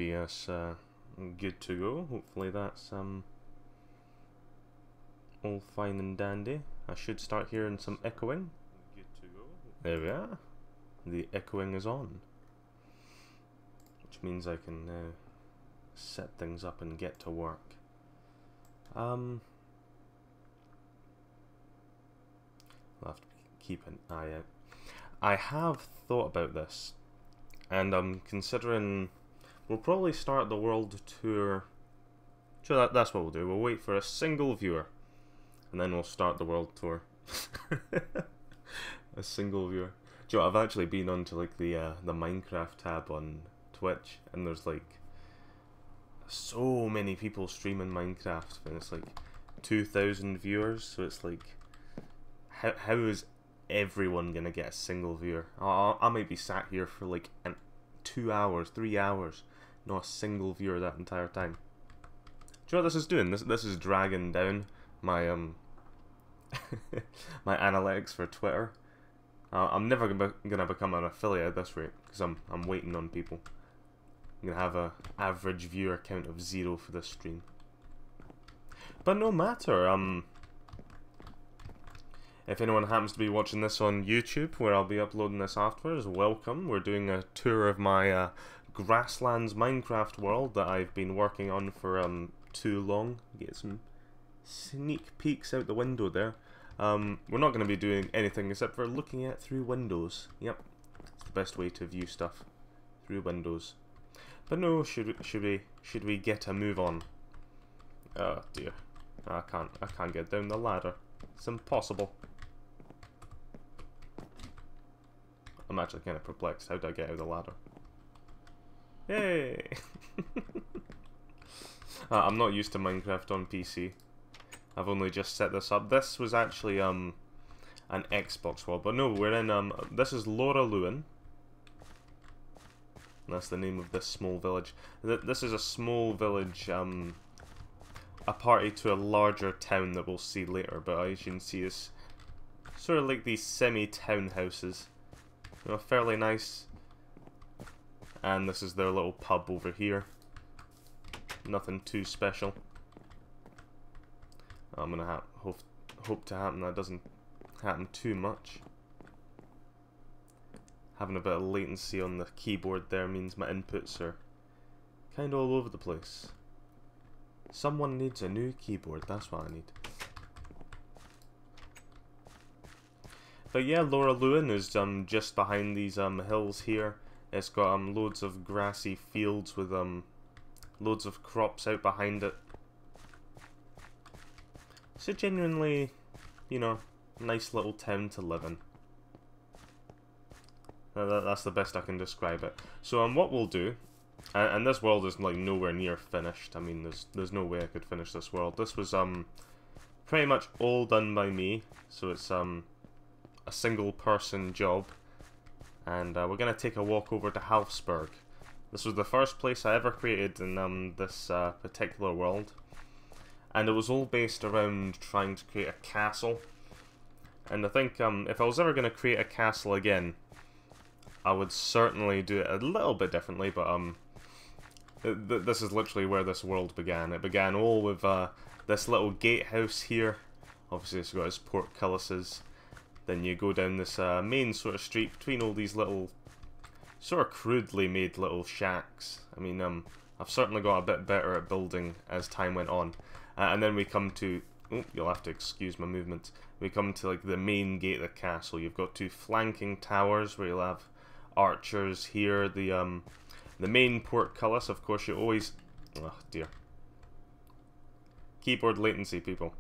be us good to go. Hopefully that's all fine and dandy. I should start hearing some echoing. Good to go. There we are. The echoing is on, which means I can set things up and get to work. I'll have to keep an eye out. I have thought about this, and I'm considering we'll probably start the world tour. So that's what we'll do. We'll wait for a single viewer, and then we'll start the world tour. A single viewer. Do you know, I've actually been onto like the Minecraft tab on Twitch, and there's like so many people streaming Minecraft, and it's like 2,000 viewers. So it's like, how is everyone gonna get a single viewer? I might be sat here for like 2 hours, 3 hours, not a single viewer that entire time. Do you know what this is doing? This is dragging down my my analytics for Twitter. I'm never gonna become an affiliate at this rate, because I'm waiting on people. I'm gonna have a average viewer count of 0 for this stream. But no matter. If anyone happens to be watching this on YouTube, where I'll be uploading this afterwards, welcome. We're doing a tour of my Grasslands Minecraft world that I've been working on for too long. Get some sneak peeks out the window there. We're not going to be doing anything except for looking at through windows. Yep, it's the best way to view stuff, through windows. But no, should we get a move on? Oh dear, I can't get down the ladder. It's impossible. I'm actually kind of perplexed. How do I get out of the ladder? Yay! I'm not used to Minecraft on PC. I've only just set this up. This was actually an Xbox world, but no, we're in this is Laura Lewin. That's the name of this small village. This is a small village, a party to a larger town that we'll see later, but as you can see, it's sort of like these semi-townhouses. You know, fairly nice. And this is their little pub over here. Nothing too special. I'm gonna hope to happen that doesn't happen too much. Having a bit of latency on the keyboard there means my inputs are kind of all over the place. Someone needs a new keyboard, that's what I need. But yeah, Laura Lewin is just behind these hills here. It's got loads of grassy fields with loads of crops out behind it. It's a genuinely, you know, nice little town to live in. That's the best I can describe it. So what we'll do, and this world is like nowhere near finished. I mean, there's no way I could finish this world. This was pretty much all done by me. So it's a single person job, and we're gonna take a walk over to Halfsburg. This was the first place I ever created in this particular world, and it was all based around trying to create a castle. And I think if I was ever gonna create a castle again, I would certainly do it a little bit differently. But this is literally where this world began. It began all with this little gatehouse here. Obviously, it's got its portcullises. Then you go down this main sort of street between all these little, sort of crudely made little shacks. I mean, I've certainly got a bit better at building as time went on. And then we come to, oh, you'll have to excuse my movement. We come to like the main gate of the castle. You've got 2 flanking towers where you'll have archers here. The main portcullis, of course, you always, oh dear. Keyboard latency, people.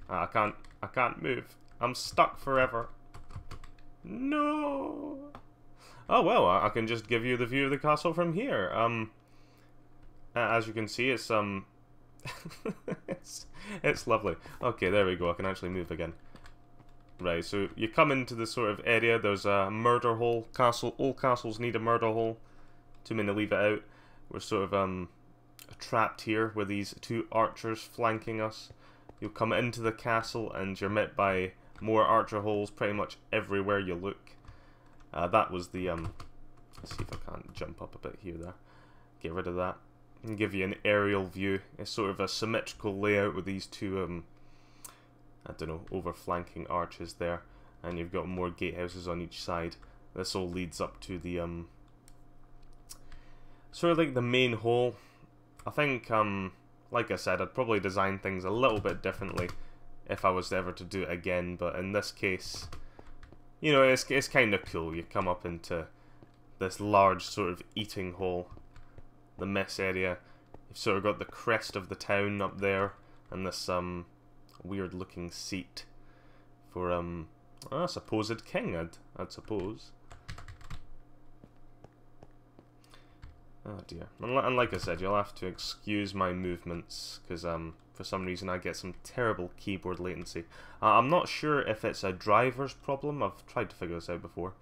I can't move. I'm stuck forever. No. Oh well, I can just give you the view of the castle from here. As you can see, it's it's lovely. Okay, there we go. I can actually move again. Right, so you come into this sort of area. There's a murder hole. All castles need a murder hole. Too many leave it out. We're sort of trapped here with these 2 archers flanking us. You'll come into the castle and you're met by more archer holes pretty much everywhere you look. That was the let's see if I can't jump up a bit here there. Get rid of that. and give you an aerial view. It's sort of a symmetrical layout with these two, I don't know, overflanking arches there, and you've got more gatehouses on each side. This all leads up to the, sort of like the main hall. I think, like I said, I'd probably design things a little bit differently if I was ever to do it again, but in this case, you know, it's kind of cool. You come up into this large sort of eating hall, the mess area. You've sort of got the crest of the town up there, and this weird looking seat for a supposed king, I'd suppose. Oh dear. And like I said, you'll have to excuse my movements, because for some reason I get some terrible keyboard latency. I'm not sure if it's a driver's problem. I've tried to figure this out before.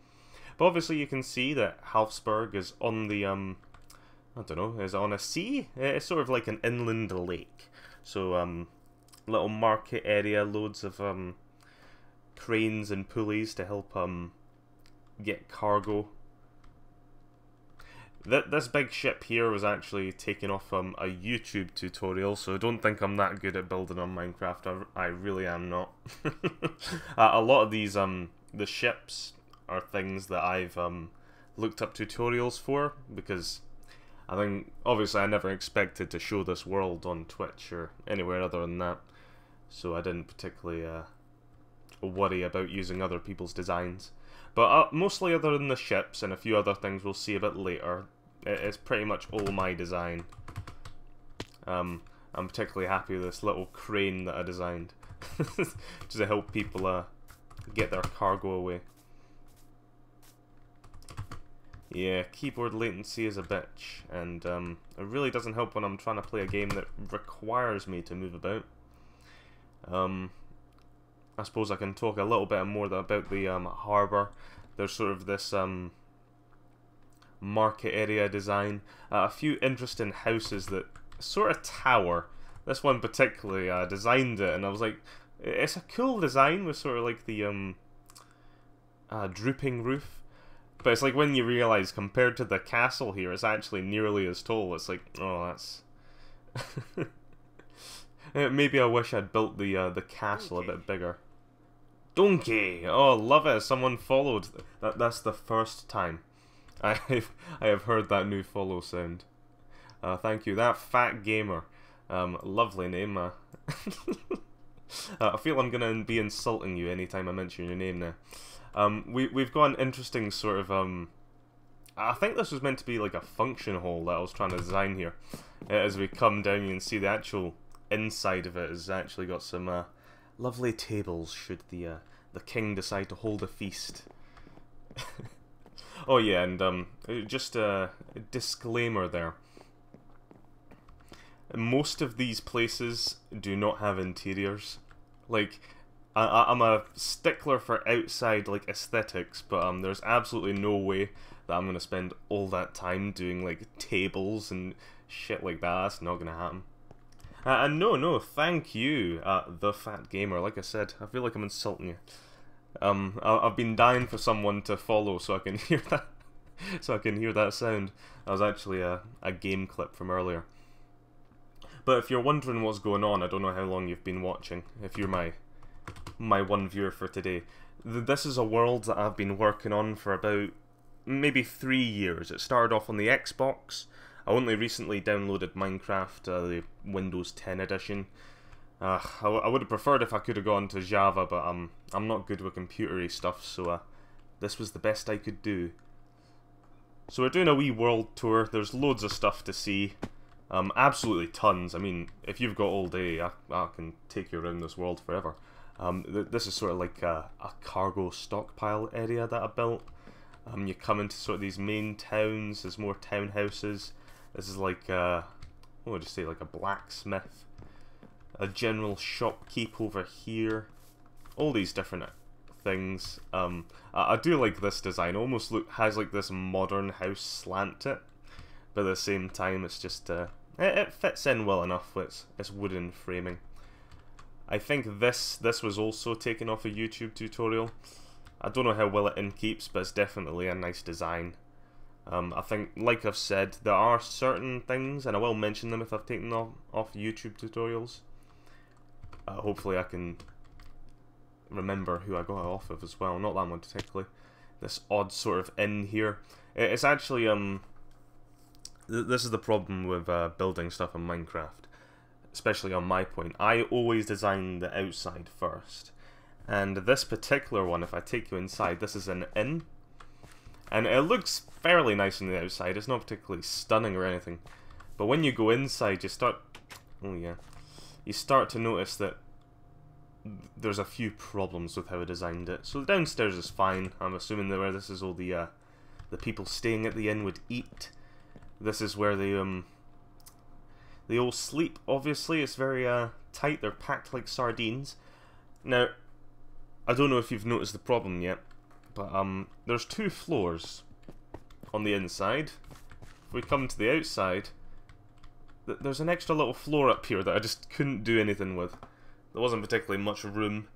But obviously you can see that Halfsburg is on the, I don't know, is it on a sea? It's sort of like an inland lake. So, little market area, loads of cranes and pulleys to help get cargo. This big ship here was actually taken off a YouTube tutorial, so don't think I'm that good at building on Minecraft. I really am not. A lot of these, the ships are things that I've looked up tutorials for, because I think, obviously I never expected to show this world on Twitch or anywhere other than that, so I didn't particularly worry about using other people's designs. But mostly other than the ships and a few other things we'll see a bit later, it's pretty much all my design. I'm particularly happy with this little crane that I designed to help people get their cargo away. Yeah, keyboard latency is a bitch, and it really doesn't help when I'm trying to play a game that requires me to move about. I suppose I can talk a little bit more about the harbour. There's sort of this market area design. A few interesting houses that sort of tower. This one particularly, I designed it and I was like, it's a cool design with sort of like the drooping roof. But it's like when you realise compared to the castle here, it's actually nearly as tall. It's like, oh, that's... Maybe I wish I'd built the castle a bit bigger. Donkey! Oh, love it. Someone followed. That's the first time I have heard that new follow sound. Thank you. That Fat Gamer. Lovely name. I feel I'm gonna be insulting you anytime I mention your name now. We've got an interesting sort of I think this was meant to be like a function hall that I was trying to design here. As we come down, you can see the actual inside of it has actually got some lovely tables should the king decide to hold a feast. Oh yeah, and just a disclaimer there. Most of these places do not have interiors. Like, I'm a stickler for outside like aesthetics, but there's absolutely no way that I'm gonna spend all that time doing like tables and shit like that. That's not gonna happen. And no, thank you, the Fat Gamer. Like I said, I feel like I'm insulting you. I've been dying for someone to follow so I can hear that, so I can hear that sound. That was actually a game clip from earlier. But if you're wondering what's going on, I don't know how long you've been watching. If you're my one viewer for today, this is a world that I've been working on for about maybe 3 years. It started off on the Xbox. I only recently downloaded Minecraft, the Windows 10 edition. I would have preferred if I could have gone to Java, but I'm not good with computery stuff, so this was the best I could do. So we're doing a wee world tour. There's loads of stuff to see. Absolutely tons. I mean, if you've got all day, I can take you around this world forever. This is sort of like a cargo stockpile area that I built. You come into sort of these main towns. There's more townhouses. This is like, what would you say, like a blacksmith. A general shopkeep over here. All these different things. I do like this design. Almost has like this modern house slant to it. But at the same time, it's just, it fits in well enough with its wooden framing. I think this was also taken off a YouTube tutorial. I don't know how well it inkeeps, but it's definitely a nice design. I think, like I've said, there are certain things, and I will mention them if I've taken them off YouTube tutorials. Hopefully I can remember who I got it off of as well. Not that one particularly. This odd sort of inn here. It's actually, this is the problem with building stuff in Minecraft. Especially on my point. I always design the outside first. And this particular one, if I take you inside, this is an inn. And it looks fairly nice on the outside. It's not particularly stunning or anything. But when you go inside, you start... Oh yeah. You start to notice that there's a few problems with how I designed it. So the downstairs is fine. I'm assuming that where this is all the people staying at the inn would eat. This is where they all sleep, obviously. It's very tight. They're packed like sardines. Now, I don't know if you've noticed the problem yet. But there's 2 floors on the inside. If we come to the outside, there's an extra little floor up here that I just couldn't do anything with. There wasn't particularly much room,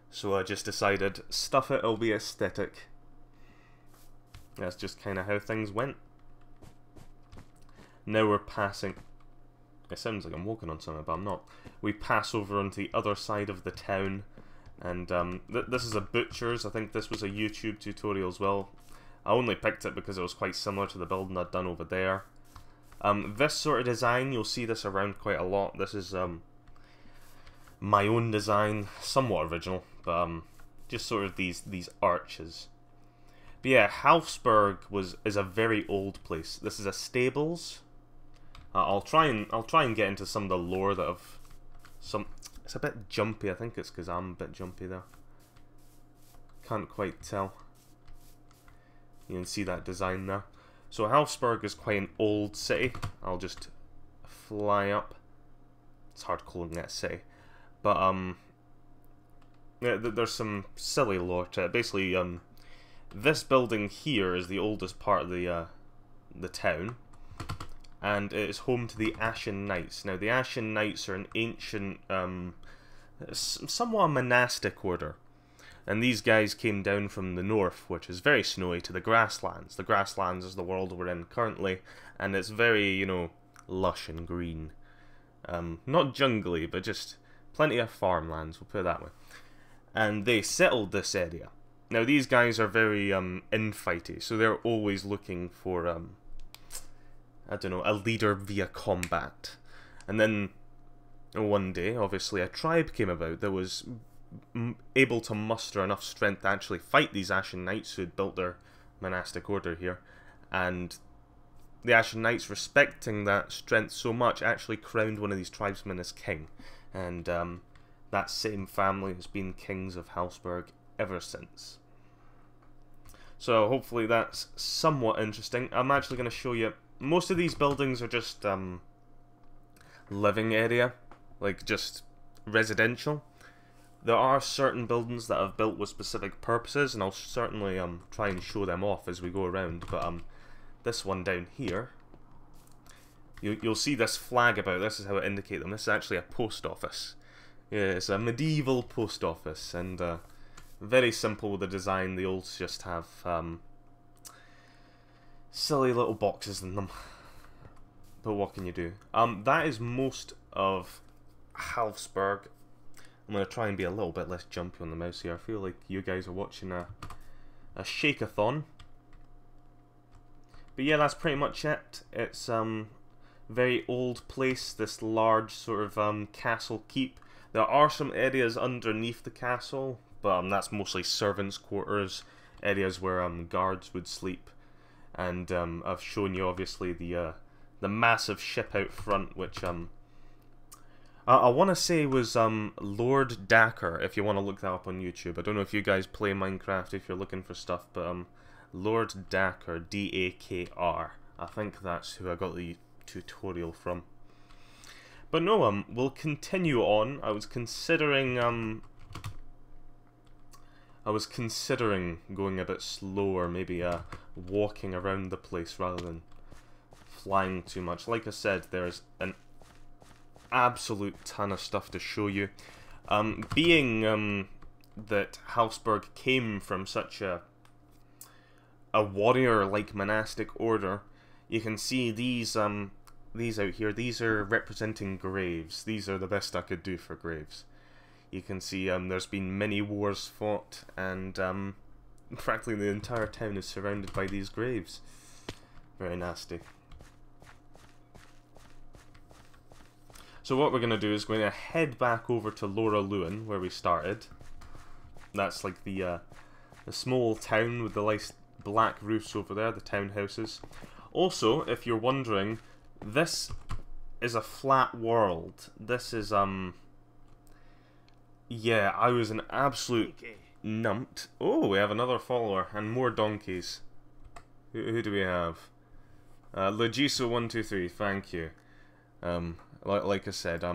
so I just decided, stuff it, it'll be aesthetic. That's just kind of how things went. Now we're passing... It sounds like I'm walking on something, but I'm not. We pass over onto the other side of the town. And this is a butcher's. I think this was a YouTube tutorial as well. I only picked it because it was quite similar to the building I'd done over there. This sort of design, you'll see this around quite a lot. This is my own design, somewhat original, but just sort of these arches. But yeah, Halfsburg is a very old place. This is a stables. I'll try and get into some of the lore that I've It's a bit jumpy. I think it's because I'm a bit jumpy there. Can't quite tell. You can see that design there. So Halfsburg is quite an old city. I'll just fly up. It's hard calling that city, but yeah, there's some silly lore to it. Basically, this building here is the oldest part of the town, and it is home to the Ashen Knights. Now, the Ashen Knights are an ancient, somewhat monastic order. And these guys came down from the north, which is very snowy, to the Grasslands. The Grasslands is the world we're in currently, and it's very, you know, lush and green. Not jungly, but just plenty of farmlands, we'll put it that way. And they settled this area. Now, these guys are very infighty, so they're always looking for, I don't know, a leader via combat. And then, one day, obviously, a tribe came about that was able to muster enough strength to actually fight these Ashen Knights who had built their monastic order here. And the Ashen Knights, respecting that strength so much, actually crowned one of these tribesmen as king. And that same family has been kings of Halfsburg ever since. So hopefully that's somewhat interesting. I'm actually going to show you, most of these buildings are just living area, like just residential. There are certain buildings that I've built with specific purposes, and I'll certainly try and show them off as we go around. But this one down here, you'll see this flag about. This is how I indicate them. This is actually a post office. Yeah, it's a medieval post office, and very simple with the design. They all just have silly little boxes in them. But what can you do? That is most of Halfsburg. I'm going to try and be a little bit less jumpy on the mouse here. I feel like you guys are watching a shake-a-thon. But yeah, that's pretty much it. It's very old place, this large sort of castle keep. There are some areas underneath the castle, but that's mostly servants' quarters, areas where guards would sleep. And I've shown you obviously the massive ship out front, which I want to say was Lord Dakar, if you want to look that up on YouTube. I don't know if you guys play Minecraft, if you're looking for stuff, but Lord Dakar, D-A-K-R. I think that's who I got the tutorial from. But no, we'll continue on. I was considering going a bit slower, maybe walking around the place rather than flying too much. Like I said, there's an absolute ton of stuff to show you. Being that Halfsburg came from such a a warrior-like monastic order. You can see these out here. These are representing graves. These are the best I could do for graves. You can see there's been many wars fought, and practically the entire town is surrounded by these graves. Very nasty. So what we're going to do is going to head back over to Laura Lewin, where we started. That's like the small town with the nice black roofs over there, the townhouses. Also, if you're wondering, this is a flat world. This is, yeah, I was an absolute numped. Oh, we have another follower, and more donkeys. Who do we have? Legiso123, thank you. Like I said,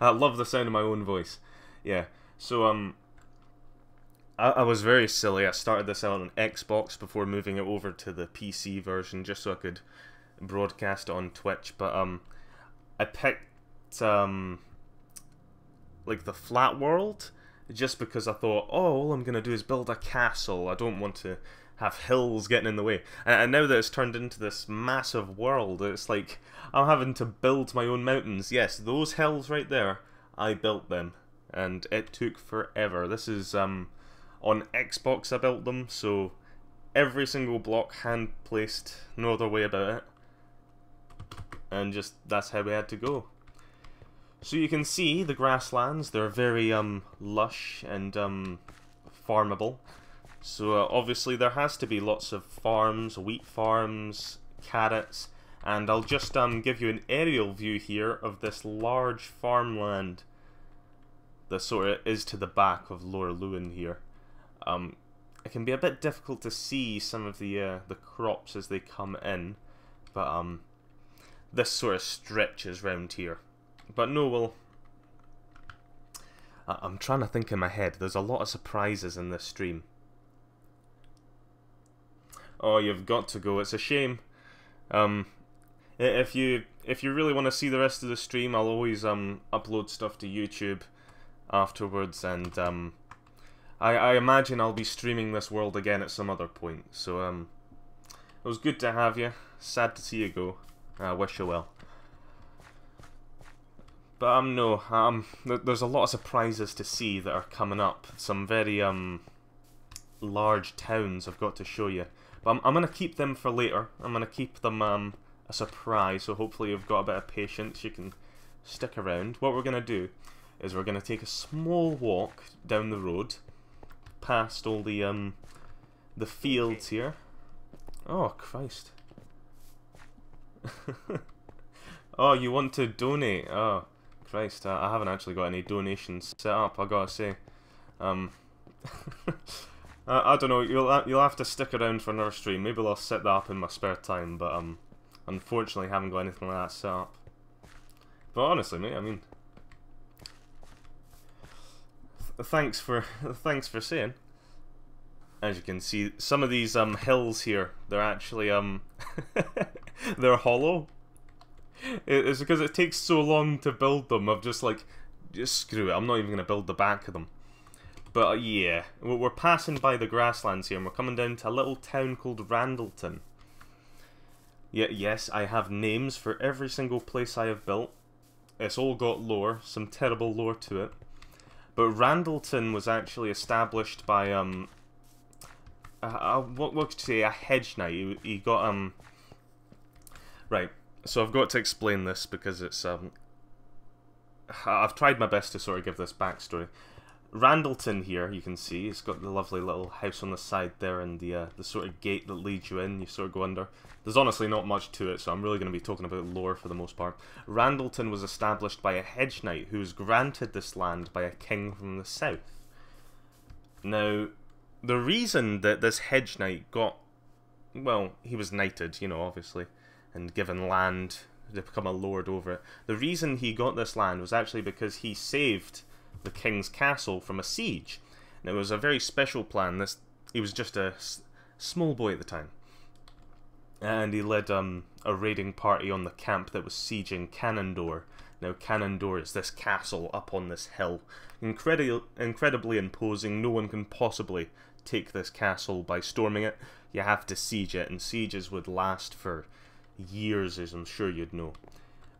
I love the sound of my own voice. Yeah, so, I was very silly. I started this out on Xbox before moving it over to the PC version, just so I could broadcast it on Twitch, but, I picked, like, the flat world, just because I thought, oh, all I'm gonna do is build a castle. I don't want to have hills getting in the way. And now that it's turned into this massive world, it's like I'm having to build my own mountains. Yes, those hills right there, I built them, and it took forever. This is on Xbox I built them, so every single block hand placed, no other way about it, and just that's how we had to go. So you can see the grasslands, they're very lush and farmable. So obviously there has to be lots of farms, wheat farms, carrots, and I'll just give you an aerial view here of this large farmland that sort of is to the back of Laura Lewin here. It can be a bit difficult to see some of the crops as they come in, but this sort of stretches round here. But no, well, I'm trying to think in my head. There's a lot of surprises in this stream. Oh, you've got to go. It's a shame. If you really want to see the rest of the stream, I'll always upload stuff to YouTube afterwards, and I imagine I'll be streaming this world again at some other point. So it was good to have you. Sad to see you go. I wish you well. But no, there's a lot of surprises to see that are coming up. Some very large towns I've got to show you. But I'm going to keep them for later. I'm going to keep them a surprise, so hopefully you've got a bit of patience. You can stick around. What we're going to do is we're going to take a small walk down the road, past all the fields here. Oh, Christ. Oh, you want to donate? Oh, Christ, I haven't actually got any donations set up, I gotta say. I don't know, you'll have to stick around for another stream. Maybe I'll set that up in my spare time, but unfortunately haven't got anything like that set up. But honestly, mate, I mean, thanks for saying. As you can see, some of these hills here, they're actually they're hollow. It's because it takes so long to build them. I've just screw it. I'm not even gonna build the back of them. But yeah, we're passing by the grasslands here, and we're coming down to a little town called Randleton. Yeah, yes, I have names for every single place I have built. It's all got lore, some terrible lore to it. But Randleton was actually established by what would you say, a hedge knight. He got right. So I've got to explain this because it's I've tried my best to sort of give this backstory. Randleton here, you can see, it's got the lovely little house on the side there, and the sort of gate that leads you in. You sort of go under. There's honestly not much to it, so I'm really going to be talking about lore for the most part. Randleton was established by a hedge knight who was granted this land by a king from the south. Now, the reason that this hedge knight got, well, he was knighted, you know, obviously, and given land to become a lord over it. The reason he got this land was actually because he saved the king's castle from a siege. And it was a very special plan. He was just a small boy at the time, and he led a raiding party on the camp that was sieging Canondor. Now Canondor is this castle up on this hill, incredibly imposing. No one can possibly take this castle by storming it. You have to siege it, and sieges would last for years, as I'm sure you'd know.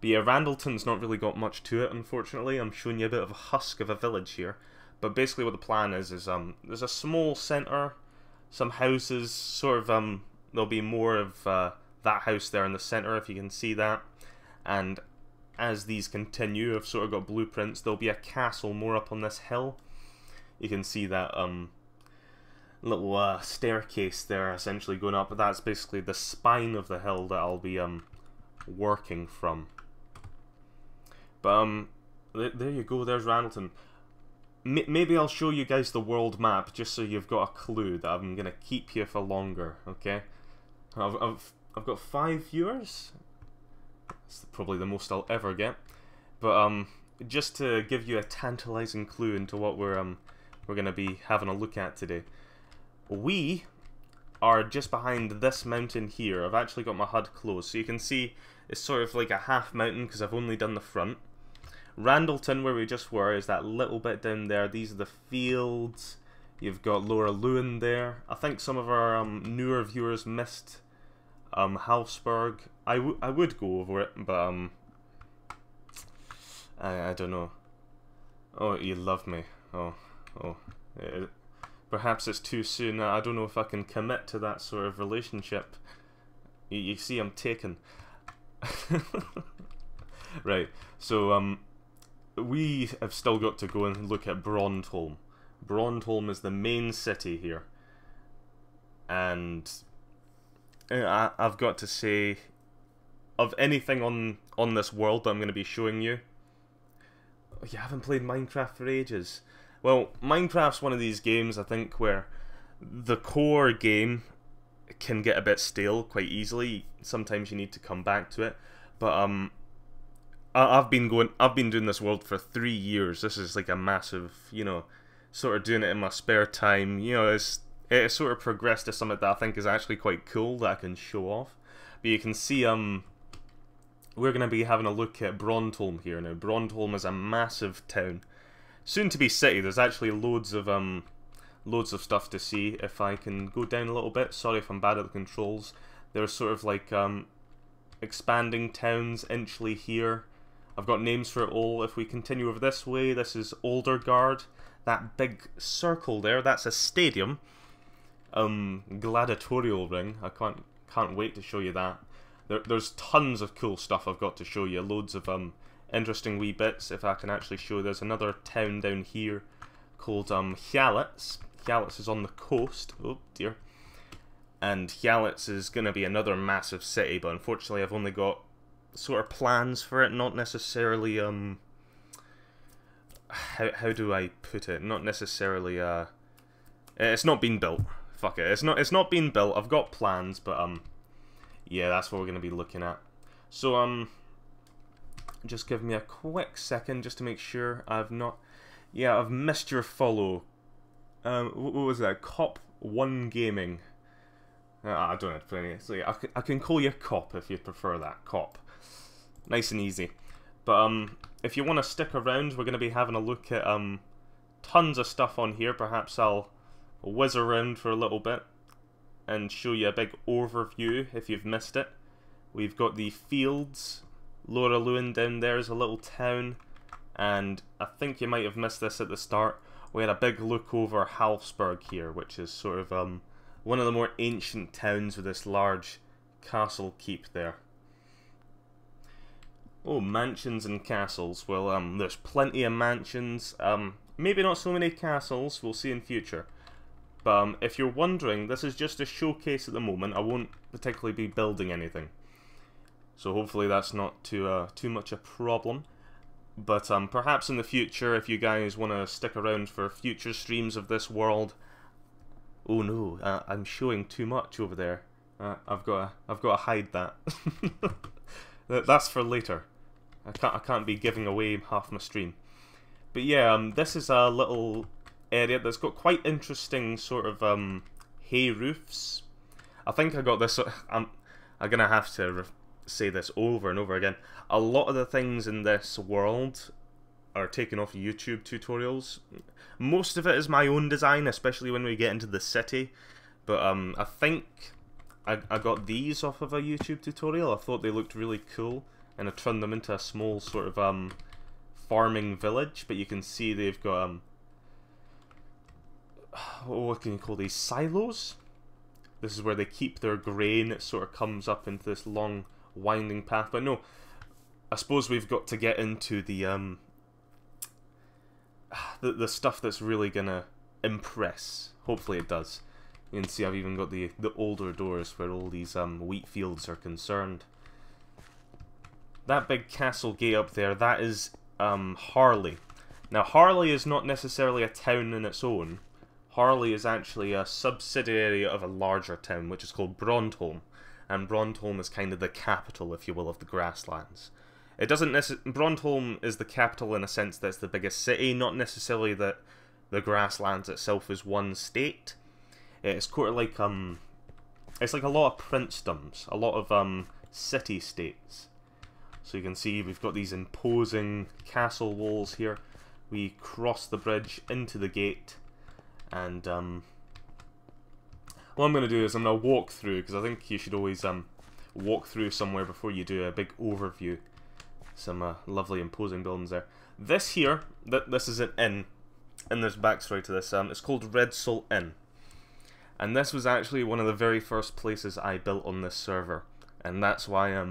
But yeah, Randalton's not really got much to it, unfortunately. I'm showing you a bit of a husk of a village here. But basically what the plan is there's a small centre, some houses, sort of, there'll be more of that house there in the centre, if you can see that. And as these continue, I've sort of got blueprints, there'll be a castle more up on this hill. You can see that little staircase there essentially going up, but that's basically the spine of the hill that I'll be working from. But there you go, there's Randalton. Maybe I'll show you guys the world map just so you've got a clue that I'm gonna keep you for longer, okay? I've got 5 viewers. That's probably the most I'll ever get. But just to give you a tantalizing clue into what we're gonna be having a look at today. We are just behind this mountain here. I've actually got my HUD closed, so you can see it's sort of like a half mountain because I've only done the front. Randalton, where we just were, is that little bit down there. These are the fields. You've got Laura Lewin there. I think some of our newer viewers missed Halsburg. I would go over it, but I don't know. Oh, you love me. Oh. Perhaps it's too soon. I don't know if I can commit to that sort of relationship. You see, I'm taken. Right, so we have still got to go and look at Brondholm. Brondholm is the main city here. And I've got to say, of anything on this world that I'm going to be showing you, you haven't played Minecraft for ages. Well, Minecraft's one of these games, I think, where the core game can get a bit stale quite easily. Sometimes you need to come back to it. But I've been doing this world for 3 years. This is like a massive, you know, sort of doing it in my spare time. You know, it sort of progressed to something that I think is actually quite cool that I can show off. But you can see we're going to be having a look at Brondholm here. Now, Brondholm is a massive town. Soon to be city. There's actually loads of stuff to see. If I can go down a little bit, sorry if I'm bad at the controls. There's sort of like expanding towns, Inchley here. I've got names for it all. If we continue over this way, this is Oldergard. That big circle there, that's a stadium. Gladiatorial ring. I can't wait to show you that. There's tons of cool stuff I've got to show you. Loads of interesting wee bits. If I can actually show, there's another town down here called Hjalets. Hjalets is on the coast. Oh dear. And Hjalets is going to be another massive city, but unfortunately I've only got sort of plans for it, not necessarily how do I put it? Not necessarily it's not been built. Fuck it. It's not been built. I've got plans, but yeah, that's what we're going to be looking at. So just give me a quick second just to make sure I've not... Yeah, I've missed your follow. What was that? Cop1 Gaming. I don't have to put any... So yeah, I can call you Cop if you prefer that. Cop. Nice and easy. But if you want to stick around, we're going to be having a look at tons of stuff on here. Perhaps I'll whiz around for a little bit and show you a big overview if you've missed it. We've got the fields. Laura Lewin down there is a little town, and I think you might have missed this at the start. We had a big look over Halsburg here, which is sort of one of the more ancient towns with this large castle keep there. Oh, mansions and castles. Well, there's plenty of mansions. Maybe not so many castles. We'll see in future. But if you're wondering, this is just a showcase at the moment. I won't particularly be building anything. So hopefully that's not too much a problem. But perhaps in the future, if you guys want to stick around for future streams of this world... Oh no, I'm showing too much over there. I've got to hide that. That's for later. I can't be giving away half my stream. But yeah, this is a little area that's got quite interesting sort of hay roofs. I think I got this... I'm gonna have to say this over and over again. A lot of the things in this world are taken off YouTube tutorials. Most of it is my own design, especially when we get into the city. But I think I got these off of a YouTube tutorial. I thought they looked really cool, and I turned them into a small sort of farming village. But you can see they've got what can you call these, silos? This is where they keep their grain. It sort of comes up into this long winding path. But no, I suppose we've got to get into the stuff that's really gonna impress. Hopefully it does. You can see I've even got the older doors where all these wheat fields are concerned. That big castle gate up there, that is Harley. Now Harley is not necessarily a town in its own. Harley is actually a subsidiary of a larger town, which is called Brondholm. And Brondholm is kind of the capital, if you will, of the Grasslands. It doesn't Brondholm is the capital in a sense that it's the biggest city, not necessarily that the Grasslands itself is one state. It's sort of like it's like a lot of princedoms, a lot of city-states. So you can see we've got these imposing castle walls here. We cross the bridge into the gate, and what I'm going to do is I'm going to walk through, because I think you should always walk through somewhere before you do a big overview. Some lovely imposing buildings there. This here, this is an inn, and there's backstory to this. It's called Red Salt Inn. And this was actually one of the very first places I built on this server. And that's why,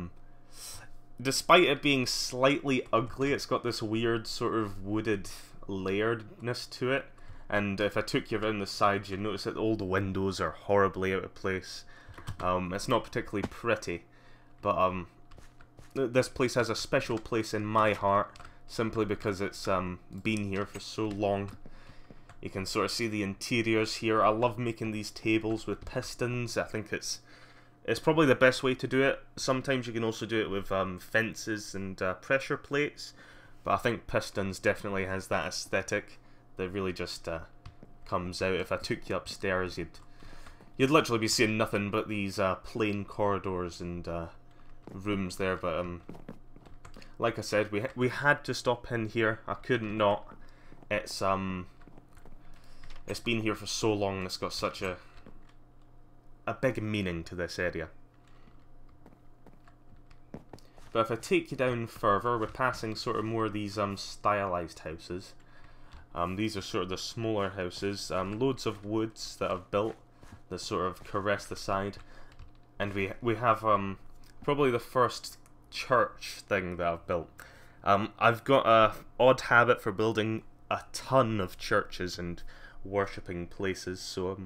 despite it being slightly ugly, it's got this weird sort of wooded layeredness to it. And if I took you around the sides, you'd notice that all the windows are horribly out of place. It's not particularly pretty, but this place has a special place in my heart, simply because it's been here for so long. You can sort of see the interiors here. I love making these tables with pistons. I think it's probably the best way to do it. Sometimes you can also do it with fences and pressure plates, but I think pistons definitely has that aesthetic that really just comes out. If I took you upstairs, you'd literally be seeing nothing but these plain corridors and rooms there. But like I said, we had to stop in here. I couldn't not. It's been here for so long, and it's got such a big meaning to this area. But if I take you down further, we're passing sort of more of these stylized houses. These are sort of the smaller houses, loads of woods that I've built that sort of caress the side, and we have probably the first church thing that I've built. I've got a odd habit for building a ton of churches and worshipping places, so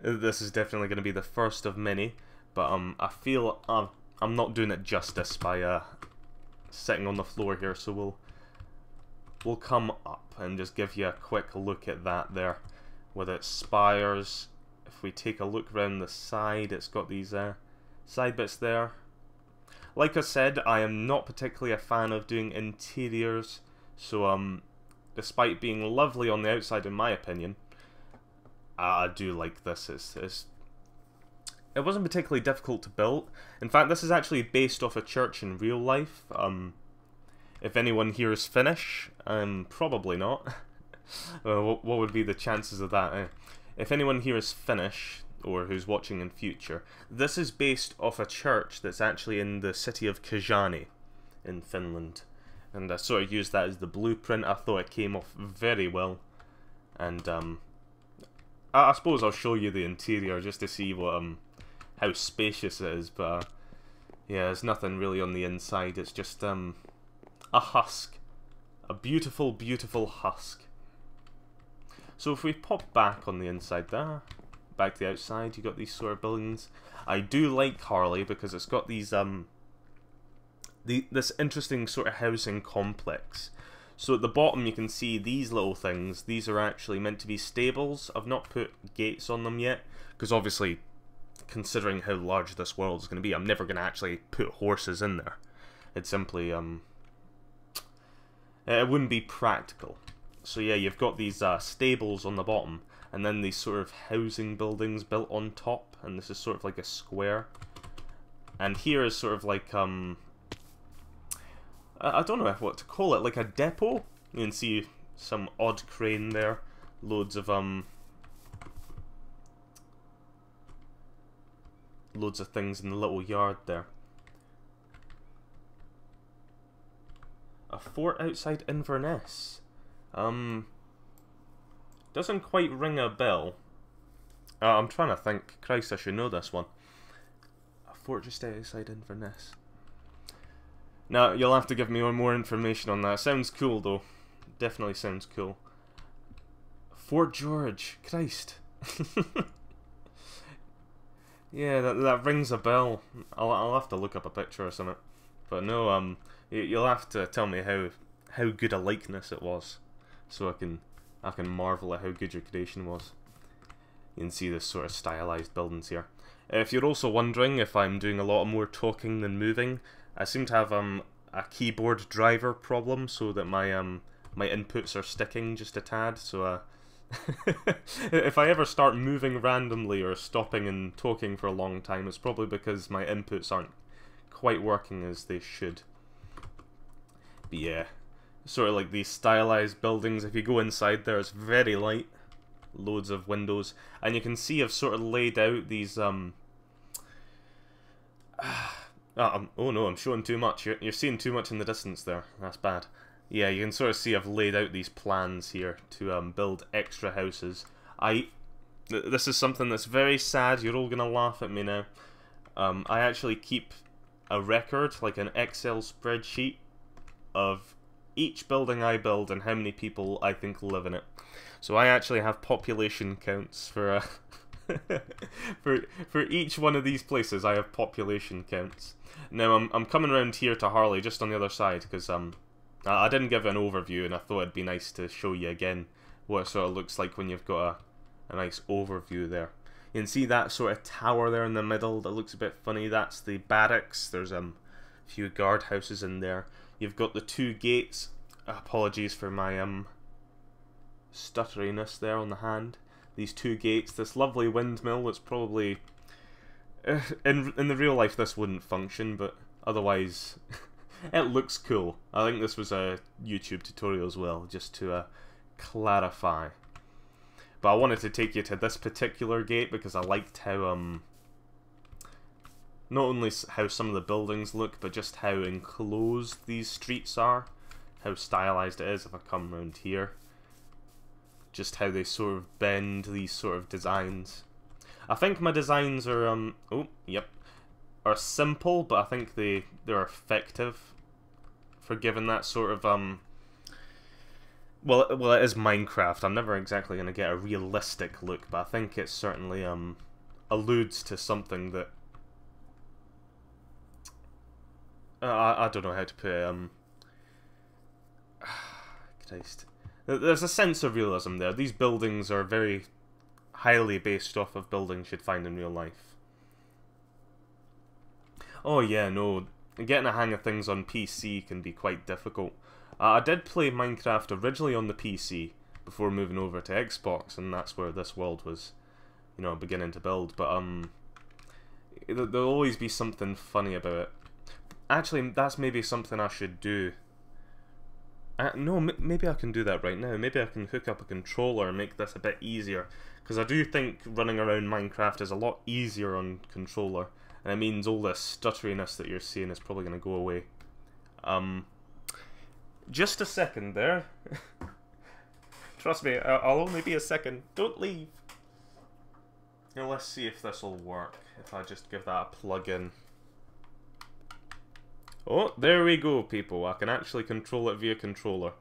this is definitely going to be the first of many, but I feel I'm not doing it justice by sitting on the floor here, so we'll come up and just give you a quick look at that there, with its spires. If we take a look around the side, it's got these side bits there. Like I said, I am not particularly a fan of doing interiors, so despite being lovely on the outside in my opinion, I do like this. It wasn't particularly difficult to build. In fact, this is actually based off a church in real life. If anyone here is Finnish, probably not. What would be the chances of that? If anyone here is Finnish, or who's watching in future, this is based off a church that's actually in the city of Kajani in Finland. And I sort of used that as the blueprint. I thought it came off very well. And I suppose I'll show you the interior just to see what how spacious it is. But yeah, there's nothing really on the inside. It's just a husk. A beautiful, beautiful husk. So if we pop back on the inside there, back to the outside, you got these sort of buildings. I do like Harley because it's got these this interesting sort of housing complex. So at the bottom you can see these little things. These are actually meant to be stables. I've not put gates on them yet, because obviously, considering how large this world is going to be, I'm never going to actually put horses in there. It's simply it wouldn't be practical. So yeah, you've got these stables on the bottom, and then these sort of housing buildings built on top, and this is sort of like a square. And here is sort of like I don't know what to call it, like a depot? You can see some odd crane there. Loads of things in the little yard there. A fort outside Inverness. Doesn't quite ring a bell. I'm trying to think. Christ, I should know this one. A fort just outside Inverness. Now, you'll have to give me more information on that. Sounds cool, though. Definitely sounds cool. Fort George. Christ. Yeah, that rings a bell. I'll have to look up a picture or something. But no, you'll have to tell me how good a likeness it was, so I can marvel at how good your creation was. You can see this sort of stylized buildings here. If you're also wondering if I'm doing a lot more talking than moving, I seem to have a keyboard driver problem, so that my inputs are sticking just a tad. So if I ever start moving randomly or stopping and talking for a long time, it's probably because my inputs aren't quite working as they should. But yeah, sort of like these stylized buildings. If you go inside there, it's very light. Loads of windows, and you can see I've sort of laid out these oh no, I'm showing too much. You're seeing too much in the distance there. That's bad. Yeah, you can sort of see I've laid out these plans here to build extra houses. This is something that's very sad. You're all gonna laugh at me now. I actually keep a record, like an Excel spreadsheet, of each building I build and how many people I think live in it. So I actually have population counts for for each one of these places. I have population counts. Now I'm coming around here to Harley, just on the other side, because I didn't give an overview, and I thought it'd be nice to show you again what it sort of looks like when you've got a nice overview there. You can see that sort of tower there in the middle that looks a bit funny. That's the barracks. There's a few guardhouses in there. You've got the two gates. Apologies for my stutteriness there on the hand. These two gates, this lovely windmill that's probably in the real life this wouldn't function, but otherwise it looks cool. I think this was a YouTube tutorial as well, just to clarify. But I wanted to take you to this particular gate because I liked how not only how some of the buildings look, but just how enclosed these streets are, how stylized it is. If I come around here, just how they sort of bend these sort of designs. I think my designs are are simple, but I think they're effective for giving that sort of well, it is Minecraft. I'm never exactly going to get a realistic look, but I think it certainly alludes to something that I don't know how to put it. Christ. There's a sense of realism there. These buildings are very highly based off of buildings you'd find in real life. Oh yeah, no, getting a hang of things on PC can be quite difficult. I did play Minecraft originally on the PC before moving over to Xbox, and that's where this world was, you know, beginning to build. But there'll always be something funny about it. Actually, that's maybe something I should do. No, maybe I can do that right now. Maybe I can hook up a controller and make this a bit easier, because I do think running around Minecraft is a lot easier on controller, and it means all this stutteriness that you're seeing is probably going to go away. Just a second there. Trust me, I'll only be a second. Don't leave. Now let's see if this will work, if I just give that a plug in. Oh, there we go, people. I can actually control it via controller.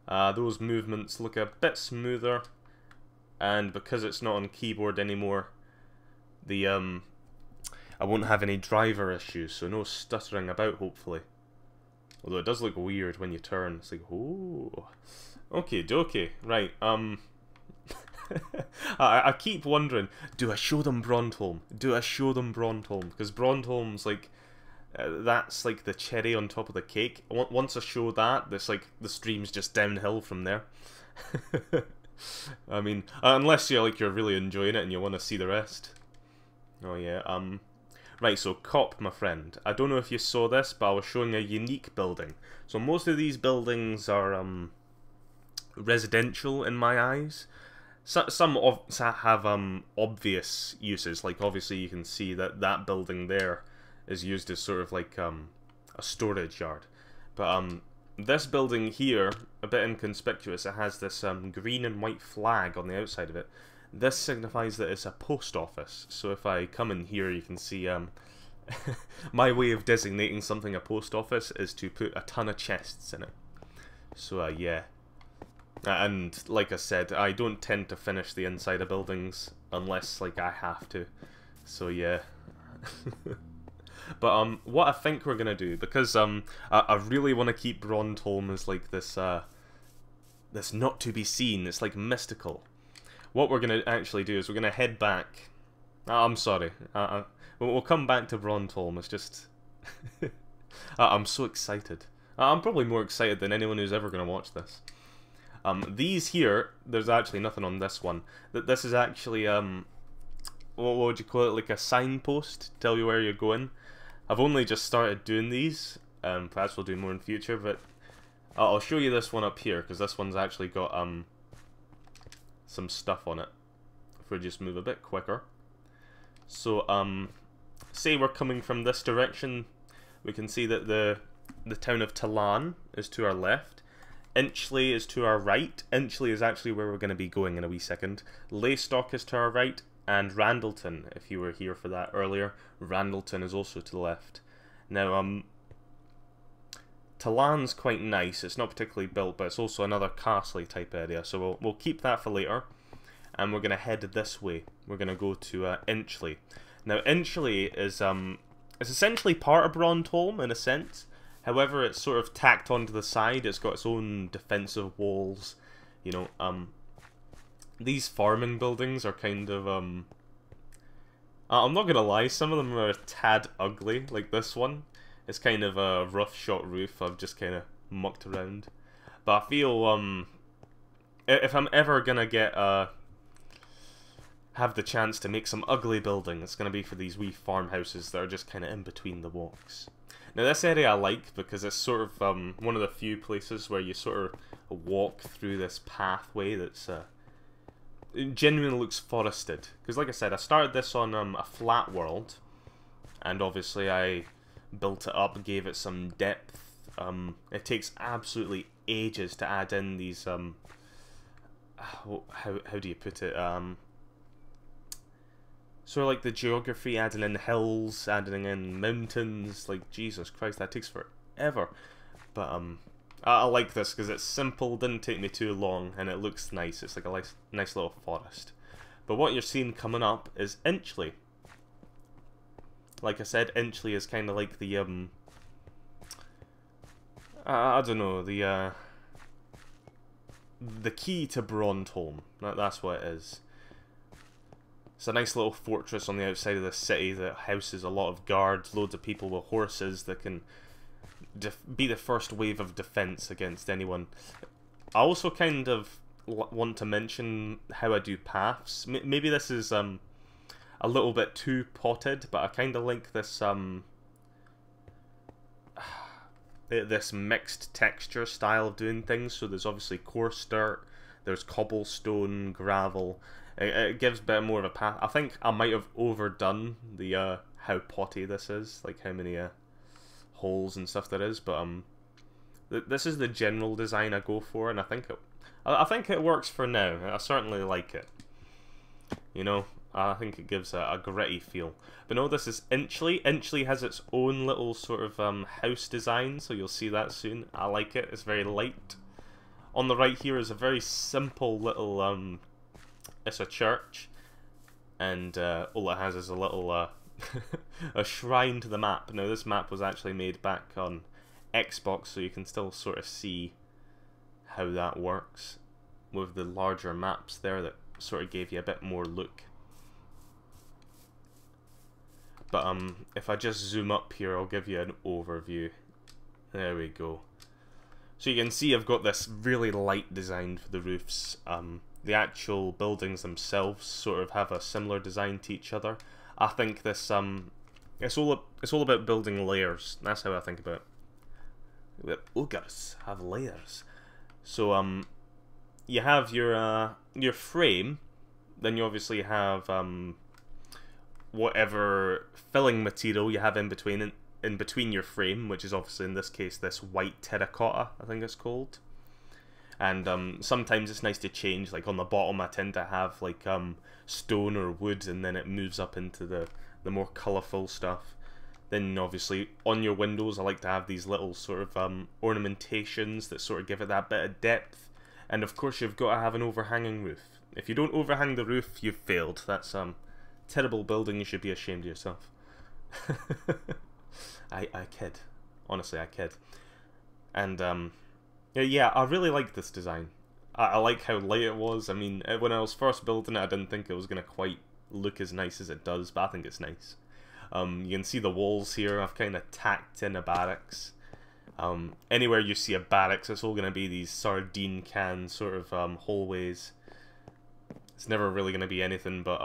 Those movements look a bit smoother, and because it's not on keyboard anymore, the I won't have any driver issues, so no stuttering about, hopefully. Although it does look weird when you turn. It's like, oh, okay, dokie, right. I keep wondering, do I show them Brondholm? Do I show them Brondholm? Because Brondholm's like, that's like the cherry on top of the cake. Once I show that, this like the stream's just downhill from there. I mean, unless you're really enjoying it and you want to see the rest. Oh yeah, right, so Cop, my friend. I don't know if you saw this, but I was showing a unique building. So most of these buildings are residential in my eyes. Some have obvious uses, like obviously you can see that that building there is used as sort of like a storage yard. But this building here, a bit inconspicuous, it has this green and white flag on the outside of it. This signifies that it's a post office. So if I come in here, you can see my way of designating something a post office is to put a ton of chests in it. So yeah. And like I said, I don't tend to finish the inside of buildings unless like I have to. So yeah. But what I think we're gonna do, because I really want to keep Brondholm as like this this not to be seen. It's like mystical. What we're gonna actually do is we're gonna head back. I'm sorry. We'll come back to Brondholm. It's just I'm so excited. I'm probably more excited than anyone who's ever gonna watch this. These here, there's actually nothing on this one. This is actually what would you call it? Like a signpost to tell you where you're going. I've only just started doing these. Perhaps we'll do more in future, but I'll show you this one up here because this one's actually got some stuff on it. If we just move a bit quicker. So say we're coming from this direction, we can see that the town of Talan is to our left. Inchley is to our right. Inchley is actually where we're going to be going in a wee second. Leystock is to our right, and Randalton, if you were here for that earlier, Randalton is also to the left. Now, Talan's quite nice. It's not particularly built, but it's also another castle type area, so we'll keep that for later. And we're going to head this way. We're going to go to Inchley. Now, Inchley is it's essentially part of Brondholm in a sense. However, it's sort of tacked onto the side. It's got its own defensive walls. You know, these farming buildings are kind of, I'm not gonna lie, some of them are a tad ugly, like this one. It's kind of a rough shot roof I've just kind of mucked around. But I feel, if I'm ever gonna get, have the chance to make some ugly building, it's gonna be for these wee farmhouses that are just kind of in between the walks. Now this area I like because it's sort of one of the few places where you sort of walk through this pathway that's it genuinely looks forested. Because like I said, I started this on a flat world, and obviously I built it up, gave it some depth. It takes absolutely ages to add in these how do you put it? Sort of like the geography, adding in hills, adding in mountains, like Jesus Christ, that takes forever. But I like this because it's simple, didn't take me too long, and it looks nice. It's like a nice little forest. But what you're seeing coming up is Inchley. Like I said, Inchley is kind of like the I don't know, the key to Brondholm. That's what it is. It's a nice little fortress on the outside of the city that houses a lot of guards, loads of people with horses that can be the first wave of defense against anyone. I also kind of want to mention how I do paths. Maybe this is a little bit too potted, but I kind of like this this mixed texture style of doing things. So there's obviously coarse dirt, there's cobblestone, gravel. It gives a bit more of a path. I think I might have overdone the how potty this is, like how many holes and stuff there is. But this is the general design I go for, and I think it works for now. I certainly like it. You know, I think it gives a gritty feel. But no, this is Inchley. Inchley has its own little sort of house design, so you'll see that soon. I like it. It's very light. On the right here is a very simple little it's a church, and all it has is a little a shrine to the map. Now this map was actually made back on Xbox, so you can still sort of see how that works with the larger maps there that sort of gave you a bit more look. But if I just zoom up here, I'll give you an overview. There we go. So you can see I've got this really light design for the roofs. The actual buildings themselves sort of have a similar design to each other. I think this it's all about building layers. That's how I think about it. Ogres have layers. So you have your frame, then you obviously have whatever filling material you have in between your frame, which is obviously in this case this white terracotta, I think it's called. And sometimes it's nice to change, like on the bottom I tend to have like stone or wood, and then it moves up into the more colourful stuff. Then obviously on your windows I like to have these little sort of ornamentations that sort of give it that bit of depth. And of course you've got to have an overhanging roof. If you don't overhang the roof, you've failed. That's terrible building, you should be ashamed of yourself. I kid. Honestly, I kid. And yeah, I really like this design. I like how light it was. I mean, when I was first building it, I didn't think it was going to quite look as nice as it does, but I think it's nice. You can see the walls here. I've kind of tacked in a barracks. Anywhere you see a barracks, it's all going to be these sardine can sort of hallways. It's never really going to be anything but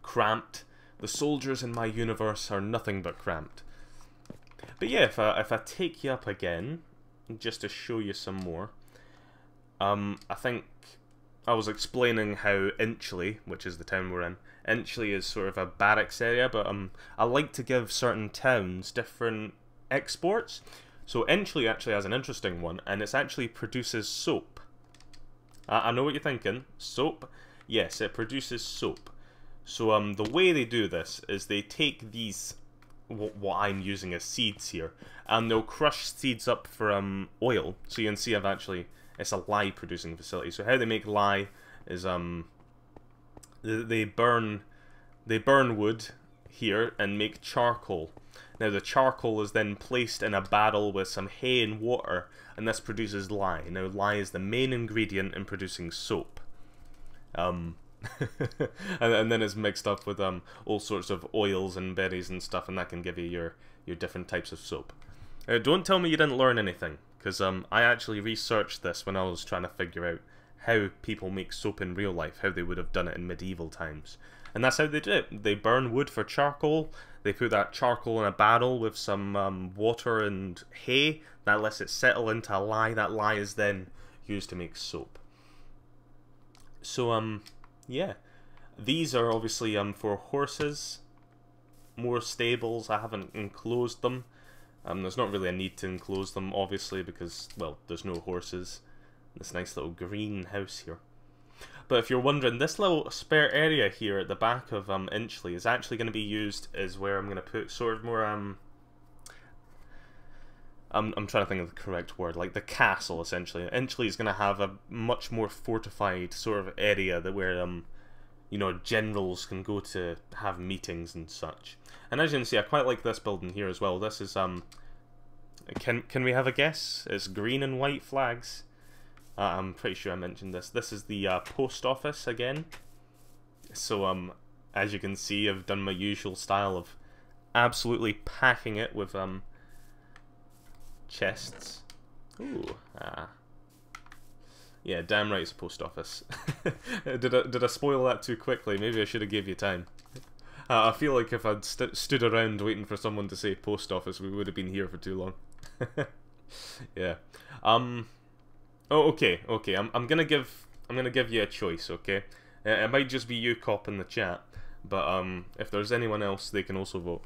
cramped. The soldiers in my universe are nothing but cramped. But yeah, if I take you up again, just to show you some more, I think I was explaining how Inchley, which is the town we're in, Inchley is sort of a barracks area, but I like to give certain towns different exports. So Inchley actually has an interesting one, and it actually produces soap. I know what you're thinking. Soap? Yes, it produces soap. So the way they do this is they take these, what I'm using as seeds here, and they'll crush seeds up for oil. So you can see it's a lye producing facility. So how they make lye is they burn wood here and make charcoal. Now the charcoal is then placed in a barrel with some hay and water, and this produces lye. Now lye is the main ingredient in producing soap. And then it's mixed up with all sorts of oils and berries and stuff, and that can give you your different types of soap. Don't tell me you didn't learn anything, because I actually researched this when I was trying to figure out how people make soap in real life, how they would have done it in medieval times. And that's how they do it. They burn wood for charcoal, they put that charcoal in a barrel with some water and hay, that lets it settle into a lye. That lye is then used to make soap. So, yeah. These are obviously for horses, more stables. I haven't enclosed them. There's not really a need to enclose them, obviously, because, well, there's no horses. This nice little green house here. But if you're wondering, this little spare area here at the back of Inchley is actually going to be used as where I'm going to put sort of more, I'm trying to think of the correct word, like the castle, essentially. Inchley is going to have a much more fortified sort of area that where, you know, generals can go to have meetings and such. And as you can see, I quite like this building here as well. This is, can we have a guess? It's green and white flags. I'm pretty sure I mentioned this. This is the post office again. So, as you can see, I've done my usual style of absolutely packing it with chests. Ooh, yeah, damn right it's a post office. Did I spoil that too quickly? Maybe I should have gave you time. I feel like if I'd stood around waiting for someone to say post office, we would have been here for too long. Yeah. Oh, okay. I'm gonna give you a choice. Okay. It might just be you cop in the chat, but if there's anyone else, they can also vote.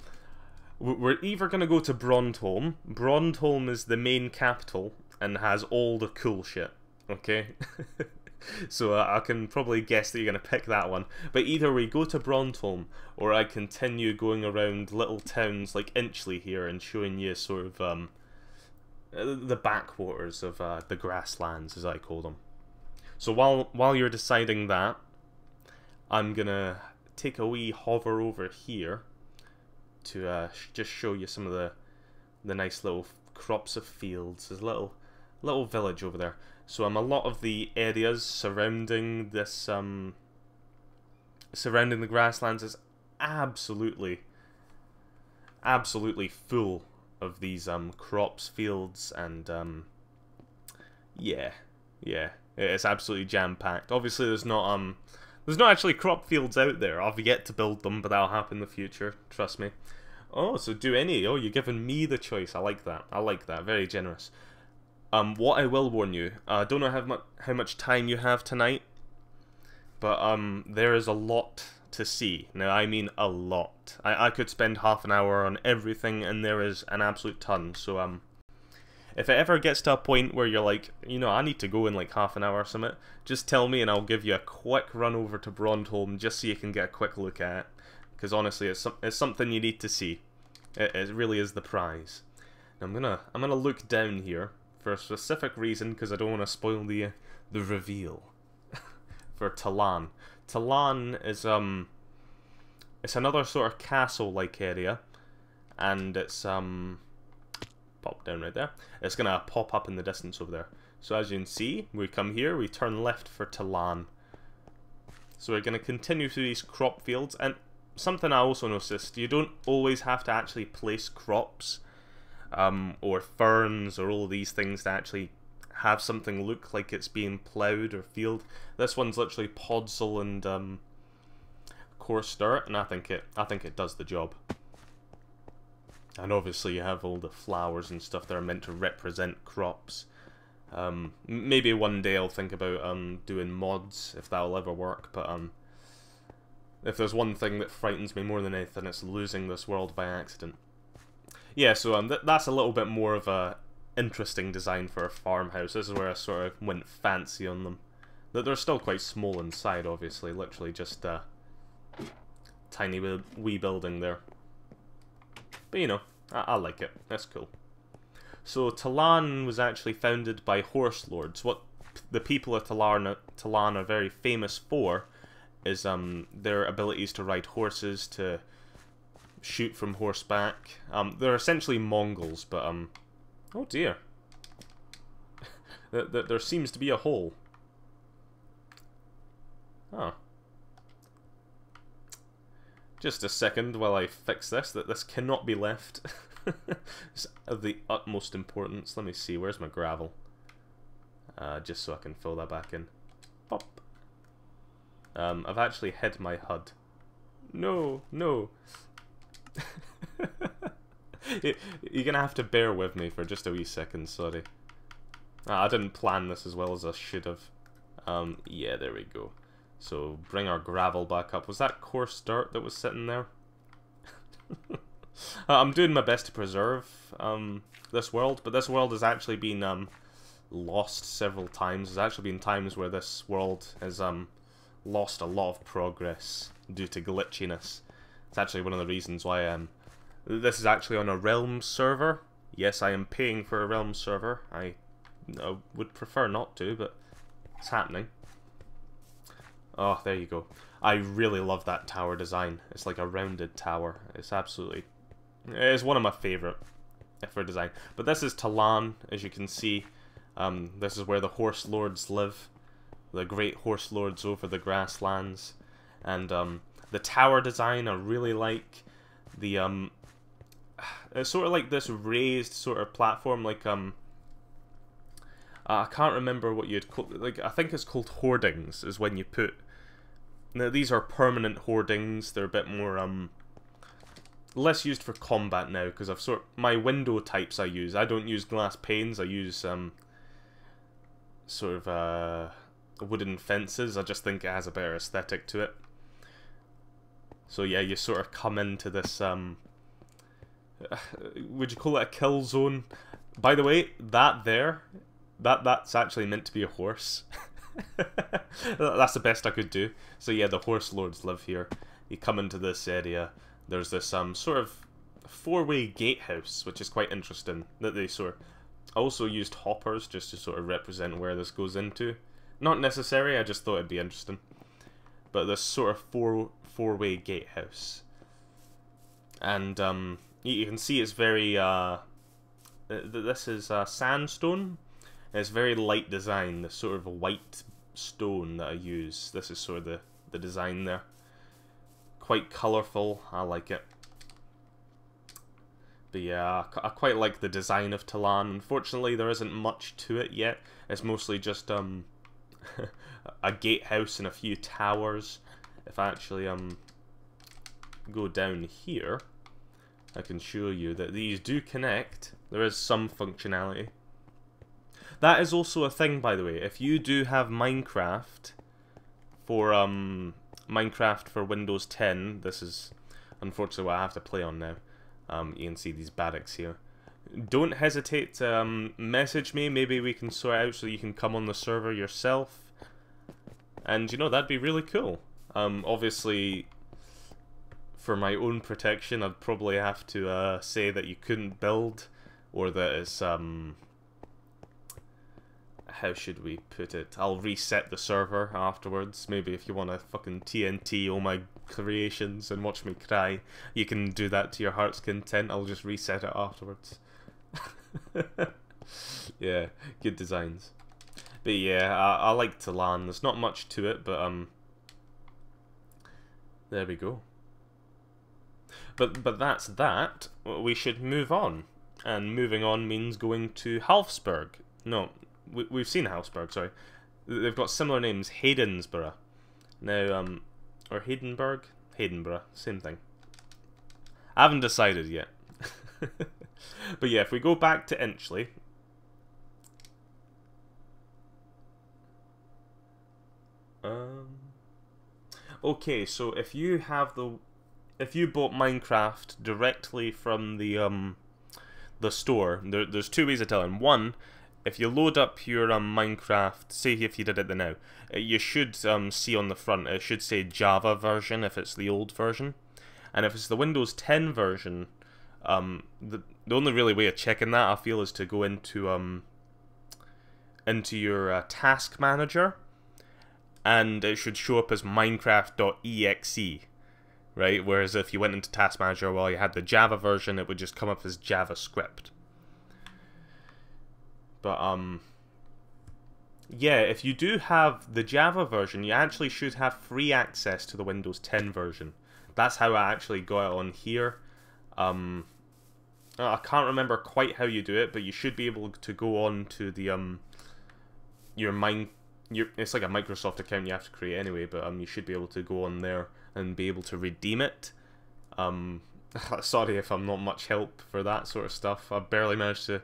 We're either gonna go to Brondholm. Brondholm is the main capital and has all the cool shit. Okay. So I can probably guess that you're gonna pick that one. But either we go to Brondholm, or I continue going around little towns like Inchley here and showing you sort of the backwaters of the Grasslands, as I call them. So while you're deciding that, I'm gonna take a wee hover over here to just show you some of the nice little crops of fields. There's a little village over there. So a lot of the areas surrounding this surrounding the Grasslands is absolutely full of these crops, fields, and yeah, it's absolutely jam-packed. Obviously there's not actually crop fields out there. I've yet to build them, but that'll happen in the future, trust me. Oh, so do any. Oh, you're giving me the choice. I like that. Very generous. What I will warn you, I don't know how much time you have tonight, but there is a lot to see. Now, I mean a lot. I could spend half an hour on everything, and there is an absolute ton. So if it ever gets to a point where you're like, you know, I need to go in like half an hour or something, just tell me and I'll give you a quick run over to Brondholm just so you can get a quick look at it. Because honestly, it's something you need to see. It really is the prize. Now, I'm gonna look down here for a specific reason, because I don't want to spoil the reveal for Talan. Talan is it's another sort of castle-like area, and it's pop down right there. It's gonna pop up in the distance over there. So as you can see, we come here, we turn left for Talan. So we're gonna continue through these crop fields, and something I also noticed, you don't always have to actually place crops or ferns or all these things to actually have something look like it's being ploughed or field. This one's literally podzol and coarse dirt, and I think it does the job. And obviously you have all the flowers and stuff that are meant to represent crops. Maybe one day I'll think about doing mods, if that'll ever work, but if there's one thing that frightens me more than anything, it's losing this world by accident. Yeah, so that's a little bit more of a interesting design for a farmhouse. This is where I sort of went fancy on them. They're still quite small inside, obviously, literally just a tiny wee building there. But you know, I like it. That's cool. So Talan was actually founded by horse lords. What the people of Talan are very famous for is their abilities to ride horses, to shoot from horseback. They're essentially Mongols, but oh dear. There seems to be a hole. Oh. Just a second while I fix this, that this cannot be left. It's of the utmost importance. Let me see, where's my gravel? Just so I can fill that back in. Pop. I've actually hid my HUD. No, no. You're gonna have to bear with me for just a wee second, sorry. I didn't plan this as well as I should have. Yeah, there we go. So, bring our gravel back up. Was that coarse dirt that was sitting there? I'm doing my best to preserve this world, but this world has actually been lost several times. There's actually been times where this world has lost a lot of progress due to glitchiness. It's actually one of the reasons why this is actually on a Realms server. Yes, I am paying for a Realms server. I would prefer not to, but it's happening. Oh, there you go. I really love that tower design. It's like a rounded tower. It's absolutely... It's one of my favourite for design. But this is Talan, as you can see. This is where the horse lords live. The great horse lords over the grasslands. And the tower design I really like. The it's sort of like this raised sort of platform, like I can't remember what you'd call, like, I think it's called hoardings, is when you put... Now, these are permanent hoardings. They're a bit more, less used for combat now, because I've my window types I don't use glass panes, I use, sort of, wooden fences. I just think it has a better aesthetic to it. So yeah, you sort of come into this, would you call it a kill zone? By the way, that's actually meant to be a horse. That's the best I could do. So yeah, the horse lords live here. You come into this area, there's this sort of four-way gatehouse, which is quite interesting, that they sort of also used hoppers just to sort of represent where this goes into. Not necessary, I just thought it'd be interesting. But this sort of four-way gatehouse. And you can see it's very this is sandstone. It's very light design, the sort of white stone that I use. This is sort of the design there. Quite colourful, I like it. But yeah, I quite like the design of Talan. Unfortunately, there isn't much to it yet. It's mostly just a gatehouse and a few towers. If I actually go down here, I can show you that these do connect. There is some functionality. That is also a thing, by the way. If you do have Minecraft for Windows 10, this is unfortunately what I have to play on now. You can see these barracks here. Don't hesitate to message me. Maybe we can sort it out so you can come on the server yourself. And you know, that'd be really cool. Obviously, for my own protection, I'd probably have to say that you couldn't build, or that it's how should we put it? I'll reset the server afterwards. Maybe if you want to fucking TNT all my creations and watch me cry, you can do that to your heart's content. I'll just reset it afterwards. Yeah, good designs. But yeah, I like to land. There's not much to it, but there we go. But that's that. We should move on, and moving on means going to Halfsburg. No, we've seen Halfsburg. Sorry, they've got similar names. Haydensborough. Now, or Haydenburg, Haydenborough, same thing. I haven't decided yet. But yeah, if we go back to Inchley. Okay, so if you bought Minecraft directly from the store, there's two ways of telling. One, if you load up your Minecraft, say if you did it now, you should see on the front, it should say Java version if it's the old version, and if it's the Windows 10 version, the only really way of checking that, I feel, is to go into your task manager, and it should show up as Minecraft.exe, right? Whereas if you went into task manager while you had the Java version, it would just come up as JavaScript. But yeah, if you do have the Java version, you actually should have free access to the Windows 10 version. That's how I actually got it on here. I can't remember quite how you do it, but you should be able to go on to the it's like a Microsoft account you have to create anyway, but you should be able to go on there and be able to redeem it. Sorry if I'm not much help for that sort of stuff. I barely managed to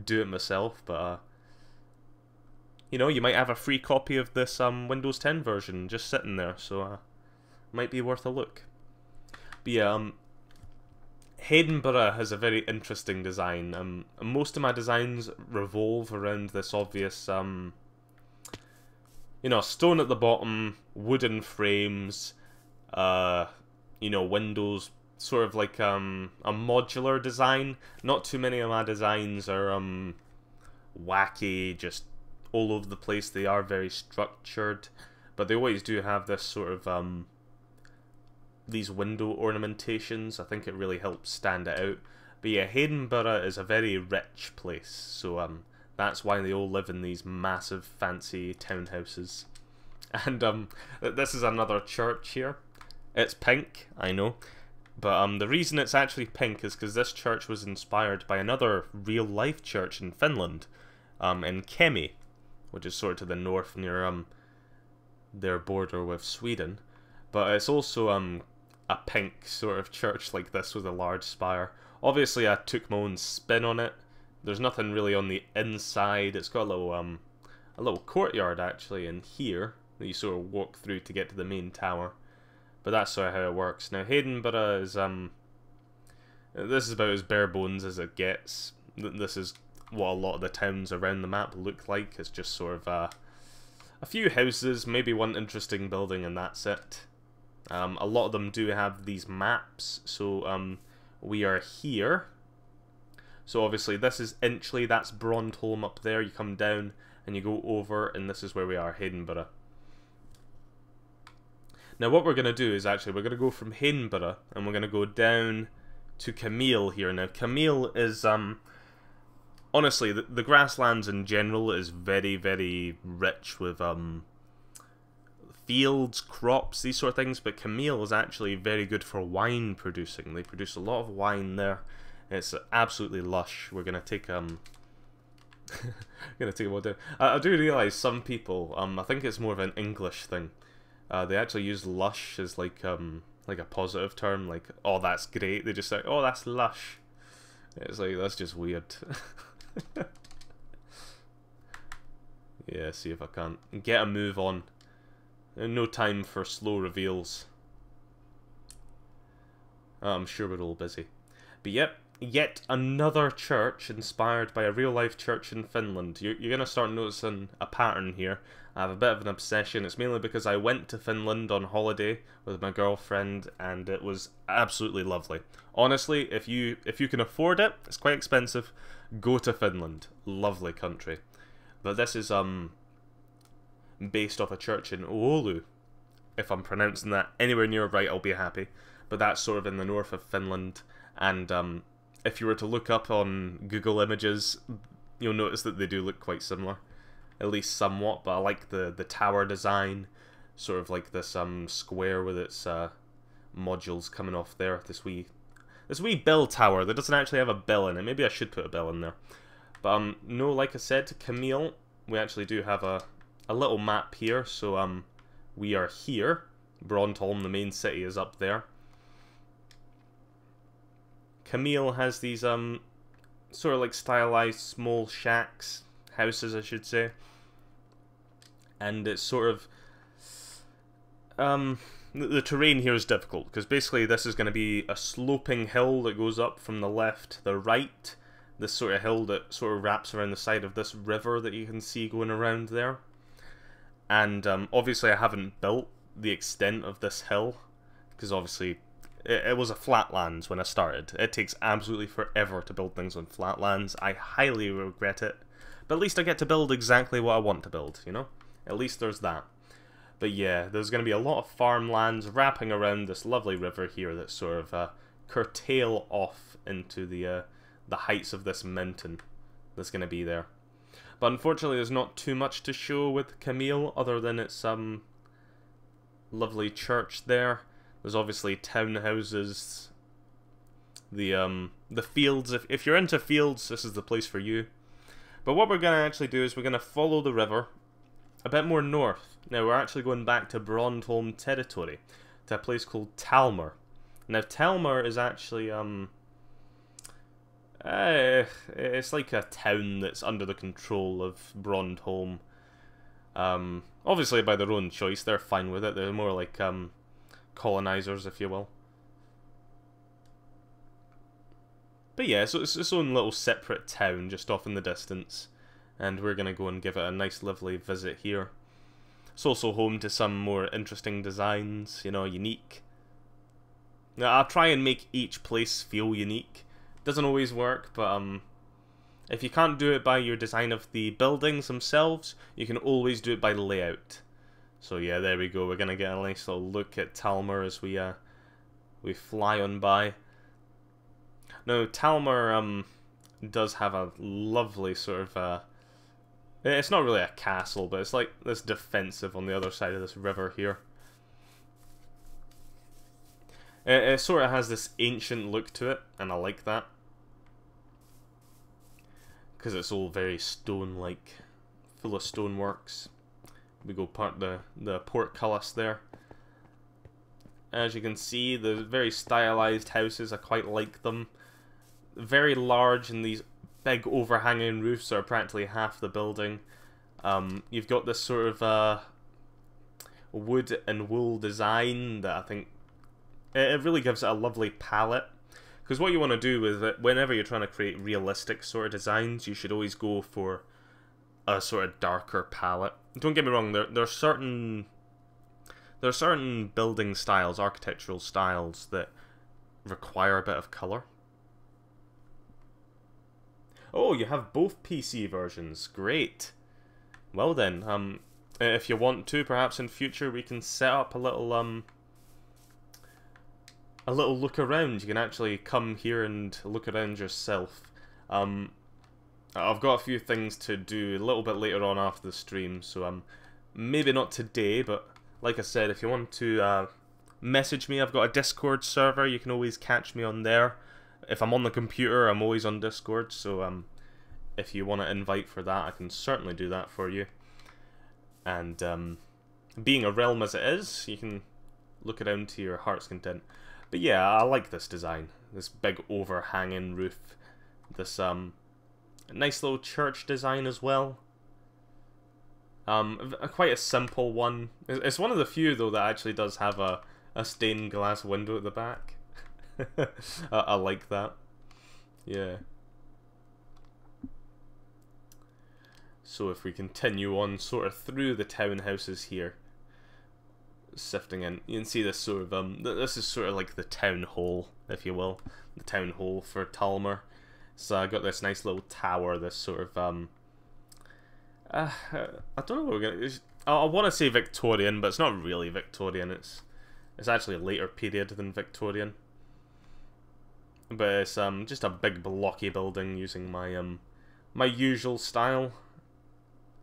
do it myself, but you know, you might have a free copy of this Windows 10 version just sitting there, so might be worth a look. But yeah, Haydenborough has a very interesting design. Most of my designs revolve around this obvious, you know, stone at the bottom, wooden frames, you know, windows, sort of like a modular design. Not too many of my designs are wacky, just all over the place. They are very structured, but they always do have this sort of these window ornamentations. I think it really helps stand it out. But yeah, Haydenborough is a very rich place, so that's why they all live in these massive fancy townhouses. And this is another church here. It's pink, I know, but the reason it's actually pink is because this church was inspired by another real-life church in Finland, in Kemi, which is sort of to the north near their border with Sweden. But it's also a pink sort of church like this with a large spire. Obviously, I took my own spin on it. There's nothing really on the inside. It's got a little courtyard actually in here that you sort of walk through to get to the main tower. But that's sort of how it works. Now, Haydenborough is this is about as bare bones as it gets. This is what a lot of the towns around the map look like. It's just sort of a few houses, maybe one interesting building, and that's it. A lot of them do have these maps, so we are here. So obviously this is Inchley, that's Brondholm up there. You come down and you go over, and this is where we are, Haydenborough. Now what we're going to do is actually we're going to go from Haydenborough and we're going to go down to Camille here. Now Camille is honestly the grasslands in general is very, very rich with fields, crops, these sort of things, but Camille is actually very good for wine producing. They produce a lot of wine there. It's absolutely lush. We're gonna take gonna take a walk down. I do realise some people, I think it's more of an English thing. They actually use lush as like a positive term, like, oh that's great. They just say, oh that's lush. It's like, that's just weird. Yeah, see if I can't get a move on. No time for slow reveals. I'm sure we're all busy. But yep, yet another church inspired by a real-life church in Finland. You're going to start noticing a pattern here. I have a bit of an obsession. It's mainly because I went to Finland on holiday with my girlfriend, and it was absolutely lovely. Honestly, if you can afford it, it's quite expensive, go to Finland. Lovely country. But this is based off a church in Oulu. If I'm pronouncing that anywhere near right, I'll be happy. But that's sort of in the north of Finland, and if you were to look up on Google Images, you'll notice that they do look quite similar, at least somewhat. But I like the tower design, sort of like this square with its modules coming off there. This wee bell tower that doesn't actually have a bell in it. Maybe I should put a bell in there. But no, like I said, Camille, we actually do have a little map here. So we are here. Brondholm, the main city, is up there. Camille has these sort of like stylized small shacks, houses I should say, and it's sort of the terrain here is difficult because basically this is going to be a sloping hill that goes up from the left to the right, this sort of hill that sort of wraps around the side of this river that you can see going around there, and obviously I haven't built the extent of this hill because obviously it was a flatlands when I started. It takes absolutely forever to build things on flatlands. I highly regret it. But at least I get to build exactly what I want to build, you know? At least there's that. But yeah, there's going to be a lot of farmlands wrapping around this lovely river here that sort of curtail off into the heights of this mountain that's going to be there. But unfortunately there's not too much to show with Camille other than its lovely church there. There's obviously townhouses, the fields. If you're into fields, this is the place for you. But what we're going to actually do is we're going to follow the river a bit more north. Now we're actually going back to Brondholm territory, to a place called Talmer. Now Talmer is actually it's like a town that's under the control of Brondholm. Obviously by their own choice, they're fine with it. They're more like colonizers, if you will. But yeah, so it's its own little separate town just off in the distance, and we're gonna go and give it a nice lovely visit here. It's also home to some more interesting designs, you know, unique. Now I'll try and make each place feel unique. Doesn't always work, but if you can't do it by your design of the buildings themselves, you can always do it by the layout. So yeah, there we go. We're gonna get a nice little look at Talmer as we fly on by. Now Talmer does have a lovely sort of it's not really a castle, but it's like this defensive on the other side of this river here. It sort of has this ancient look to it, and I like that because it's all very stone-like, full of stoneworks. We go part the portcullis there. As you can see, the very stylized houses, I quite like them. Very large, and these big overhanging roofs are practically half the building. You've got this sort of wood and wool design that I think it really gives it a lovely palette. Because what you want to do with it, whenever you're trying to create realistic sort of designs, you should always go for a sort of darker palette. Don't get me wrong, there are certain building styles, architectural styles that require a bit of colour. Oh, you have both PC versions. Great. Well then, if you want to, perhaps in future we can set up a little look around. You can actually come here and look around yourself. I've got a few things to do a little bit later on after the stream, so maybe not today, but like I said, if you want to message me, I've got a Discord server. You can always catch me on there. If I'm on the computer, I'm always on Discord, so if you want to invite for that, I can certainly do that for you. And being a realm as it is, you can look around to your heart's content. But yeah, I like this design. This big overhanging roof. This nice little church design as well. Quite a simple one. It's one of the few though that actually does have a stained glass window at the back. I like that. Yeah. So if we continue on sort of through the townhouses here, sifting in, you can see this sort of this is sort of like the town hall, if you will, the town hall for Talmer. So I got this nice little tower, this sort of I don't know what we're gonna. I want to say Victorian, but it's not really Victorian. It's actually a later period than Victorian. But it's just a big blocky building using my my usual style,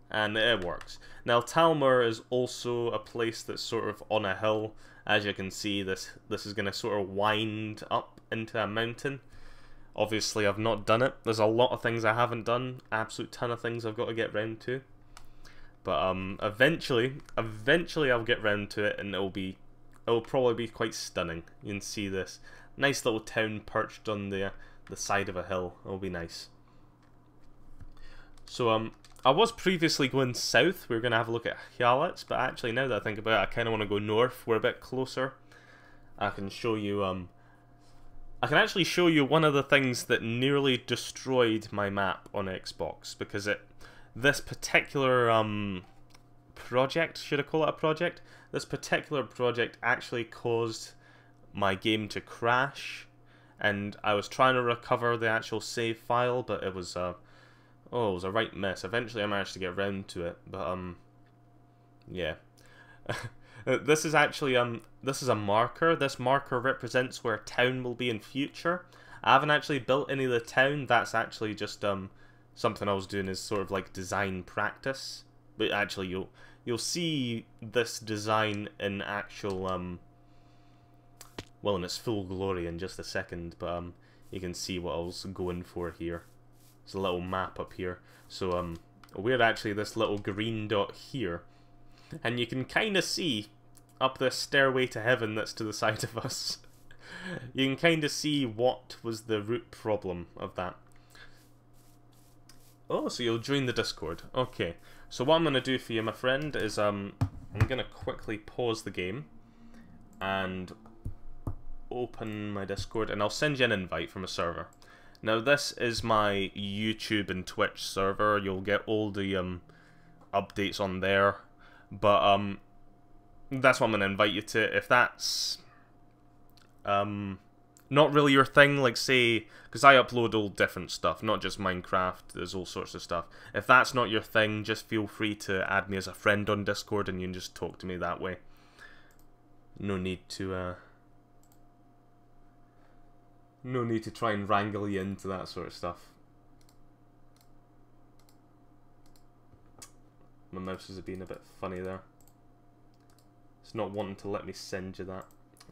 and it works. Now Talmer is also a place that's sort of on a hill. As you can see, this is gonna sort of wind up into a mountain. Obviously, I've not done it. There's a lot of things I haven't done. Absolute ton of things I've got to get round to. But eventually I'll get round to it, and it'll probably be quite stunning. You can see this nice little town perched on the side of a hill. It'll be nice. So I was previously going south. We were gonna have a look at Hyaletz, but actually now that I think about it, I kind of want to go north. We're a bit closer. I can show you I can actually show you one of the things that nearly destroyed my map on Xbox, because this particular project, should I call it a project? This particular project actually caused my game to crash, and I was trying to recover the actual save file, but it was it was a right mess. Eventually I managed to get around to it, but yeah. This is actually this is a marker. This marker represents where town will be in future. I haven't actually built any of the town. That's actually just something I was doing as sort of like design practice. But actually you'll see this design in actual well, in its full glory in just a second, but you can see what I was going for here. There's a little map up here. So we're actually this little green dot here. And you can kind of see up this stairway to heaven that's to the side of us. You can kind of see what was the root problem of that. Oh, so you'll join the Discord. Okay. So what I'm going to do for you, my friend, is I'm going to quickly pause the game and open my Discord, and I'll send you an invite from a server. Now this is my YouTube and Twitch server. You'll get all the updates on there. But that's what I'm going to invite you to. If that's not really your thing, like say, because I upload all different stuff, not just Minecraft, there's all sorts of stuff. If that's not your thing, just feel free to add me as a friend on Discord, and you can just talk to me that way. No need to try and wrangle you into that sort of stuff. My mouse is being a bit funny there. It's not wanting to let me send you that.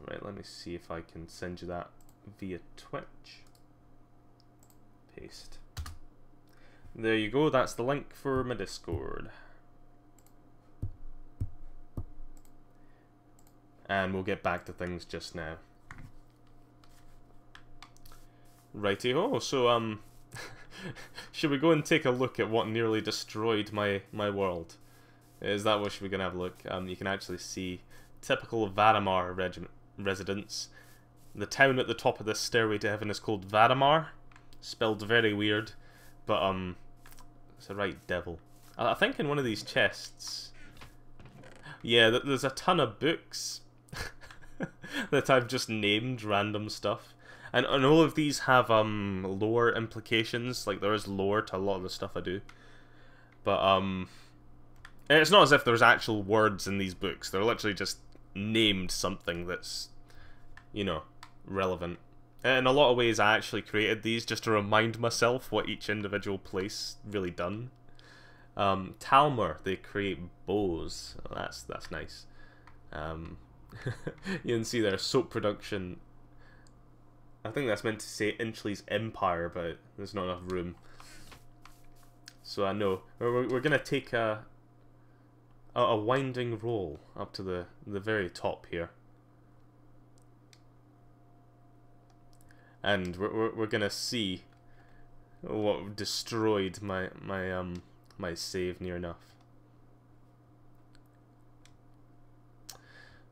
Right, let me see if I can send you that via Twitch. Paste. There you go, that's the link for my Discord. And we'll get back to things just now. Righty-ho, so should we go and take a look at what nearly destroyed my world? Is that what should we gonna have a look? You can actually see typical Vadamar residence. The town at the top of this stairway to heaven is called Vadamar, spelled very weird, but it's a right devil. I think in one of these chests, yeah, there's a ton of books that I've just named random stuff. And all of these have lore implications. Like, there is lore to a lot of the stuff I do. But it's not as if there's actual words in these books. They're literally just named something that's, you know, relevant. In a lot of ways, I actually created these just to remind myself what each individual place really done. Talmer, they create bows. Oh, that's nice. You can see their soap production. I think that's meant to say Inchley's Empire, but there's not enough room. So I know we're gonna take a winding roll up to the very top here, and we're gonna see what destroyed my save near enough.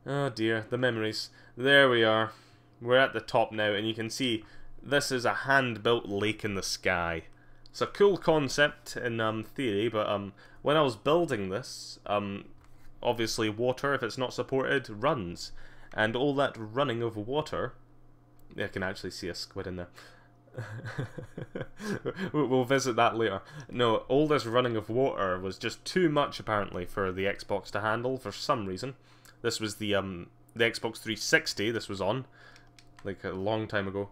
Oh dear, the memories. There we are. We're at the top now, and you can see this is a hand-built lake in the sky. It's a cool concept in theory, but when I was building this, obviously water, if it's not supported, runs. And all that running of water... I can actually see a squid in there. We'll visit that later. No, all this running of water was just too much apparently for the Xbox to handle for some reason. This was the Xbox 360 this was on, like a long time ago.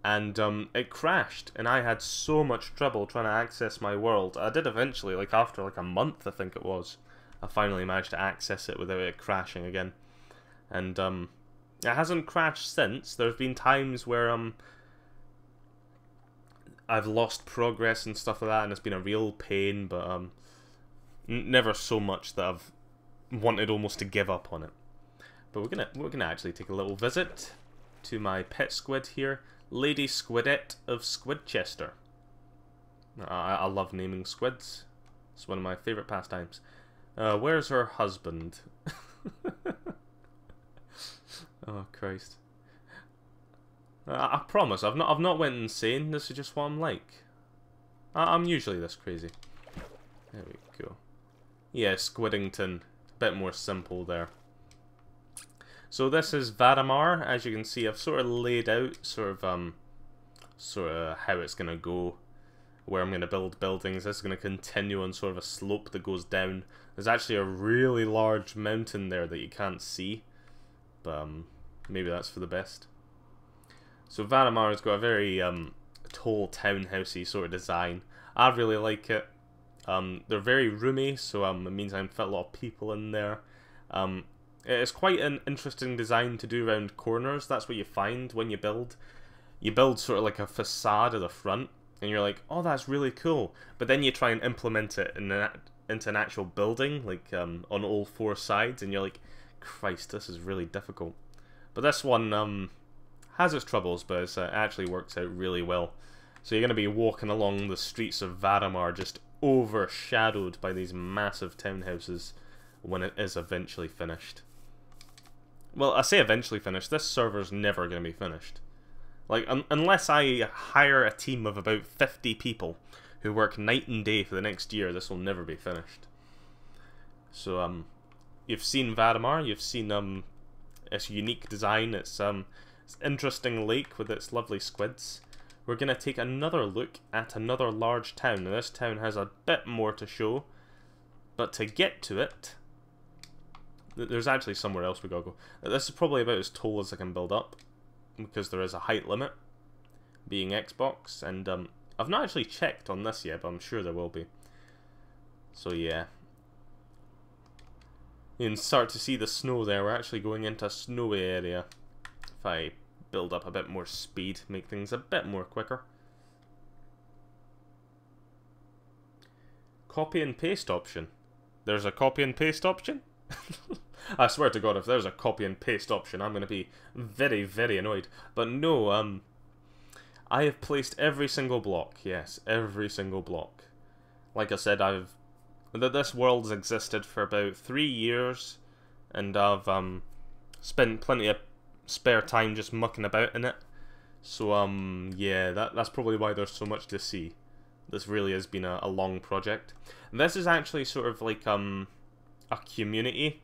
And it crashed, and I had so much trouble trying to access my world. I did eventually, like after like a month I think it was, I finally managed to access it without it crashing again. And it hasn't crashed since. There's been times where I've lost progress and stuff like that, and it's been a real pain, but never so much that I've wanted almost to give up on it. But we're gonna actually take a little visit to my pet squid here, Lady Squidette of Squidchester. I love naming squids. It's one of my favourite pastimes. Where's her husband? Oh Christ! I promise, I've not went insane. This is just what I'm like. I'm usually this crazy. There we go. Yeah, Squiddington. A bit more simple there. So this is Vadamar. As you can see, I've sort of laid out sort of how it's gonna go, where I'm gonna build buildings. This is gonna continue on sort of a slope that goes down. There's actually a really large mountain there that you can't see, but maybe that's for the best. So Vadamar's got a very tall townhousey sort of design. I really like it. They're very roomy, so it means I can fit a lot of people in there. It's quite an interesting design to do around corners. That's what you find when you build. You build sort of like a facade at the front, and you're like, oh, that's really cool. But then you try and implement it into an actual building, like on all four sides, and you're like, Christ, this is really difficult. But this one has its troubles, but it actually works out really well. So you're going to be walking along the streets of Vadamar, just overshadowed by these massive townhouses when it is eventually finished. Well, I say eventually finished. This server's never going to be finished. Like, unless I hire a team of about 50 people who work night and day for the next year, this will never be finished. So, you've seen Vadamar, you've seen its unique design, its interesting lake with its lovely squids. We're going to take another look at another large town. Now, this town has a bit more to show, but to get to it, there's actually somewhere else we gotta go. This is probably about as tall as I can build up, because there is a height limit, being Xbox, and I've not actually checked on this yet, but I'm sure there will be. So yeah. You can start to see the snow there. We're actually going into a snowy area. If I build up a bit more speed, make things a bit more quicker. Copy and paste option. There's a copy and paste option? I swear to God, if there's a copy and paste option, I'm going to be very, very annoyed. But no, I have placed every single block. Yes, every single block. Like I said, this world's existed for about 3 years, and I've spent plenty of spare time just mucking about in it. So yeah, that's probably why there's so much to see. This really has been a long project. This is actually sort of like a community.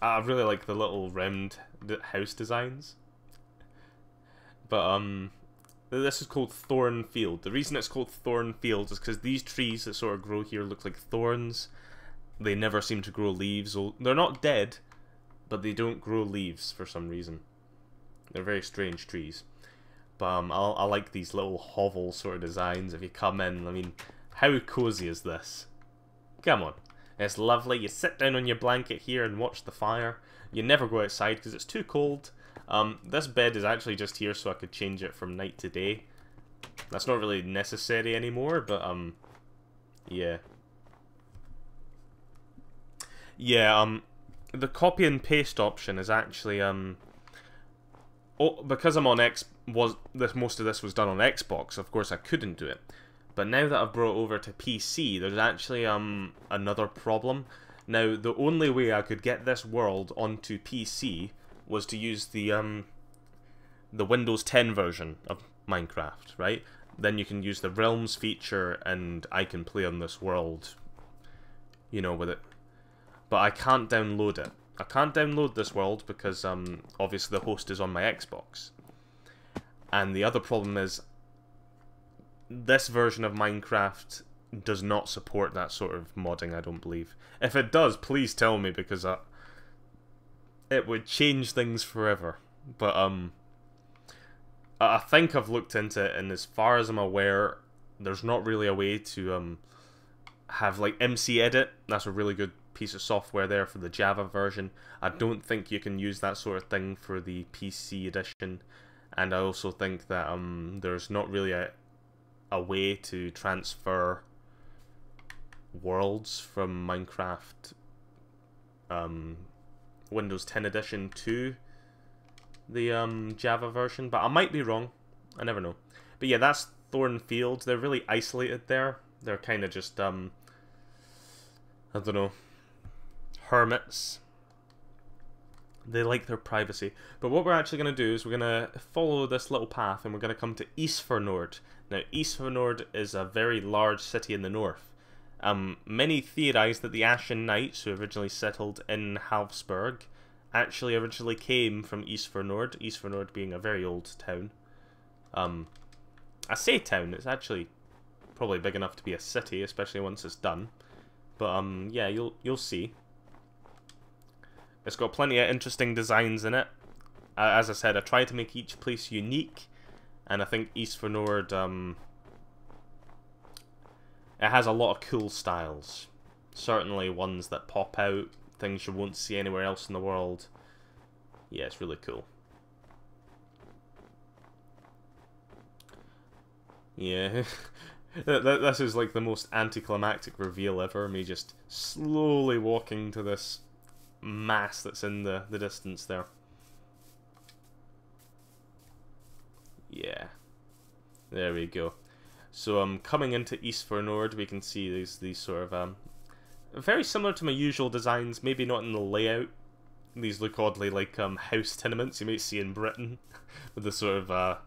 I really like the little round house designs. But this is called Thornfield. The reason it's called Thornfield is because these trees that sort of grow here look like thorns. They never seem to grow leaves. They're not dead, but they don't grow leaves for some reason. They're very strange trees. But I like these little hovel sort of designs. If you come in, I mean, how cozy is this? Come on. It's lovely. You sit down on your blanket here and watch the fire. You never go outside because it's too cold. This bed is actually just here so I could change it from night to day. That's not really necessary anymore, but yeah. Yeah, the copy and paste option is actually because I'm on most of this was done on Xbox, of course I couldn't do it. But now that I've brought it over to PC, there's actually another problem. Now, the only way I could get this world onto PC was to use the Windows 10 version of Minecraft, right? Then you can use the Realms feature and I can play on this world, you know, with it. But I can't download it. I can't download this world because obviously the host is on my Xbox. And the other problem is this version of Minecraft does not support that sort of modding, I don't believe. If it does, please tell me, because it would change things forever. But I think I've looked into it, and as far as I'm aware, there's not really a way to have like MC Edit. That's a really good piece of software there for the Java version. I don't think you can use that sort of thing for the PC edition, and I also think that there's not really a way to transfer worlds from Minecraft Windows 10 edition to the Java version, but I might be wrong. I never know. But yeah, that's Thornfield. They're really isolated there. They're kind of just I don't know, hermits. They like their privacy. But what we're actually going to do is we're going to follow this little path and we're going to come to Isfernord. Now, Isfernord is a very large city in the north. Many theorise that the Ashen Knights, who originally settled in Halfsburg, actually originally came from Isfernord, Isfernord being a very old town. I say town, it's actually probably big enough to be a city, especially once it's done. But yeah, you'll see. It's got plenty of interesting designs in it. As I said, I tried to make each place unique, and I think Isfernord, it has a lot of cool styles. Certainly ones that pop out, things you won't see anywhere else in the world. Yeah, it's really cool. Yeah, this is like the most anticlimactic reveal ever, me just slowly walking to this mass that's in the distance there. Yeah, there we go. So coming into Isfernord, we can see these sort of very similar to my usual designs, maybe not in the layout. These look oddly like house tenements you might see in Britain, with the sort of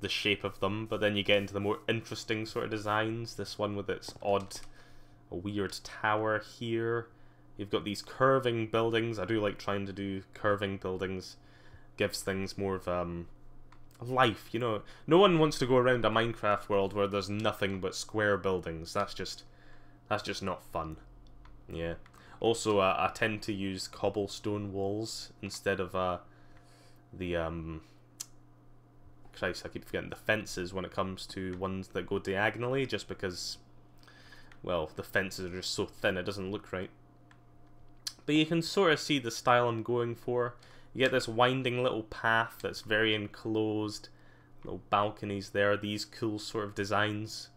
the shape of them. But then you get into the more interesting sort of designs. This one with its odd, weird tower here. You've got these curving buildings. I do like trying to do curving buildings. Gives things more of life, you know. No one wants to go around a Minecraft world where there's nothing but square buildings. That's just not fun. Yeah. Also, I tend to use cobblestone walls instead of the Christ, I keep forgetting the fences when it comes to ones that go diagonally, just because, well, the fences are just so thin it doesn't look right. But you can sort of see the style I'm going for. You get this winding little path that's very enclosed, little balconies there, these cool sort of designs.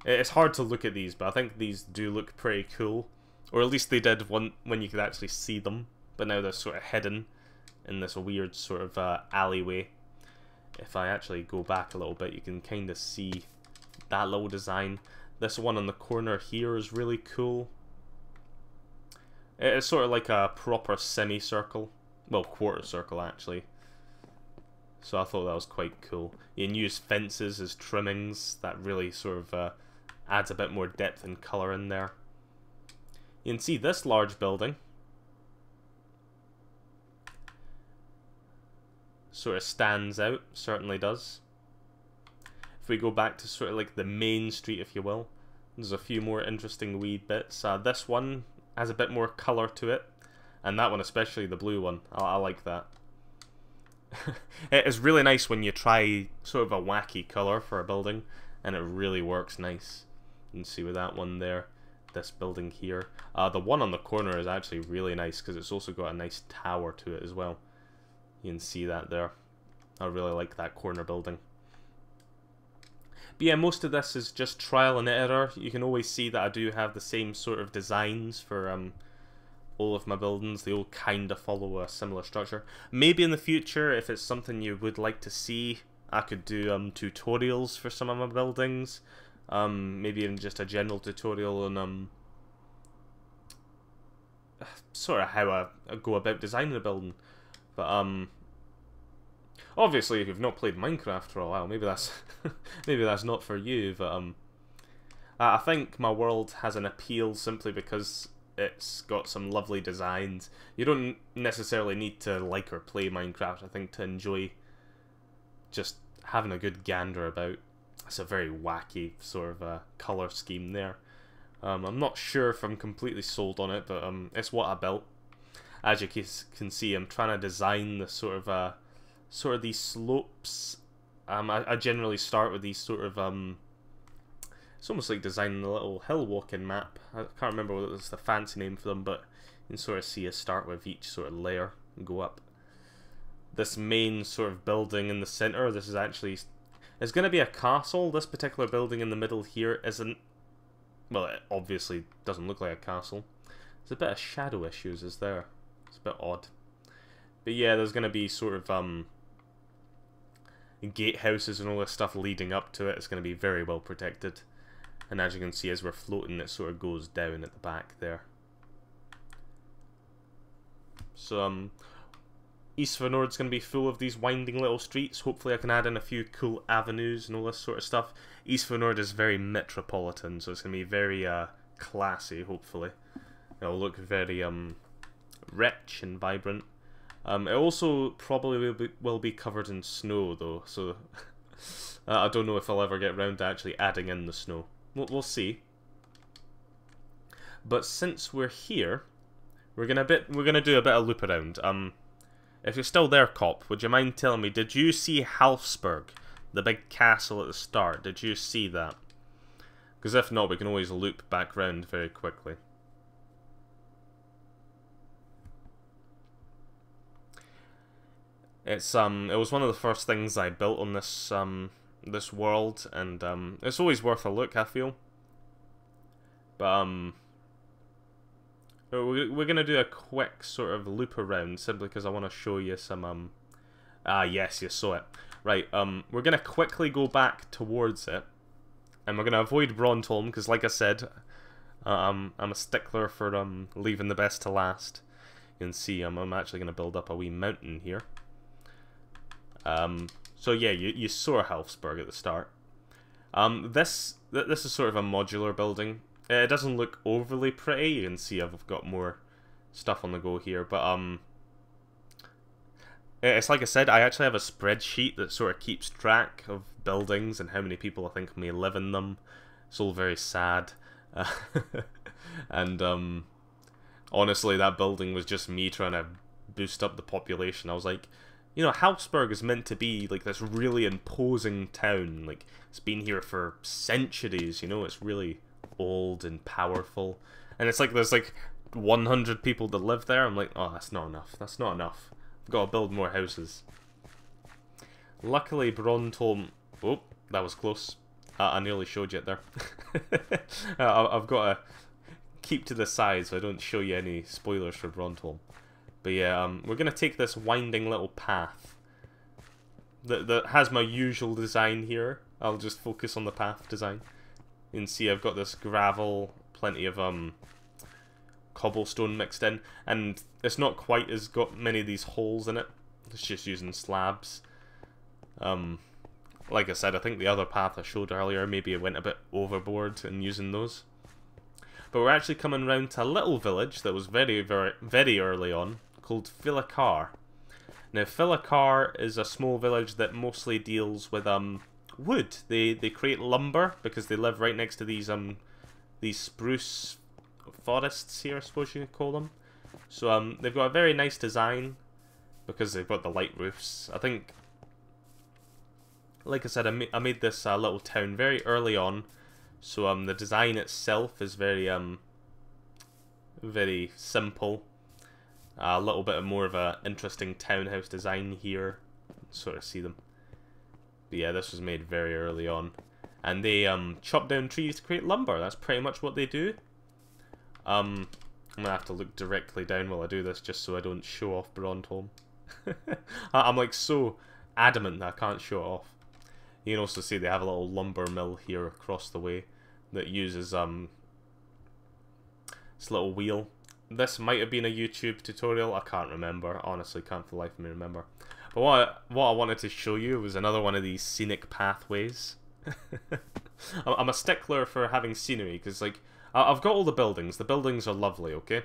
It's hard to look at these, but I think these do look pretty cool. Or at least they did when you could actually see them, but now they're sort of hidden in this weird sort of alleyway. If I actually go back a little bit, you can kind of see that little design. This one on the corner here is really cool. It's sort of like a proper semicircle. Well, quarter circle, actually. So I thought that was quite cool. You can use fences as trimmings. That really sort of adds a bit more depth and colour in there. You can see this large building sort of stands out, certainly does. If we go back to sort of like the main street, if you will, there's a few more interesting wee bits. This one has a bit more colour to it, and that one especially, the blue one, I like that. It's really nice when you try sort of a wacky colour for a building, and it really works nice. You can see with that one there, this building here. The one on the corner is actually really nice because it's also got a nice tower to it as well. You can see that there. I really like that corner building. But yeah, most of this is just trial and error. You can always see that I do have the same sort of designs for all of my buildings. They all kind of follow a similar structure. Maybe in the future, if it's something you would like to see, I could do tutorials for some of my buildings. Maybe even just a general tutorial on sort of how I go about designing a building. But obviously, if you've not played Minecraft for a while, maybe that's maybe that's not for you. But I think my world has an appeal simply because it's got some lovely designs. You don't necessarily need to like or play Minecraft, I think, to enjoy just having a good gander about. It's a very wacky sort of colour scheme there. I'm not sure if I'm completely sold on it, but it's what I built. As you can see, I'm trying to design the sort of these slopes. I generally start with these sort of it's almost like designing a little hill walking map. I can't remember what was the fancy name for them, but you can sort of see a start with each sort of layer and go up. This main sort of building in the center, this is actually, it's going to be a castle. This particular building in the middle here isn't, well, it obviously doesn't look like a castle. There's a bit of shadow issues, is there? It's a bit odd. But yeah, there's going to be sort of gatehouses and all this stuff leading up to it. It's going to be very well protected. And as you can see, as we're floating, it sort of goes down at the back there. So, East Nord's going to be full of these winding little streets. Hopefully I can add in a few cool avenues and all this sort of stuff. East Nord is very metropolitan, so it's going to be very classy, hopefully. It'll look very rich and vibrant. It also probably will be covered in snow, though, so I don't know if I'll ever get around to actually adding in the snow. We'll see. But since we're here, we're gonna do a bit of loop around. If you're still there, Cop, would you mind telling me, did you see Halfsburg, the big castle at the start? Did you see that? Because if not, we can always loop back round very quickly. It was one of the first things I built on this world, and it's always worth a look, I feel. But we're gonna do a quick sort of loop around simply because I want to show you some yes, you saw it. Right, we're gonna quickly go back towards it, and we're gonna avoid Brontholm because, like I said, I'm a stickler for leaving the best to last. You can see I'm actually gonna build up a wee mountain here. So yeah, you saw Halfsburg at the start. This is sort of a modular building. It doesn't look overly pretty. You can see I've got more stuff on the go here, but it's like I said, I actually have a spreadsheet that sort of keeps track of buildings and how many people I think may live in them. It's all very sad. And honestly, that building was just me trying to boost up the population. I was like, you know, Halfsburg is meant to be like this really imposing town. Like, it's been here for centuries, you know, it's really old and powerful. And it's like there's like 100 people that live there. I'm like, oh, that's not enough. That's not enough. I've got to build more houses. Luckily, Brontholm... Oh, that was close. I nearly showed you it there. I've got to keep to the side so I don't show you any spoilers for Brontholm. But yeah, we're going to take this winding little path that has my usual design here. I'll just focus on the path design. You can see I've got this gravel, plenty of cobblestone mixed in, and it's not quite as got many of these holes in it. It's just using slabs. Like I said, I think the other path I showed earlier, maybe I went a bit overboard in using those. But we're actually coming round to a little village that was very, very, very early on, called Philakar. Now, Philakar is a small village that mostly deals with wood. They create lumber because they live right next to these spruce forests here, I suppose you could call them. So they've got a very nice design because they've got the light roofs. I think, like I said, I made this little town very early on. So the design itself is very very simple. A little bit more of a interesting townhouse design here. Sort of see them. But yeah, this was made very early on. And they chop down trees to create lumber. That's pretty much what they do. I'm going to have to look directly down while I do this just so I don't show off Brontholm. I'm like so adamant that I can't show it off. You can also see they have a little lumber mill here across the way that uses this little wheel this might have been a YouTube tutorial. I can't remember. Honestly, can't for the life of me remember. But what I wanted to show you was another one of these scenic pathways. I'm a stickler for having scenery, because, like, I've got all the buildings. The buildings are lovely, okay?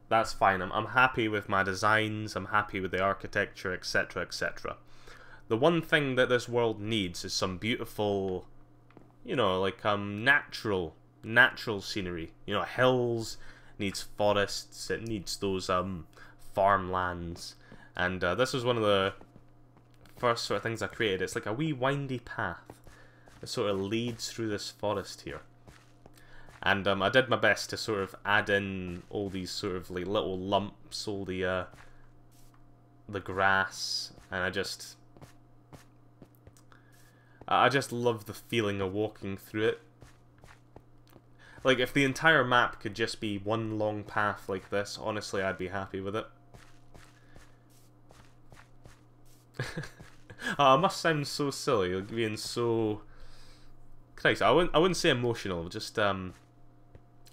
That's fine. I'm happy with my designs. I'm happy with the architecture, etc., etc. The one thing that this world needs is some beautiful, you know, like, natural scenery. You know, hills, needs forests, it needs those, farmlands. And, this was one of the first sort of things I created. It's like a wee windy path that sort of leads through this forest here. And, I did my best to sort of add in all these sort of, like, little lumps, all the grass, and I just love the feeling of walking through it. Like, if the entire map could just be one long path like this, honestly, I'd be happy with it. I must sound so silly, like being so... Christ, I wouldn't say emotional, just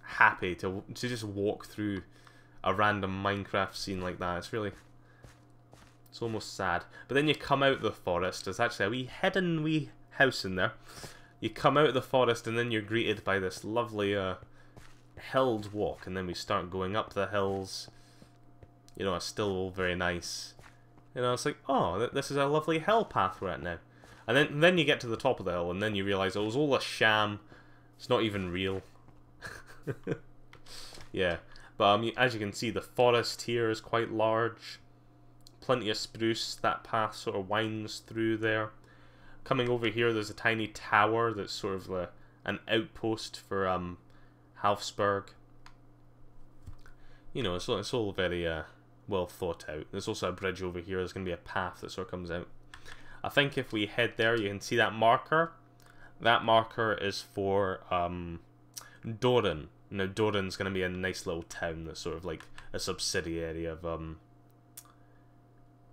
happy to just walk through a random Minecraft scene like that. It's almost sad. But then you come out of the forest, there's actually a wee hidden wee house in there. You come out of the forest and then you're greeted by this lovely hilled walk, and then we start going up the hills. You know, it's still all very nice. You know, it's like, oh, this is a lovely hill path we're at now. And then you get to the top of the hill, and then you realise it was all a sham. It's not even real. Yeah, but as you can see, the forest here is quite large. Plenty of spruce. That path sort of winds through there. Coming over here, there's a tiny tower that's sort of an outpost for Halfsburg. You know, it's all very well thought out. There's also a bridge over here. There's going to be a path that sort of comes out. I think if we head there, you can see that marker. That marker is for Doran. Now, Doran's going to be a nice little town that's sort of like a subsidiary of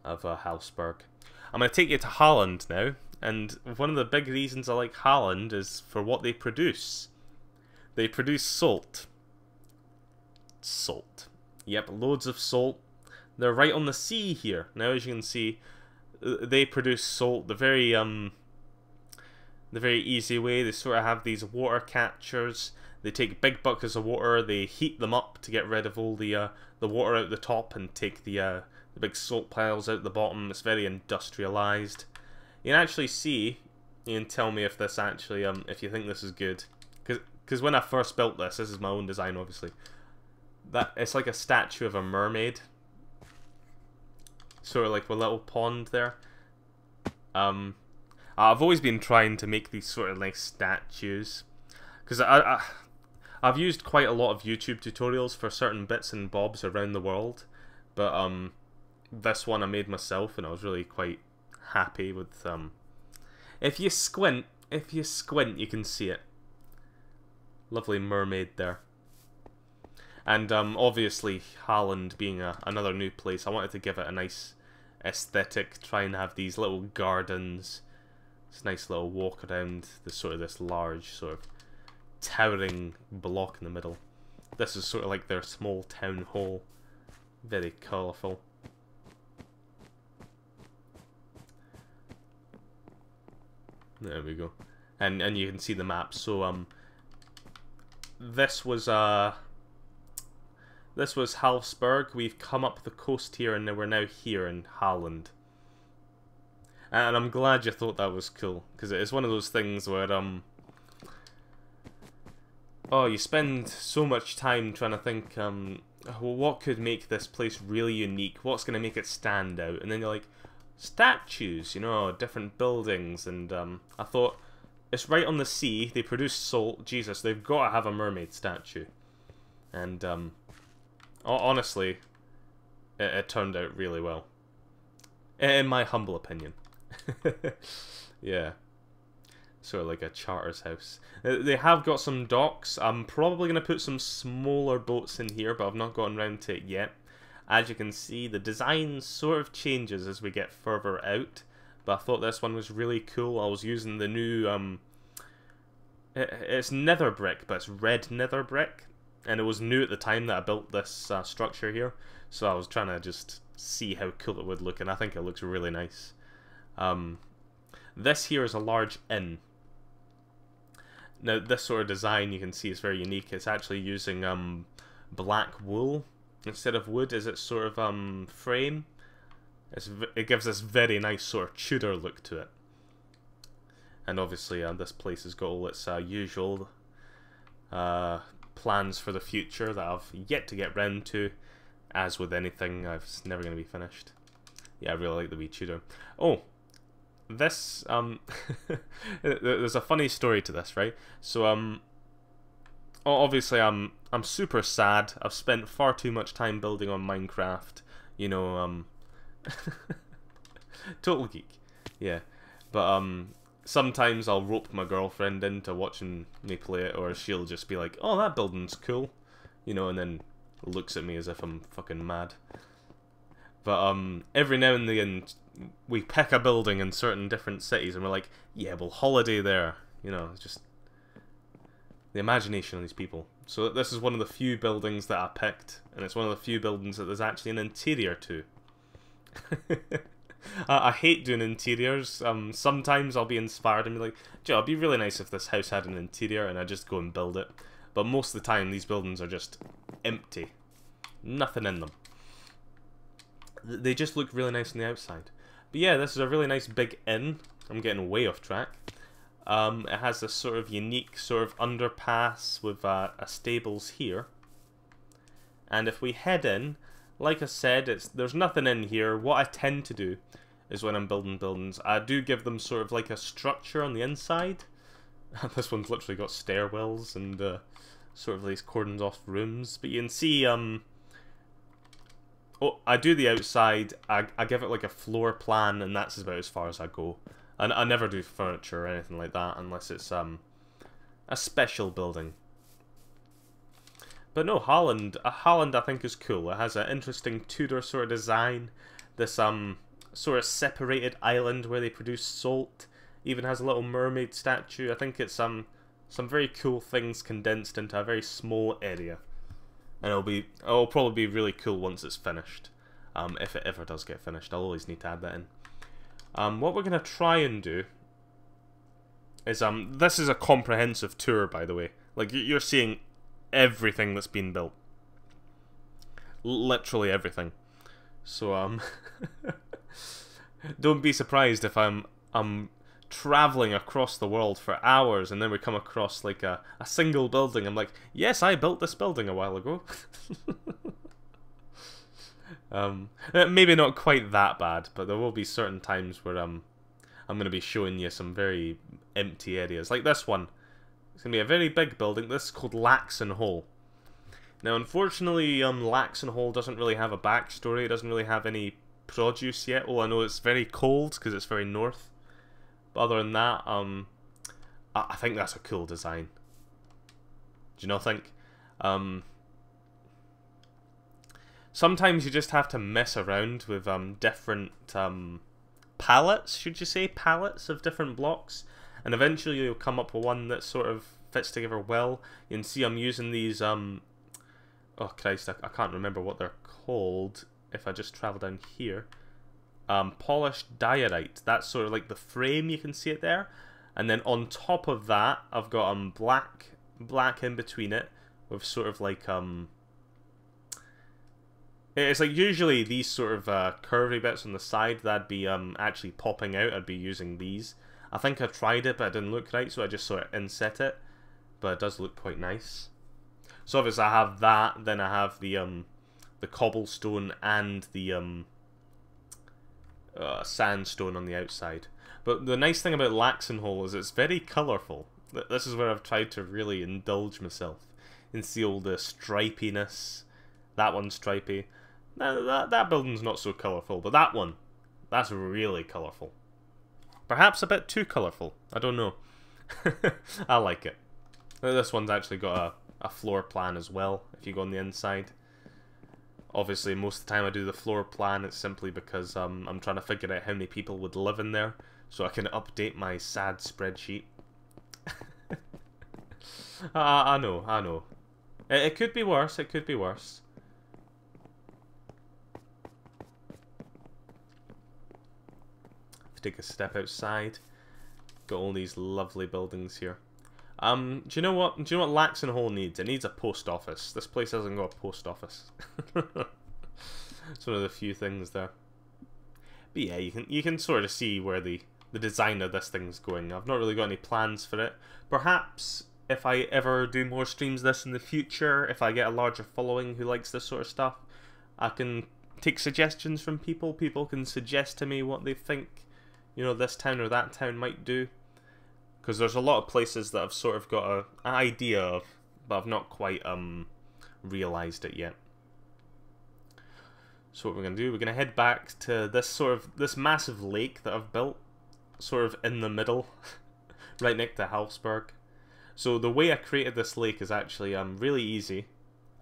Halfsburg. I'm going to take you to Holland now, and one of the big reasons I like Holland is for what they produce. They produce salt. Salt. Yep, loads of salt. They're right on the sea here. Now, as you can see, they produce salt the very easy way. They sort of have these water catchers. They take big buckets of water, they heat them up to get rid of all the water out the top and take the big salt piles out the bottom. It's very industrialized. You can actually see, you can tell me if this actually, if you think this is good. Because when I first built this is my own design obviously, that it's like a statue of a mermaid. Sort of like a little pond there. I've always been trying to make these sort of like statues. Because I've used quite a lot of YouTube tutorials for certain bits and bobs around the world. But this one I made myself and I was really quite happy with if you squint you can see it. Lovely mermaid there. And obviously Holland being another new place, I wanted to give it a nice aesthetic, try and have these little gardens. It's a nice little walk around this large sort of towering block in the middle. This is sort of like their small town hall. Very colourful. There we go. And you can see the map. So this was Halfsburg. We've come up the coast here and we're now here in Holland. And I'm glad you thought that was cool, because it's one of those things where oh, you spend so much time trying to think well, what could make this place really unique? What's going to make it stand out? And then you're like, statues, you know, different buildings. And I thought, it's right on the sea, they produce salt, Jesus, they've got to have a mermaid statue. And honestly, it turned out really well, in my humble opinion. Yeah, sort of like a charter's house. They have got some docks. I'm probably going to put some smaller boats in here, but I've not gotten around to it yet. As you can see, the design sort of changes as we get further out, but I thought this one was really cool. I was using the new it's nether brick, but it's red nether brick. and it was new at the time that I built this structure here, so I was trying to just see how cool it would look, and I think it looks really nice. This here is a large inn. Now, this sort of design, you can see, is very unique. It's actually using black wool instead of wood as its sort of frame. It gives this very nice sort of Tudor look to it. And obviously, this place has got all its usual plans for the future that I've yet to get round to. As with anything, it's never going to be finished. Yeah, I really like the wee Tudor. Oh, this, there's a funny story to this, right? So, obviously, I'm super sad. I've spent far too much time building on Minecraft. You know, total geek. Yeah, but, sometimes I'll rope my girlfriend into watching me play it, or she'll just be like, oh, that building's cool, you know, and then looks at me as if I'm fucking mad. But every now and then we pick a building in certain different cities and we're like, yeah, we'll holiday there, you know. It's just the imagination of these people. So this is one of the few buildings that I picked, and it's one of the few buildings that there's actually an interior to. I hate doing interiors. Sometimes I'll be inspired and be like, Joe, it'd be really nice if this house had an interior, and I just go and build it. But most of the time, these buildings are just empty. Nothing in them. They just look really nice on the outside. But yeah, this is a really nice big inn. I'm getting way off track. It has this sort of unique sort of underpass with a stables here. And if we head in, like I said, there's nothing in here. What I tend to do is when I'm building buildings, I do give them sort of like a structure on the inside. This one's literally got stairwells and sort of these cordoned off rooms. But you can see, oh, I do the outside, I give it like a floor plan, and that's about as far as I go. And I never do furniture or anything like that unless it's a special building. But no, Holland I think is cool. It has an interesting Tudor sort of design. This sort of separated island where they produce salt. Even has a little mermaid statue. I think it's some very cool things condensed into a very small area. And it'll probably be really cool once it's finished. If it ever does get finished, I'll always need to add that in. What we're gonna try and do is this is a comprehensive tour, by the way. Like, you're seeing everything that's been built. Literally everything. So don't be surprised if I'm traveling across the world for hours and then we come across like a single building. I'm like, yes, I built this building a while ago. Maybe not quite that bad, but there will be certain times where I'm going to be showing you some very empty areas. Like this one. It's going to be a very big building. This is called Laxon Hall. Now, unfortunately, Laxon Hall doesn't really have a backstory. It doesn't really have any produce yet. Well, I know it's very cold because it's very north. But other than that, I think that's a cool design. Do you not think? Sometimes you just have to mess around with different palettes, should you say? Palettes of different blocks. And eventually you'll come up with one that sort of fits together well. You can see I'm using these, oh Christ, I can't remember what they're called if I just travel down here. Polished diorite, that's sort of like the frame, you can see it there. And then on top of that, I've got black in between it, with sort of like, it's like usually these sort of curvy bits on the side, that'd be actually popping out, I'd be using these. I think I tried it, but it didn't look right, so I just sort of inset it. But it does look quite nice. So obviously I have that, then I have the cobblestone and the sandstone on the outside. But the nice thing about Laxon Hall is it's very colourful. This is where I've tried to really indulge myself and see all the stripiness. That one's stripy. That building's not so colourful, but that one, that's really colourful. Perhaps a bit too colourful. I don't know. I like it. This one's actually got a floor plan as well, if you go on the inside. Obviously, most of the time I do the floor plan, it's simply because I'm trying to figure out how many people would live in there, so I can update my sad spreadsheet. I know. It could be worse, it could be worse. Take a step outside. Got all these lovely buildings here. Do you know what? Do you know what Laxenhole needs? It needs a post office. This place hasn't got a post office. It's one of the few things there. But yeah, you can sort of see where the design of this thing's going. I've not really got any plans for it. Perhaps if I ever do more streams of this in the future, if I get a larger following who likes this sort of stuff, I can take suggestions from people. People can suggest to me what they think, you know, this town or that town might do. Because there's a lot of places that I've sort of got an idea of, but I've not quite realised it yet. So what we're going to do, we're going to head back to this massive lake that I've built, sort of in the middle, right next to Halsberg. So the way I created this lake is actually really easy.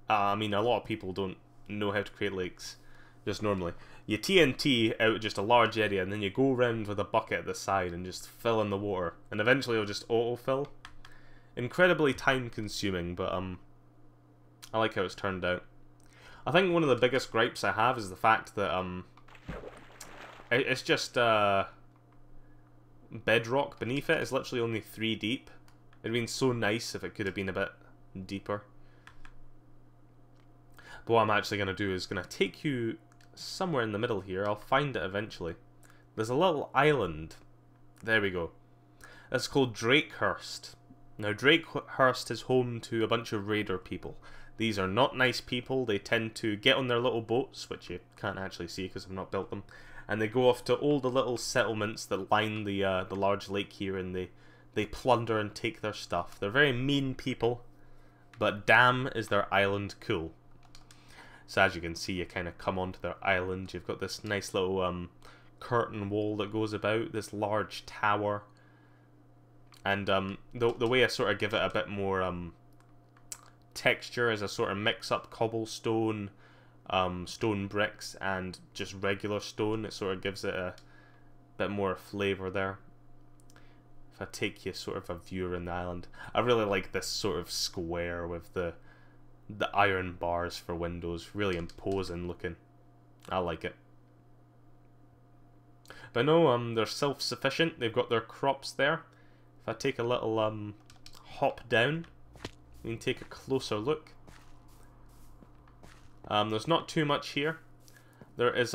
I mean, a lot of people don't know how to create lakes, just normally. You TNT out just a large area, and then you go around with a bucket at the side and just fill in the water, and eventually it'll just autofill. Incredibly time consuming, but I like how it's turned out. I think one of the biggest gripes I have is the fact that it's just bedrock beneath it. It's literally only 3 deep. It'd been so nice if it could have been a bit deeper. But what I'm actually going to do is going to take you somewhere in the middle here. I'll find it eventually. There's a little island. There we go. It's called Drakehurst. Now Drakehurst is home to a bunch of raider people. These are not nice people. They tend to get on their little boats, which you can't actually see because I've not built them, and they go off to all the little settlements that line the large lake here, and they plunder and take their stuff. They're very mean people, but damn is their island cool. So as you can see, you kind of come onto their island. You've got this nice little curtain wall that goes about, this large tower, and the way I sort of give it a bit more texture is I sort of mix up cobblestone, stone bricks, and just regular stone. It sort of gives it a bit more flavour there. If I take you sort of a view around the island, I really like this sort of square with the iron bars for windows. Really imposing looking. I like it. But no, they're self-sufficient. They've got their crops there. If I take a little hop down, we can take a closer look. There's not too much here. There is,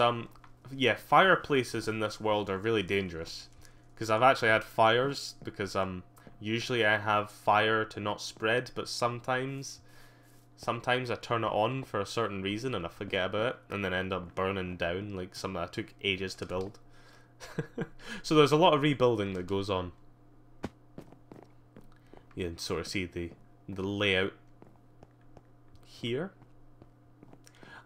yeah, fireplaces in this world are really dangerous. Because I've actually had fires, because usually I have fire to not spread, but sometimes I turn it on for a certain reason and I forget about it, and then end up burning down, like something that took ages to build. So there's a lot of rebuilding that goes on. You can sort of see the layout here.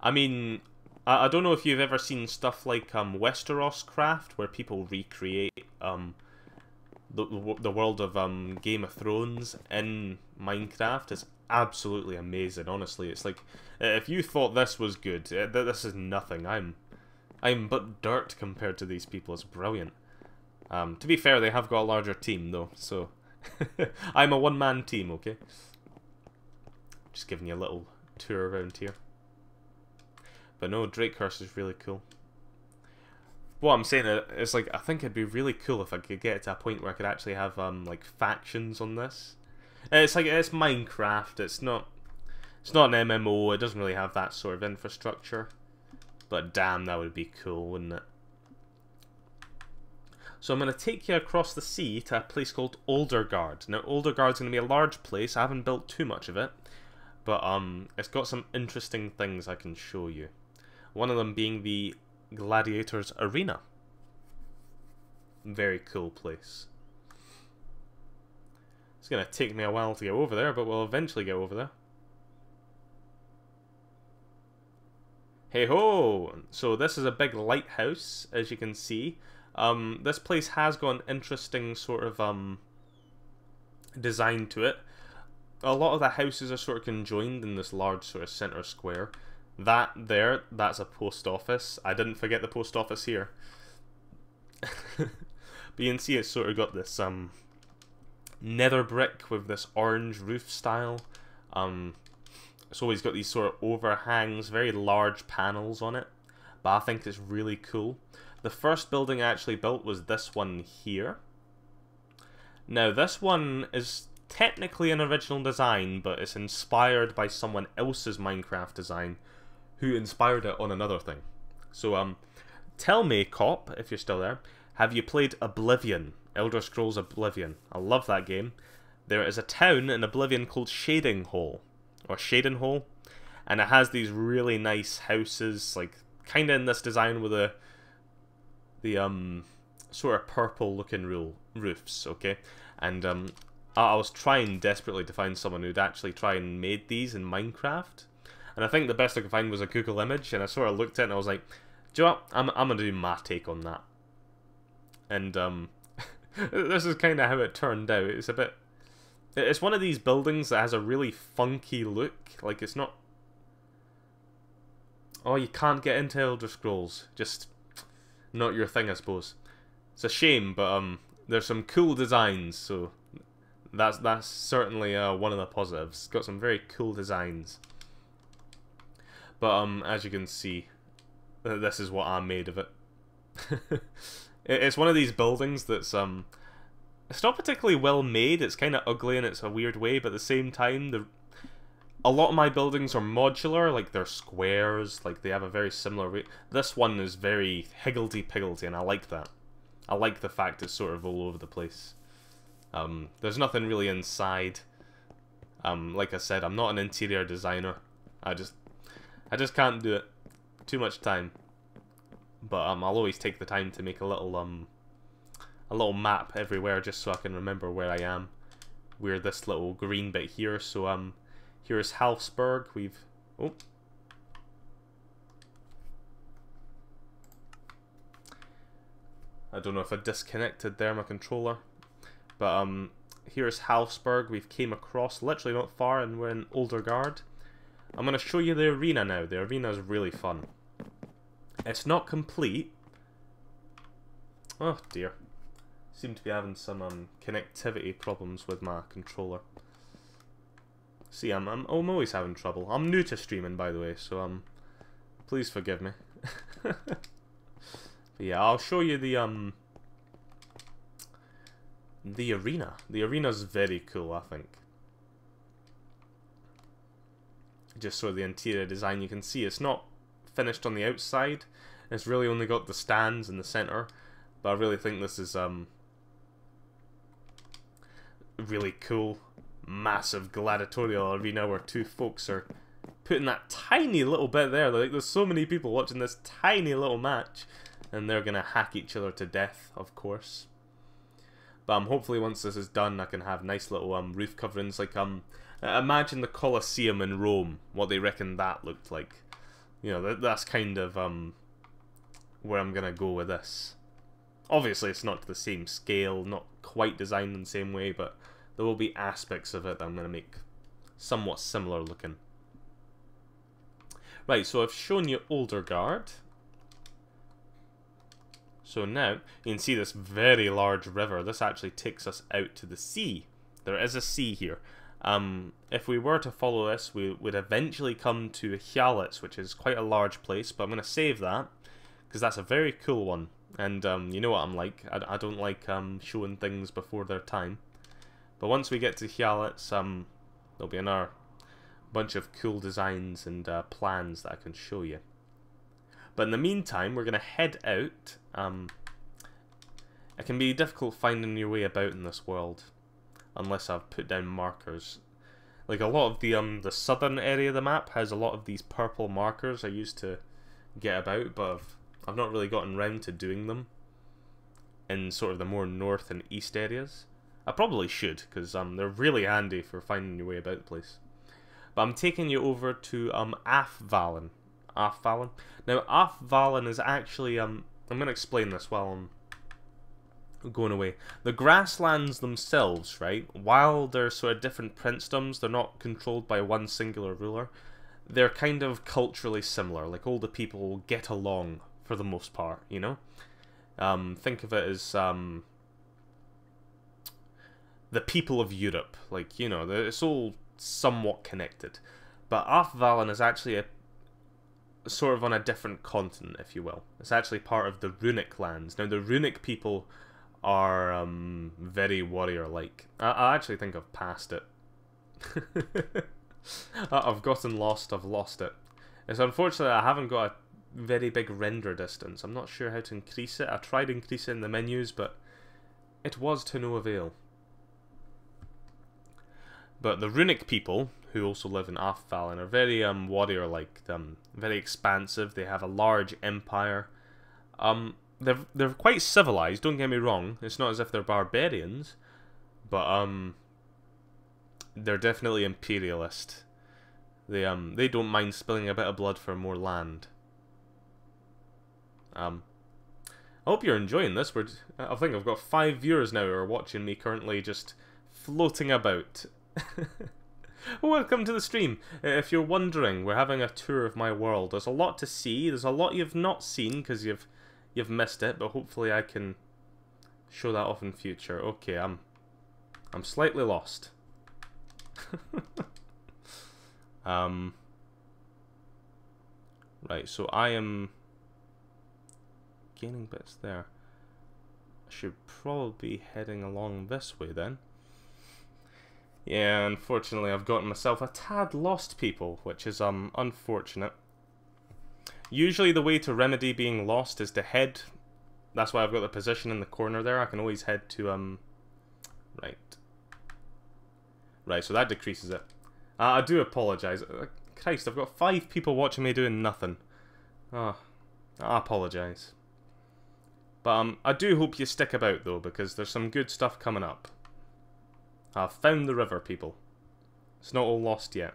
I mean, I don't know if you've ever seen stuff like Westeros Craft, where people recreate the world of Game of Thrones in Minecraft. It's absolutely amazing, honestly. It's like, if you thought this was good, this is nothing. I'm but dirt compared to these people. It's brilliant. To be fair, they have got a larger team though, so I'm a one-man team, okay? Just giving you a little tour around here. But no, Drakehurst is really cool. What I'm saying is, like, I think it'd be really cool if I could get to a point where I could actually have like factions on this. It's like, it's Minecraft. It's not an MMO. It doesn't really have that sort of infrastructure. But damn, that would be cool, wouldn't it? So I'm going to take you across the sea to a place called Oldergard. Now, Oldergard's going to be a large place. I haven't built too much of it, but it's got some interesting things I can show you. One of them being the Gladiators Arena. Very cool place. It's going to take me a while to get over there, but we'll eventually get over there. Hey ho! So this is a big lighthouse, as you can see. This place has got an interesting sort of design to it. A lot of the houses are sort of conjoined in this large sort of centre square. That's a post office. I didn't forget the post office here. But you can see it's sort of got this nether brick with this orange roof style. It's always got these sort of overhangs, very large panels on it. But I think it's really cool. The first building I actually built was this one here. Now, this one is technically an original design, but it's inspired by someone else's Minecraft design who inspired it on another thing. So, tell me, Cop, if you're still there, have you played Oblivion? Elder Scrolls Oblivion. I love that game. There is a town in Oblivion called Shadinghole, or Shadenhole, and it has these really nice houses, like, kind of in this design with the sort of purple-looking roofs, okay? And, I was trying desperately to find someone who'd actually try and made these in Minecraft. And I think the best I could find was a Google image, and I sort of looked at it and I was like, do you know what? I'm going to do my take on that. And, this is kind of how it turned out. It's a bit... It's one of these buildings that has a really funky look. Like, it's not... Oh, you can't get into Elder Scrolls. Just not your thing, I suppose. It's a shame, but, there's some cool designs, so... That's certainly one of the positives. It's got some very cool designs. But as you can see, this is what I made of it. It's one of these buildings that's it's not particularly well made. It's kind of ugly in it's a weird way, but at the same time, a lot of my buildings are modular. Like they're squares. Like they have a very similar way. This one is very higgledy-piggledy, and I like that. I like the fact it's sort of all over the place. There's nothing really inside. Like I said, I'm not an interior designer. I just can't do it. Too much time. But I'll always take the time to make a little map everywhere just so I can remember where I am. We're this little green bit here. So here's Halfsburg. Oh. I don't know if I disconnected there my controller. But here's Halfsburg. We've came across literally not far, and we're in Oldergard. I'm going to show you the arena now. The arena is really fun. It's not complete. Oh dear. Seem to be having some connectivity problems with my controller. See, I'm always having trouble. I'm new to streaming, by the way, so please forgive me. But yeah, I'll show you the arena. The arena's very cool, I think. Just so the interior design, you can see it's not finished on the outside. It's really only got the stands in the center. But I really think this is really cool. Massive gladiatorial arena where two folks are putting that tiny little bit there. Like, there's so many people watching this tiny little match, and they're gonna hack each other to death, of course. But hopefully once this is done, I can have nice little roof coverings. Like imagine the Colosseum in Rome, what they reckon that looked like. You know, that's kind of where I'm gonna go with this. Obviously, it's not to the same scale, not quite designed in the same way, but there will be aspects of it that I'm gonna make somewhat similar looking. Right, so I've shown you Oldergard. So now, you can see this very large river. This actually takes us out to the sea. There is a sea here. If we were to follow this, we would eventually come to Hjalets, which is quite a large place, but I'm going to save that, because that's a very cool one. And you know what I'm like. I don't like showing things before their time. But once we get to Hjalets, there'll be another bunch of cool designs and plans that I can show you. But in the meantime, we're going to head out. It can be difficult finding your way about in this world, unless I've put down markers. Like a lot of the southern area of the map has a lot of these purple markers I used to get about, but I've not really gotten round to doing them in sort of the more north and east areas. I probably should, because they're really handy for finding your way about the place. But I'm taking you over to Afvalen. Afvalen. Now, Afvalen is actually, I'm going to explain this while I'm going away. The Grasslands themselves, right, while they're sort of different princedoms, they're not controlled by one singular ruler, they're kind of culturally similar. Like, all the people get along for the most part, you know? Think of it as the people of Europe. Like, you know, it's all somewhat connected. But Arthvalen is actually sort of on a different continent, if you will. It's actually part of the Runic lands. Now, the Runic people are very warrior-like. I actually think I've passed it. I've gotten lost, I've lost it. It's unfortunate I haven't got a very big render distance. I'm not sure how to increase it. I tried increasing the menus, but it was to no avail. But the Runic people, who also live in Arthvalen, are very warrior-like, very expansive. They have a large empire. They're quite civilized. Don't get me wrong. It's not as if they're barbarians, but they're definitely imperialist. They don't mind spilling a bit of blood for more land. I hope you're enjoying this. I think I've got 5 viewers now who are watching me currently just floating about. Welcome to the stream. If you're wondering, we're having a tour of my world. There's a lot to see. There's a lot you've not seen because you've missed it, but hopefully I can show that off in future. Okay, I'm slightly lost. Right, so I am gaining bits there. I should probably be heading along this way then. Yeah, unfortunately I've gotten myself a tad lost, people, which is unfortunate. Usually the way to remedy being lost is to head. That's why I've got the position in the corner there. I can always head to Right, so that decreases it. I do apologise. Christ, I've got 5 people watching me doing nothing. Oh, I apologise. But I do hope you stick about though, because there's some good stuff coming up. I've found the river, people. It's not all lost yet.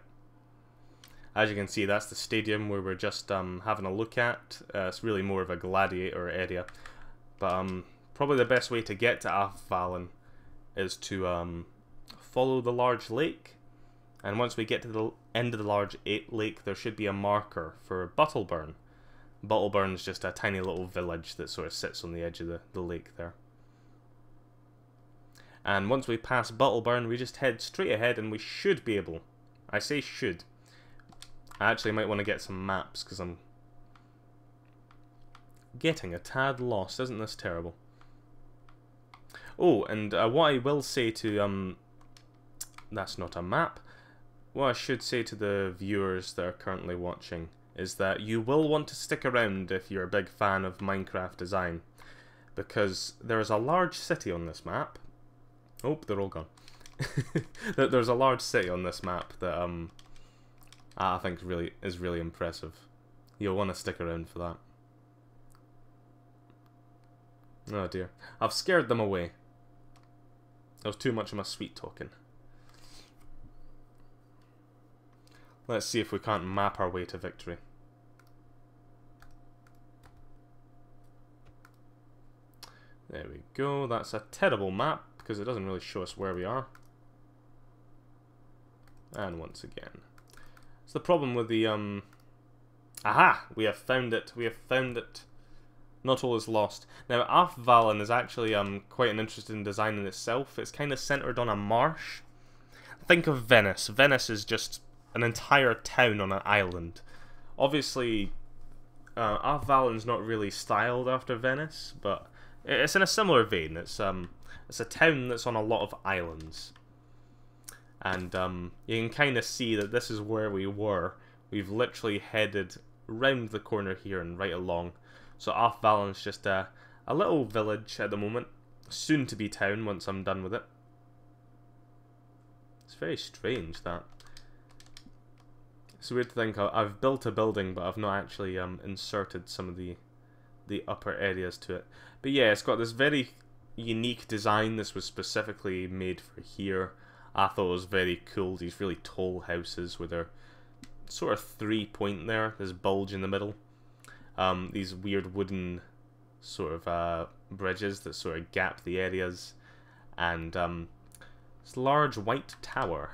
As you can see, that's the stadium where we're just having a look at. It's really more of a gladiator area. But probably the best way to get to Arthvalen is to follow the large lake. And once we get to the end of the large lake, there should be a marker for Buttleburn. Buttleburn's just a tiny little village that sort of sits on the edge of the lake there. And once we pass Buttleburn, we just head straight ahead and we should be able... I say should. I actually might want to get some maps because I'm getting a tad lost. Isn't this terrible? Oh, and what I will say to... that's not a map. What I should say to the viewers that are currently watching is that you will want to stick around if you're a big fan of Minecraft design, because there is a large city on this map. Oh, they're all gone. There's a large city on this map that I think is really impressive. You'll want to stick around for that. Oh dear. I've scared them away. That was too much of my sweet talking. Let's see if we can't map our way to victory. There we go. That's a terrible map because it doesn't really show us where we are. And once again. It's the problem with the Aha! We have found it. We have found it. Not all is lost. Now, Arthvalen is actually quite an interesting design in itself. It's kind of centered on a marsh. Think of Venice. Venice is just an entire town on an island. Obviously, Arthvalen's not really styled after Venice, but it's in a similar vein. It's a town that's on a lot of islands. And you can kind of see that this is where we were. We've literally headed round the corner here and right along. So Arthvalen's just a little village at the moment. Soon to be town once I'm done with it. It's very strange, that. It's weird to think I've built a building, but I've not actually inserted some of the upper areas to it. But yeah, it's got this very unique design. This was specifically made for here. I thought it was very cool. These really tall houses with their sort of 3-point there. This bulge in the middle. These weird wooden sort of bridges that sort of gap the areas. And this large white tower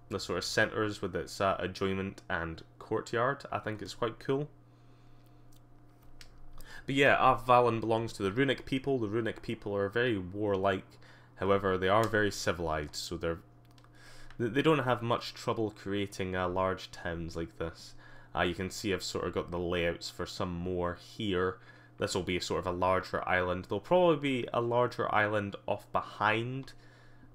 that sort of centers with its adjoining and courtyard. I think it's quite cool. But yeah, Arthvalen belongs to the Runic people. The Runic people are very warlike. However, they are very civilized, so They don't have much trouble creating large towns like this. You can see I've sort of got the layouts for some more here. This will be sort of a larger island. There'll probably be a larger island off behind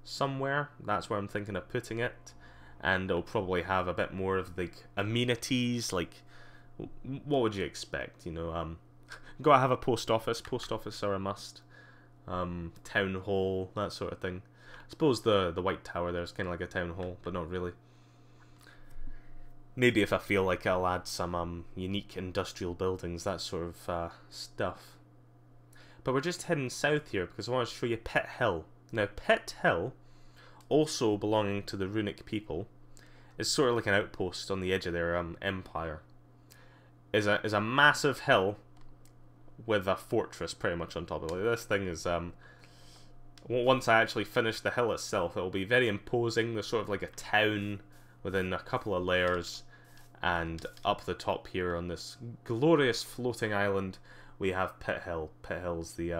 somewhere. That's where I'm thinking of putting it. And it'll probably have a bit more of like amenities, like what would you expect, you know? Gotta have a post office. Post office are a must. Town hall, that sort of thing. I suppose the White Tower there is kind of like a town hall, but not really. Maybe if I feel like I'll add some unique industrial buildings, that sort of stuff. But we're just heading south here because I want to show you Pit Hill. Now, Pit Hill, also belonging to the Runic people, is sort of like an outpost on the edge of their empire. Is a massive hill with a fortress pretty much on top of it. Like, this thing is once I actually finish the hill itself, it will be very imposing. There's sort of like a town within a couple of layers, and up the top here on this glorious floating island we have Pit Hill. Pit Hill's the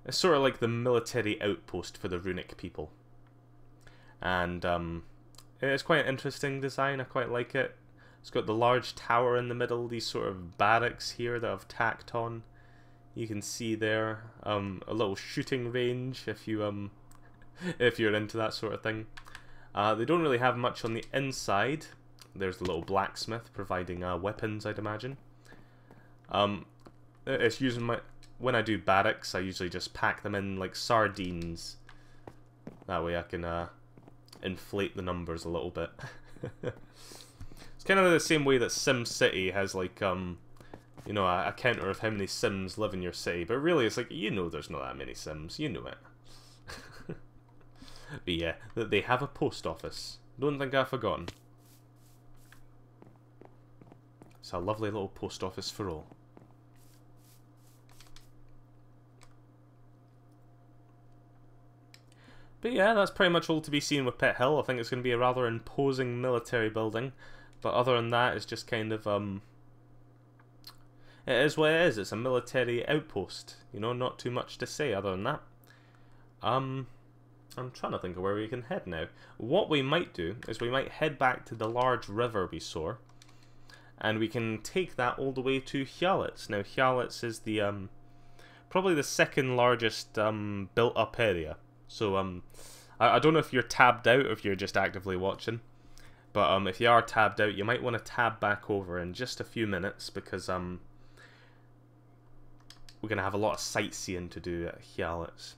it's sort of like the military outpost for the Runic people, and it's quite an interesting design. I quite like it. It's got the large tower in the middle, these sort of barracks here that I've tacked on. You can see there a little shooting range if you if you're into that sort of thing. They don't really have much on the inside. There's the little blacksmith providing weapons, I'd imagine. It's using when I do barracks, I usually just pack them in like sardines. That way I can inflate the numbers a little bit. It's kind of the same way that SimCity has like you know, a counter of how many Sims live in your city, but really it's like, you know, there's not that many Sims, you know it. But yeah, they have a post office. Don't think I've forgotten. It's a lovely little post office for all. But yeah, that's pretty much all to be seen with Pit Hill. I think it's going to be a rather imposing military building. But other than that, it's just kind of, it is what it is. It's a military outpost. You know, not too much to say other than that. I'm trying to think of where we can head now. What we might do is we might head back to the large river we saw. And we can take that all the way to Hjalits. Now, Hjalits is the, probably the second largest built up area. So, I don't know if you're tabbed out or if you're just actively watching. But if you are tabbed out, you might want to tab back over in just a few minutes, because we're going to have a lot of sightseeing to do at Hjalits.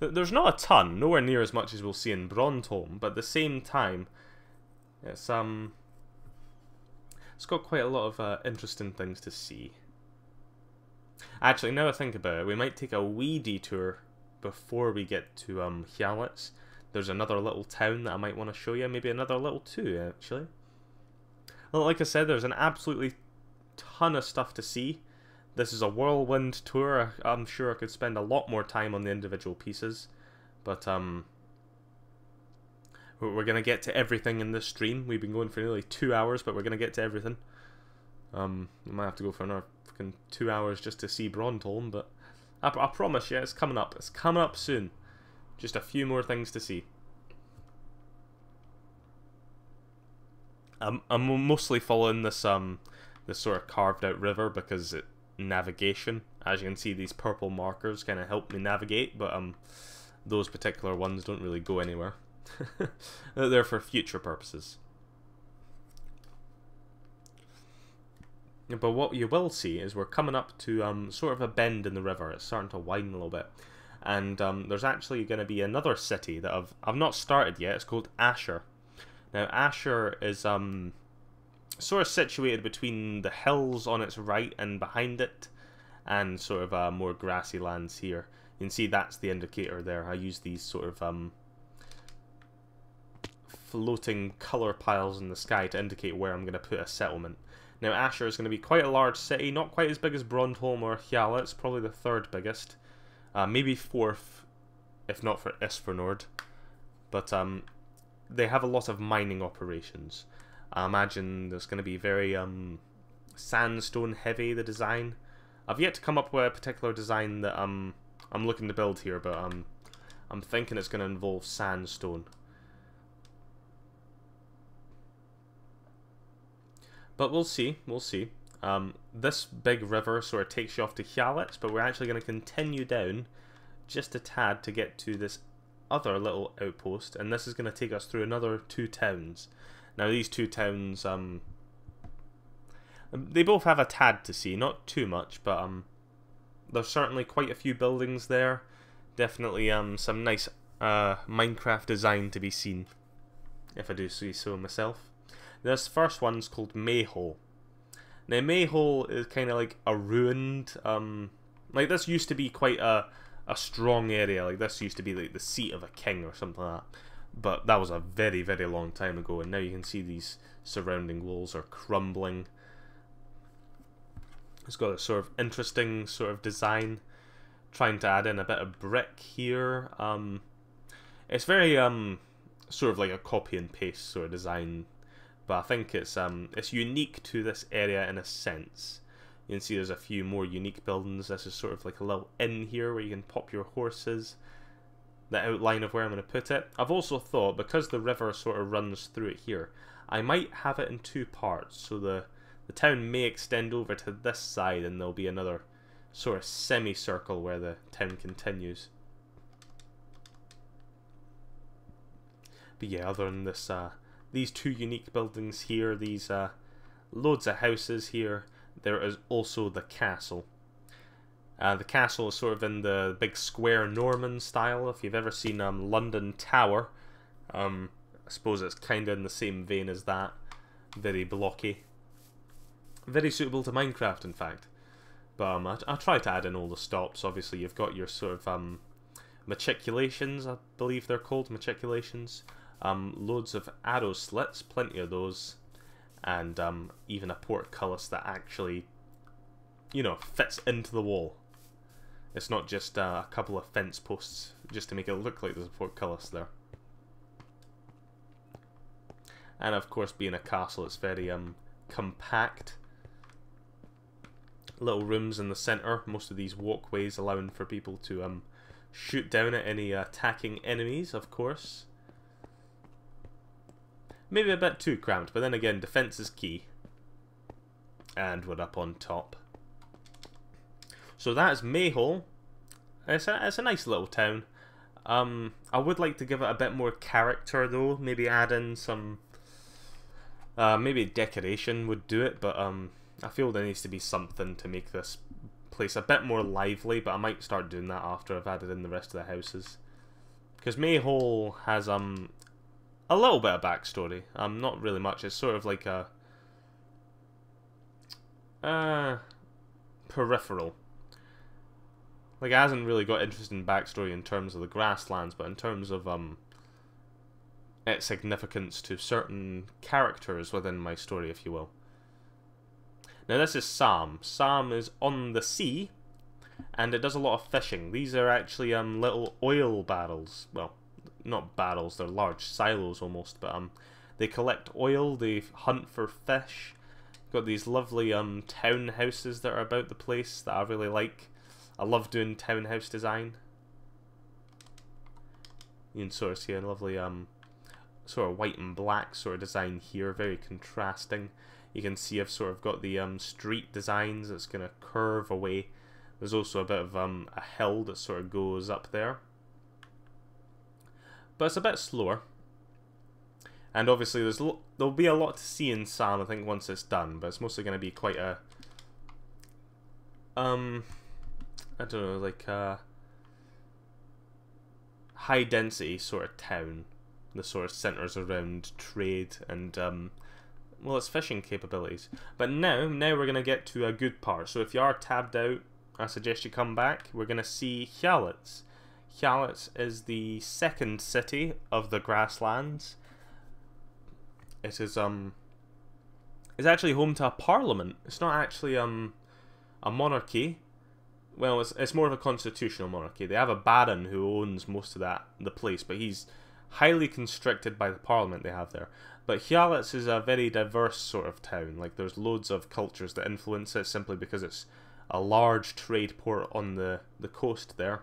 There's not a ton, nowhere near as much as we'll see in Brondholm, but at the same time, it's got quite a lot of interesting things to see. Actually, now I think about it, we might take a wee detour before we get to Hjalits. There's another little town that I might want to show you. Maybe another little two, actually. Well, like I said, there's an absolutely ton of stuff to see. This is a whirlwind tour. I'm sure I could spend a lot more time on the individual pieces. But, we're going to get to everything in this stream. We've been going for nearly 2 hours, but we're going to get to everything. We might have to go for another fucking 2 hours just to see Brondholm, but I promise you, it's coming up. It's coming up soon. Just a few more things to see. I'm mostly following this this sort of carved out river because navigation. As you can see, these purple markers kind of help me navigate, but those particular ones don't really go anywhere. They're for future purposes. But what you will see is we're coming up to sort of a bend in the river. It's starting to widen a little bit. And there's actually going to be another city that I've not started yet. It's called Asher. Now, Asher is sort of situated between the hills on its right and behind it, and sort of more grassy lands here. You can see that's the indicator there. I use these sort of floating colour piles in the sky to indicate where I'm going to put a settlement. Now, Asher is going to be quite a large city, not quite as big as Brondholm or Hjalits. It's probably the third biggest. Maybe fourth, if not for Isfernord. But they have a lot of mining operations. I imagine there's going to be very sandstone heavy, the design. I've yet to come up with a particular design that I'm looking to build here, but I'm thinking it's going to involve sandstone. But we'll see, we'll see. This big river sort of takes you off to Hjalets, but we're actually going to continue down just a tad to get to this other little outpost, and this is going to take us through another 2 towns. Now these 2 towns, they both have a tad to see, not too much, but there's certainly quite a few buildings there. Definitely some nice Minecraft design to be seen, if I do say so myself. This first one's called Mayhole. Now Mayhole is kind of like a ruined, like this used to be quite a strong area. Like this used to be like the seat of a king or something like that. But that was a very, very long time ago, and now you can see these surrounding walls are crumbling. It's got a sort of interesting sort of design, trying to add in a bit of brick here. It's very sort of like a copy and paste sort of design, but I think it's unique to this area in a sense. You can see there's a few more unique buildings. This is sort of like a little inn here where you can pop your horses. The outline of where I'm going to put it. I've also thought, because the river sort of runs through it here, I might have it in 2 parts. So the town may extend over to this side, and there'll be another sort of semicircle where the town continues. But yeah, other than this, these 2 unique buildings here, these loads of houses here, there is also the castle. The castle is sort of in the big square Norman style. If you've ever seen London Tower, I suppose it's kind of in the same vein as that. Very blocky. Very suitable to Minecraft, in fact. But I try to add in all the stops. Obviously, you've got your sort of matriculations, I believe they're called, matriculations. Loads of arrow slits, plenty of those. And even a portcullis that actually, you know, fits into the wall. It's not just a couple of fence posts just to make it look like there's a portcullis there. And of course, being a castle, it's very compact. Little rooms in the centre. Most of these walkways allowing for people to shoot down at any attacking enemies, of course. Maybe a bit too cramped, but then again, defense is key. And we're up on top. So that is Mayhole. It's a nice little town. I would like to give it a bit more character though. Maybe add in some... maybe decoration would do it, but I feel there needs to be something to make this place a bit more lively, but I might start doing that after I've added in the rest of the houses. Because Mayhole has a little bit of backstory. Not really much. It's sort of like a peripheral. Like, it hasn't really got interesting backstory in terms of the Grasslands, but in terms of its significance to certain characters within my story, if you will. Now this is Sam. Sam is on the sea, and it does a lot of fishing. These are actually little oil barrels. Well, not barrels, they're large silos almost, but they collect oil, they hunt for fish. Got these lovely townhouses that are about the place that I really like. I love doing townhouse design. You can sort of see a lovely sort of white and black sort of design here, very contrasting. You can see I've sort of got the street designs that's going to curve away. There's also a bit of a hill that sort of goes up there. But it's a bit slower. And obviously there'll be a lot to see in Sam, I think, once it's done. But it's mostly going to be quite a... I don't know, like a high density sort of town. The sort of centres around trade and, well, it's fishing capabilities. But now we're going to get to a good part. So if you are tabbed out, I suggest you come back. We're going to see Hjalets. Hjalets is the second city of the Grasslands. It is it's actually home to a parliament. It's not actually a monarchy. Well, it's more of a constitutional monarchy. They have a baron who owns most of the place, but he's highly constricted by the parliament they have there. But Hjalets is a very diverse sort of town. Like, there's loads of cultures that influence it simply because it's a large trade port on the coast there.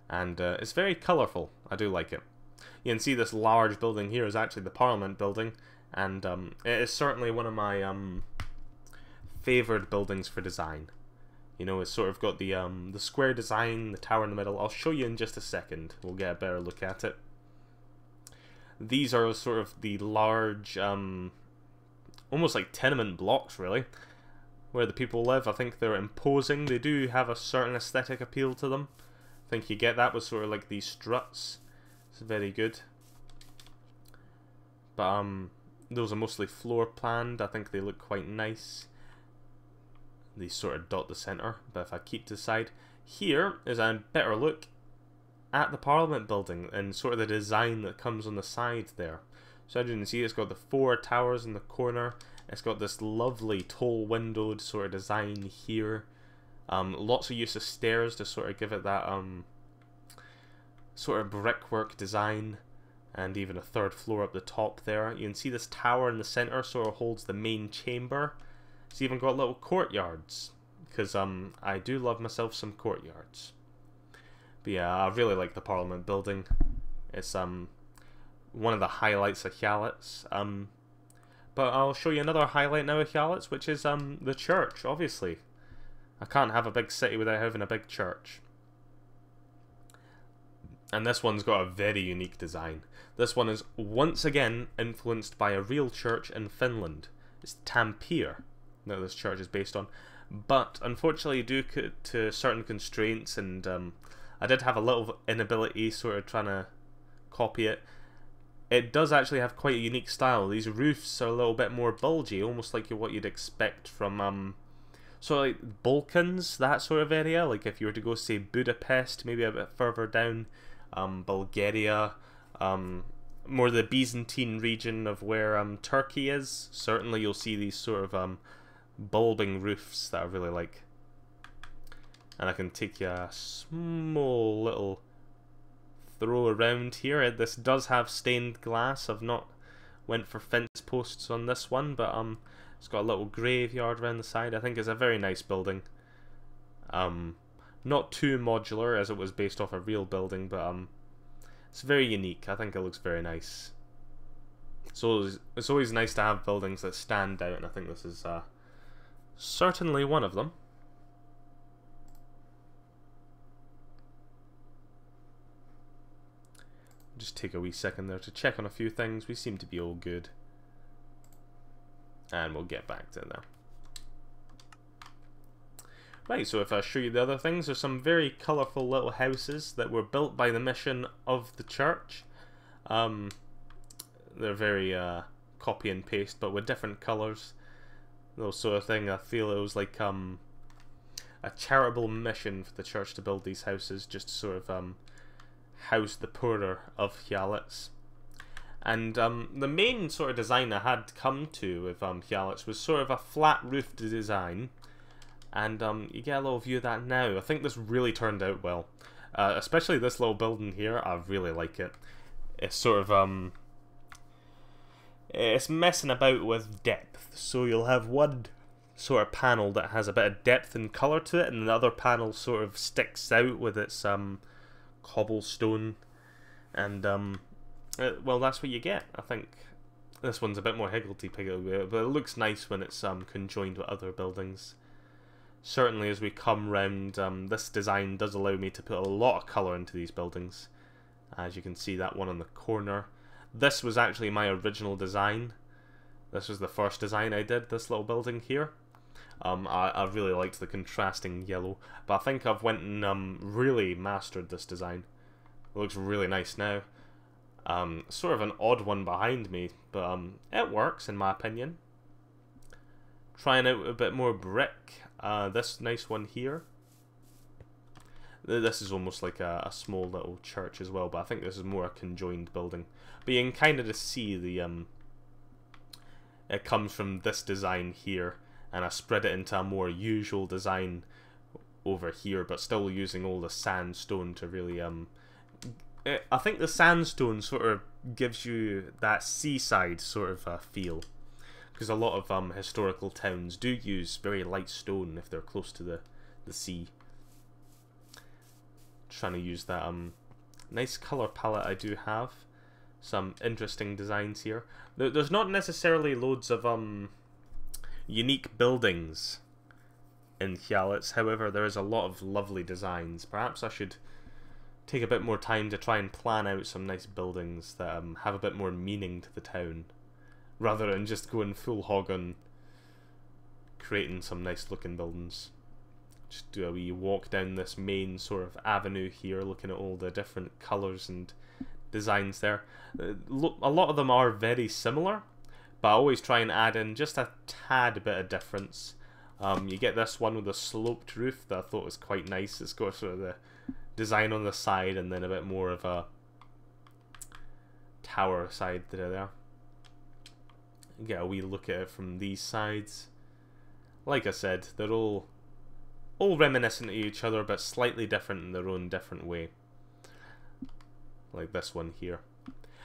and it's very colourful. I do like it. You can see this large building here is actually the Parliament building, and it is certainly one of my favoured buildings for design. You know, it's sort of got the square design, the tower in the middle. I'll show you in just a second. We'll get a better look at it. These are sort of the large, almost like tenement blocks, really, where the people live. I think they're imposing. They do have a certain aesthetic appeal to them. I think you get that with sort of like these struts. It's very good. But those are mostly floor planned. I think they look quite nice. These sort of dot the centre, but if I keep to the side, here is a better look at the Parliament building and sort of the design that comes on the side there. So as you can see, it's got the 4 towers in the corner. It's got this lovely tall windowed sort of design here. Lots of use of stairs to sort of give it that sort of brickwork design, and even a 3rd floor up the top there. You can see this tower in the centre sort of holds the main chamber. It's even got little courtyards, because I do love myself some courtyards. But yeah, I really like the Parliament building. It's one of the highlights of Hyaletts. But I'll show you another highlight now of Hyaletts, which is the church, obviously. I can't have a big city without having a big church. And this one's got a very unique design. This one is once again influenced by a real church in Finland. It's Tampere that this church is based on. But unfortunately, due to certain constraints, and I did have a little inability sort of trying to copy it, it does actually have quite a unique style. These roofs are a little bit more bulgy, almost like what you'd expect from sort of like Balkans, that sort of area. Like if you were to go, say, Budapest, maybe a bit further down, Bulgaria, more the Byzantine region of where Turkey is. Certainly you'll see these sort of bulbing roofs that I really like. And I can take you a small little throw around here. This does have stained glass. I've not went for fence posts on this one, but it's got a little graveyard around the side. I think it's a very nice building. Not too modular, as it was based off a real building, but it's very unique. I think it looks very nice. So it's always nice to have buildings that stand out, and I think this is certainly one of them. Just take a wee second there to check on a few things. We seem to be all good. And we'll get back to that. Right, so if I show you the other things, there's some very colourful little houses that were built by the mission of the church. They're very copy and paste, but with different colours. Those sort of thing. I feel it was like a charitable mission for the church to build these houses, just to sort of house the poorer of Hyaletts. And the main sort of design I had come to with Hyaletts was sort of a flat roofed design. And you get a little view of that now. I think this really turned out well. Especially this little building here, I really like it. It's sort of, it's messing about with depth. So you'll have one sort of panel that has a bit of depth and colour to it, and the other panel sort of sticks out with its cobblestone. And, well, that's what you get. I think this one's a bit more higgledy-piggledy, but it looks nice when it's conjoined with other buildings. Certainly as we come round, this design does allow me to put a lot of colour into these buildings. As you can see, that one on the corner. This was actually my original design. This was the first design I did, this little building here. I really liked the contrasting yellow, but I think I've went and really mastered this design. It looks really nice now. Sort of an odd one behind me, but it works in my opinion. Trying out a bit more brick. This nice one here. This is almost like a small little church as well, but I think this is more a conjoined building. But you can kind of just see the it comes from this design here, and I spread it into a more usual design over here, but still using all the sandstone to really I think the sandstone sort of gives you that seaside sort of feel. Because a lot of historical towns do use very light stone if they're close to the sea. Trying to use that nice color palette I do have. Some interesting designs here. There's not necessarily loads of unique buildings in Hyaletz, however there is a lot of lovely designs. Perhaps I should take a bit more time to try and plan out some nice buildings that have a bit more meaning to the town, rather than just going full hog on creating some nice looking buildings. Just do a wee walk down this main sort of avenue here, looking at all the different colours and designs there. A lot of them are very similar, but I always try and add in just a tad bit of difference. You get this one with a sloped roof that I thought was quite nice. It's got sort of the design on the side and then a bit more of a tower side there. Get a wee look at it from these sides. Like I said, they're all reminiscent of each other, but slightly different in their own different way. Like this one here.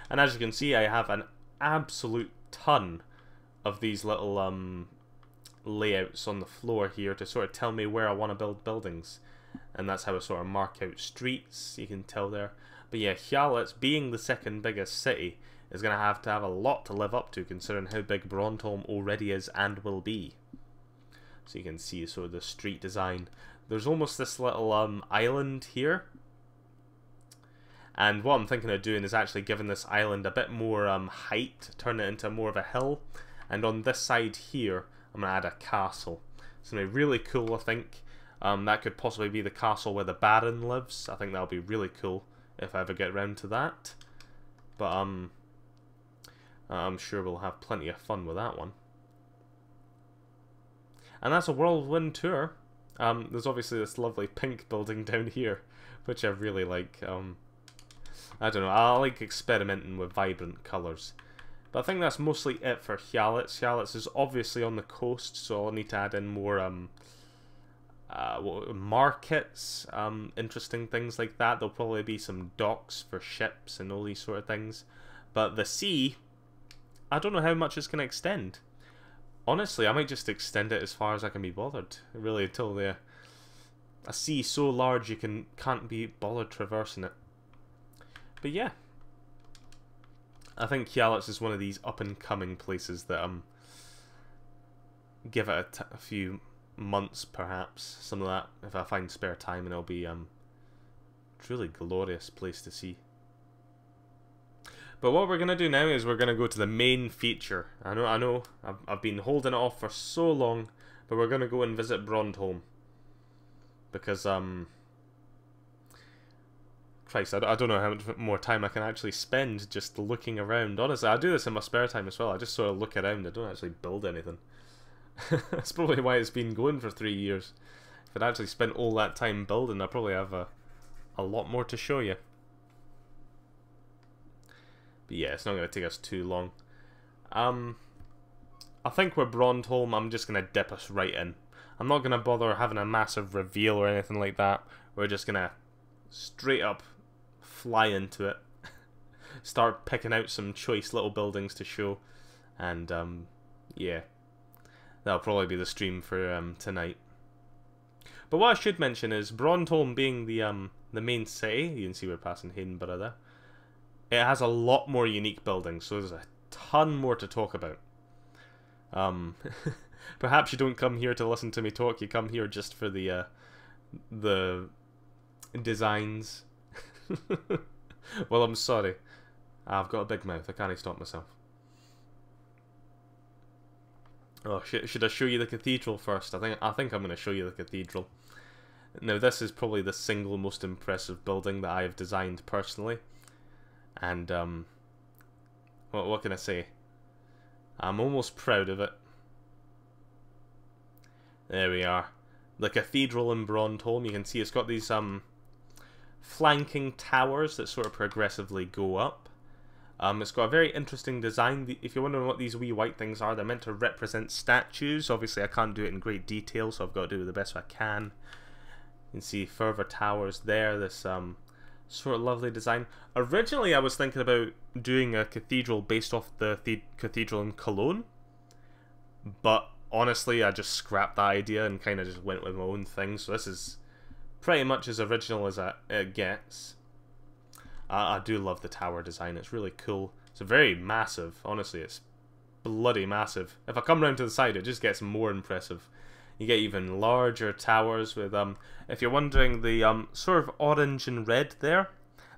And as you can see, I have an absolute ton of these little layouts on the floor here to sort of tell me where I want to build buildings. And that's how I sort of mark out streets, you can tell there. But yeah, Hyaletz, being the second biggest city, is going to have a lot to live up to, considering how big Brondholm already is and will be. So you can see sort of the street design. There's almost this little island here. And what I'm thinking of doing is actually giving this island a bit more height, turn it into more of a hill. And on this side here, I'm going to add a castle. It's going to be really cool, I think. That could possibly be the castle where the Baron lives. I think that'll be really cool if I ever get around to that. But I'm sure we'll have plenty of fun with that one. And that's a whirlwind tour. There's obviously this lovely pink building down here, which I really like. I don't know, I like experimenting with vibrant colours. But I think that's mostly it for Hyaletz. Hyaletz is obviously on the coast, so I'll need to add in more markets, interesting things like that. There'll probably be some docks for ships and all these sort of things. But the sea, I don't know how much it's going to extend. Honestly, I might just extend it as far as I can be bothered. Really, until a sea so large you can't be bothered traversing it. But yeah, I think Hyaletz is one of these up-and-coming places that give it a few months, perhaps, some of that, if I find spare time, and it'll be truly glorious place to see. But what we're gonna do now is we're gonna go to the main feature. I know, I've been holding it off for so long, but we're gonna go and visit Brondholm because Christ, I don't know how much more time I can actually spend just looking around. Honestly, I do this in my spare time as well. I just sort of look around. I don't actually build anything. That's probably why it's been going for 3 years. If I'd actually spent all that time building, I'd probably have a lot more to show you. But yeah, it's not going to take us too long. I think with Brondholm, I'm just going to dip us right in. I'm not going to bother having a massive reveal or anything like that. We're just going to straight up fly into it. Start picking out some choice little buildings to show. And yeah, that'll probably be the stream for tonight. But what I should mention is Brondholm being the main city, you can see we're passing Hadenborough there. It has a lot more unique buildings, so there's a ton more to talk about. Perhaps you don't come here to listen to me talk, you come here just for the designs. Well, I'm sorry. I've got a big mouth, I can't stop myself. Oh, should I show you the cathedral first? I think I'm going to show you the cathedral. Now, this is probably the single most impressive building that I have designed personally. And, what can I say? I'm almost proud of it. There we are. The cathedral in Brondholm. You can see it's got these, flanking towers that sort of progressively go up. It's got a very interesting design. If you're wondering what these wee white things are, they're meant to represent statues. Obviously, I can't do it in great detail, so I've got to do it the best I can. You can see further towers there. This, sort of lovely design. Originally, I was thinking about doing a cathedral based off the cathedral in Cologne, but honestly, I just scrapped that idea and kind of just went with my own thing. So this is pretty much as original as it gets. I do love the tower design, it's really cool. It's very massive, honestly, it's bloody massive. If I come round to the side, it just gets more impressive. You get even larger towers with, if you're wondering, the sort of orange and red there,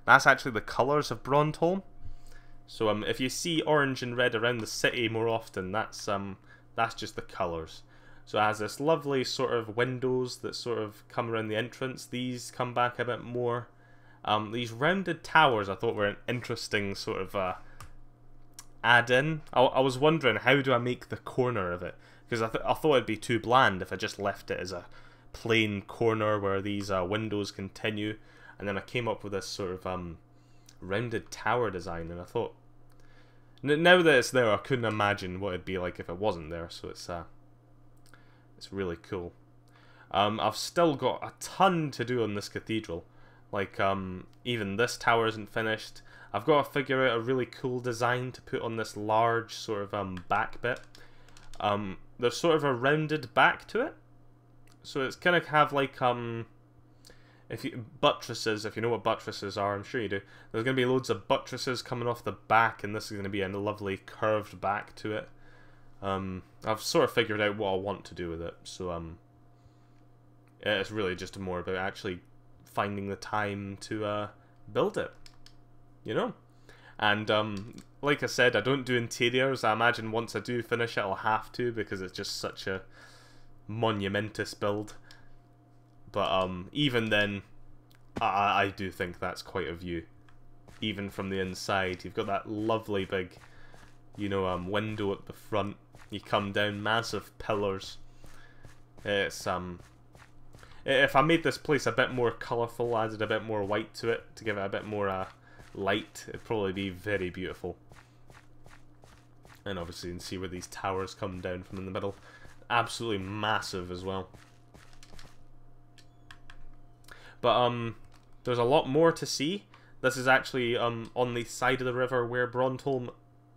that's actually the colours of Brondholm. So if you see orange and red around the city more often, that's just the colours. So it has this lovely sort of windows that sort of come around the entrance. These come back a bit more. These rounded towers I thought were an interesting sort of add-in. I was wondering, how do I make the corner of it? Because I thought it'd be too bland if I just left it as a plain corner where these windows continue. And then I came up with this sort of rounded tower design, and I thought, now that it's there, I couldn't imagine what it'd be like if it wasn't there. So it's really cool. I've still got a ton to do on this cathedral. Like, even this tower isn't finished. I've got to figure out a really cool design to put on this large sort of back bit. There's sort of a rounded back to it, so it's gonna have like buttresses. If you know what buttresses are, I'm sure you do. There's gonna be loads of buttresses coming off the back, and this is gonna be a lovely curved back to it. I've sort of figured out what I want to do with it, so it's really just more about actually finding the time to build it, you know. And like I said, I don't do interiors. I imagine once I do finish it, I'll have to, because it's just such a monumentous build. But even then, I do think that's quite a view. Even from the inside, you've got that lovely big, you know, window at the front. You come down, massive pillars. It's if I made this place a bit more colourful, added a bit more white to it to give it a bit more light, it'd probably be very beautiful. And obviously you can see where these towers come down from in the middle. Absolutely massive as well. But there's a lot more to see. This is actually on the side of the river where Brondholm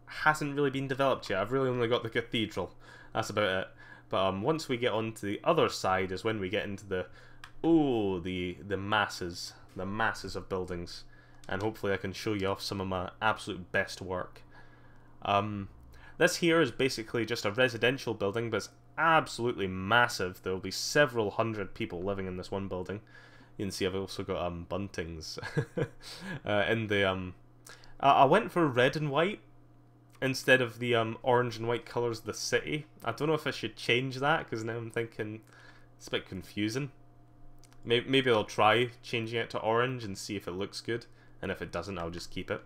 hasn't really been developed yet. I've really only got the cathedral. That's about it. But once we get onto the other side is when we get into the masses of buildings, and hopefully I can show you off some of my absolute best work. This here is basically just a residential building, but it's absolutely massive. There will be several hundred people living in this one building. You can see I've also got buntings in the I went for red and white instead of the orange and white colours of the city. I don't know if I should change that, because now I'm thinking it's a bit confusing. Maybe I'll try changing it to orange and see if it looks good, and if it doesn't, I'll just keep it.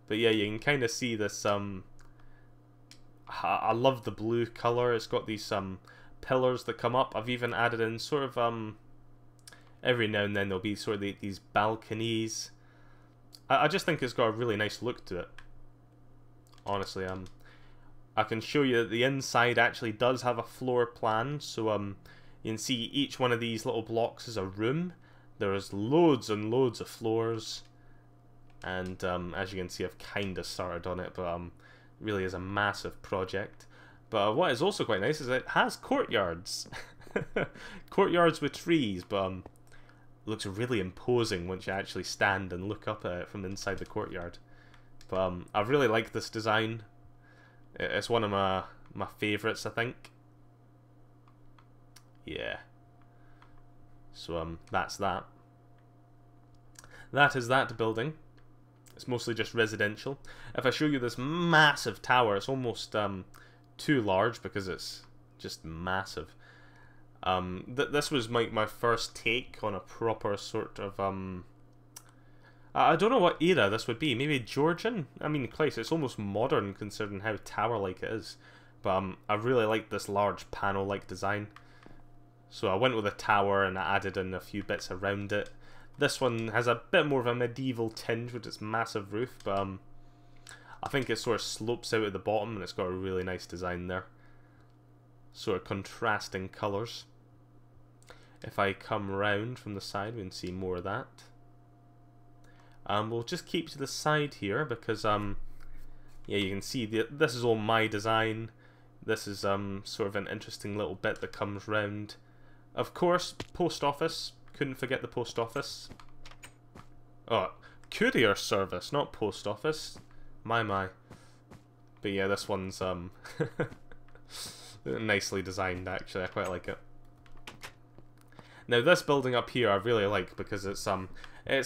But yeah, you can kind of see this. I love the blue colour. It's got these pillars that come up. I've even added in sort of every now and then there'll be sort of these balconies. I just think it's got a really nice look to it. Honestly, I can show you that the inside actually does have a floor plan. So you can see each one of these little blocks is a room. There's loads and loads of floors, and as you can see, I've kind of started on it, but really is a massive project. But what is also quite nice is it has courtyards. Courtyards with trees, but it looks really imposing once you actually stand and look up at it from inside the courtyard. But I really like this design. It's one of my favourites, I think. Yeah. So that's that. That is that building. It's mostly just residential. If I show you this massive tower, it's almost too large because it's just massive. This was my first take on a proper sort of I don't know what era this would be. Maybe Georgian? I mean, Christ, it's almost modern considering how tower-like it is. But I really like this large panel-like design. So I went with a tower and I added in a few bits around it. This one has a bit more of a medieval tinge with its massive roof, but I think it sort of slopes out at the bottom and it's got a really nice design there. Sort of contrasting colours. If I come round from the side, we can see more of that. We'll just keep to the side here because, yeah, you can see this is all my design. This is sort of an interesting little bit that comes round. Of course, post office. Couldn't forget the post office. Oh, courier service, not post office. My. But yeah, this one's nicely designed actually. I quite like it. Now this building up here I really like because it's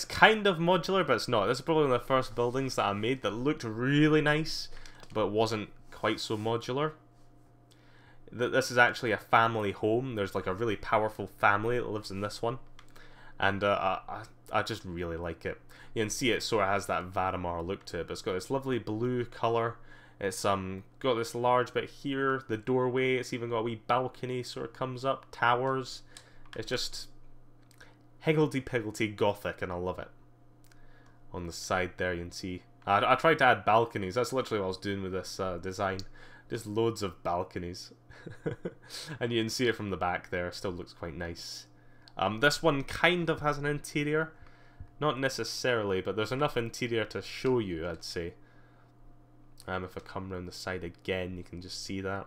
kind of modular, but it's not. This is probably one of the first buildings that I made that looked really nice, but wasn't quite so modular. This is actually a family home. There's like a really powerful family that lives in this one, and I just really like it. You can see it sort of has that Varamar look to it, but it's got this lovely blue color. It's got this large bit here, the doorway. It's even got a wee balcony sort of comes up, towers. It's just higgledy-piggledy gothic, and I love it. On the side there, you can see. I tried to add balconies. That's literally what I was doing with this design. Just loads of balconies. And you can see it from the back there. It still looks quite nice. This one kind of has an interior. Not necessarily, but there's enough interior to show you, I'd say. If I come around the side again, you can just see that.